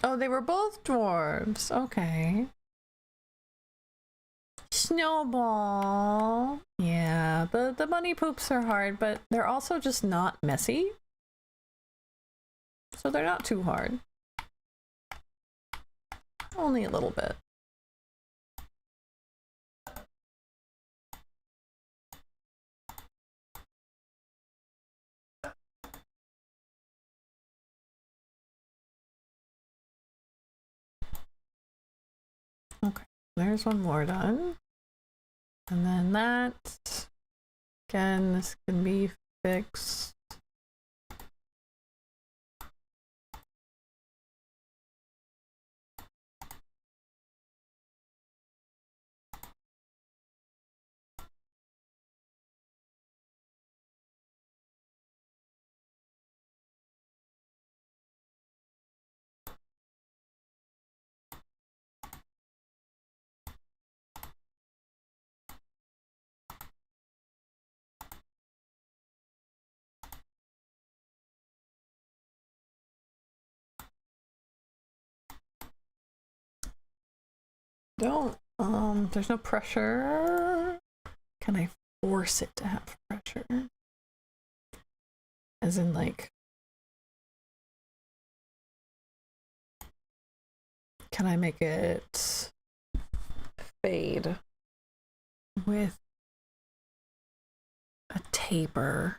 Speaker 1: Oh, they were both dwarves. Okay. Snowball. Yeah, the bunny poops are hard, but they're also just not messy. So they're not too hard. Only a little bit. Okay, there's one more done. And then that, again, this can be fixed. There's no pressure. Can I force it to have pressure? As in, like, can I make it fade with a taper?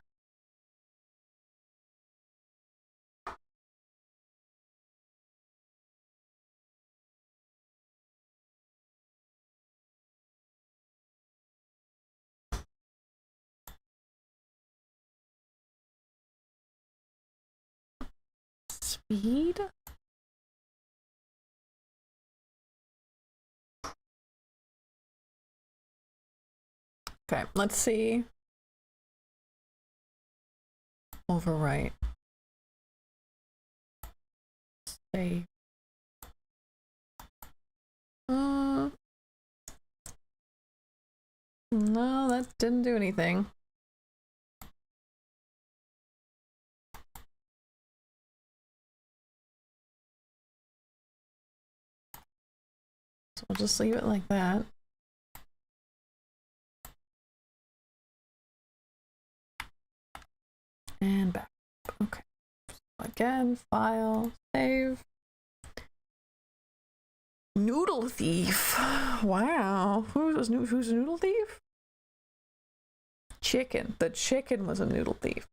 Speaker 1: Speed? Okay, let's see. Overwrite. Save. No, that didn't do anything. So we'll just leave it like that. And back. Okay. Again, file, save. Noodle Thief. Wow. Who's a Noodle Thief? Chicken. The chicken was a Noodle Thief.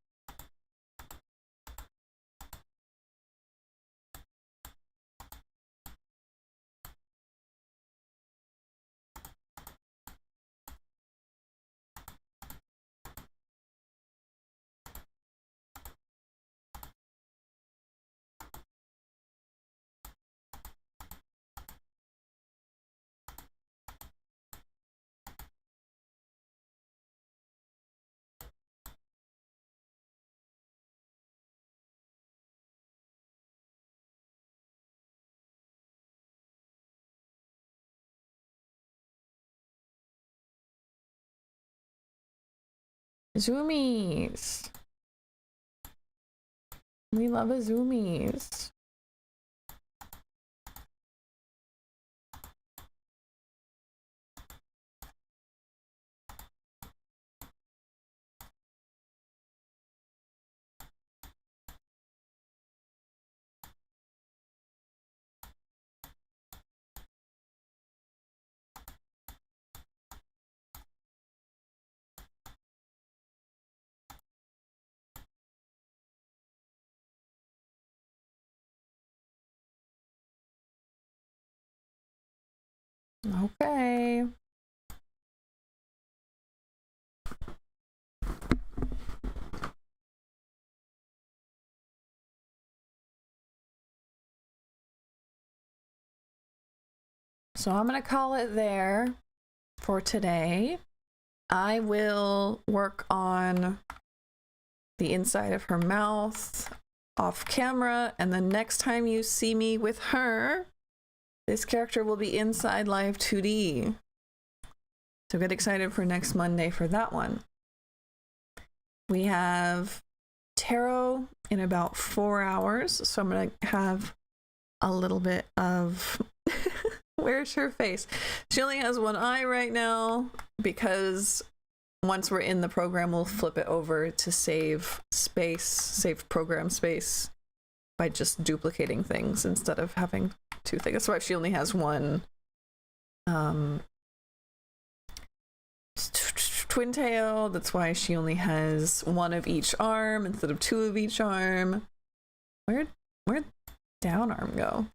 Speaker 1: Zoomies. We love a zoomies. Okay. So I'm gonna call it there for today. I will work on the inside of her mouth off camera, and the next time you see me with her, this character will be inside Live 2D. So get excited for next Monday for that one. We have tarot in about 4 hours, so I'm gonna have a little bit of where's her face? She only has one eye right now because once we're in the program, we'll flip it over to save space, save program space by just duplicating things instead of having two things. That's why she only has one twin tail. That's why she only has one of each arm instead of two of each arm. Where'd down arm go?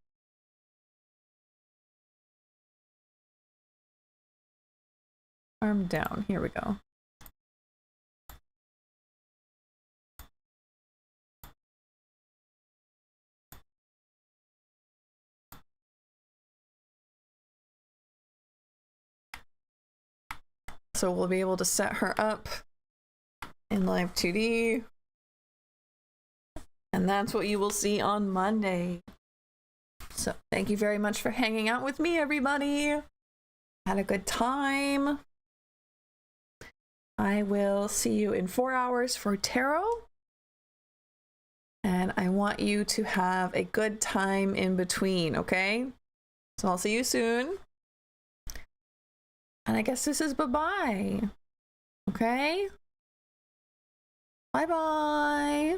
Speaker 1: Arm down. Here we go. So we'll be able to set her up in Live 2D. And that's what you will see on Monday. So thank you very much for hanging out with me, everybody. Had a good time. I will see you in 4 hours for tarot. And I want you to have a good time in between, okay? So I'll see you soon. And I guess this is bye-bye. Okay? Bye-bye.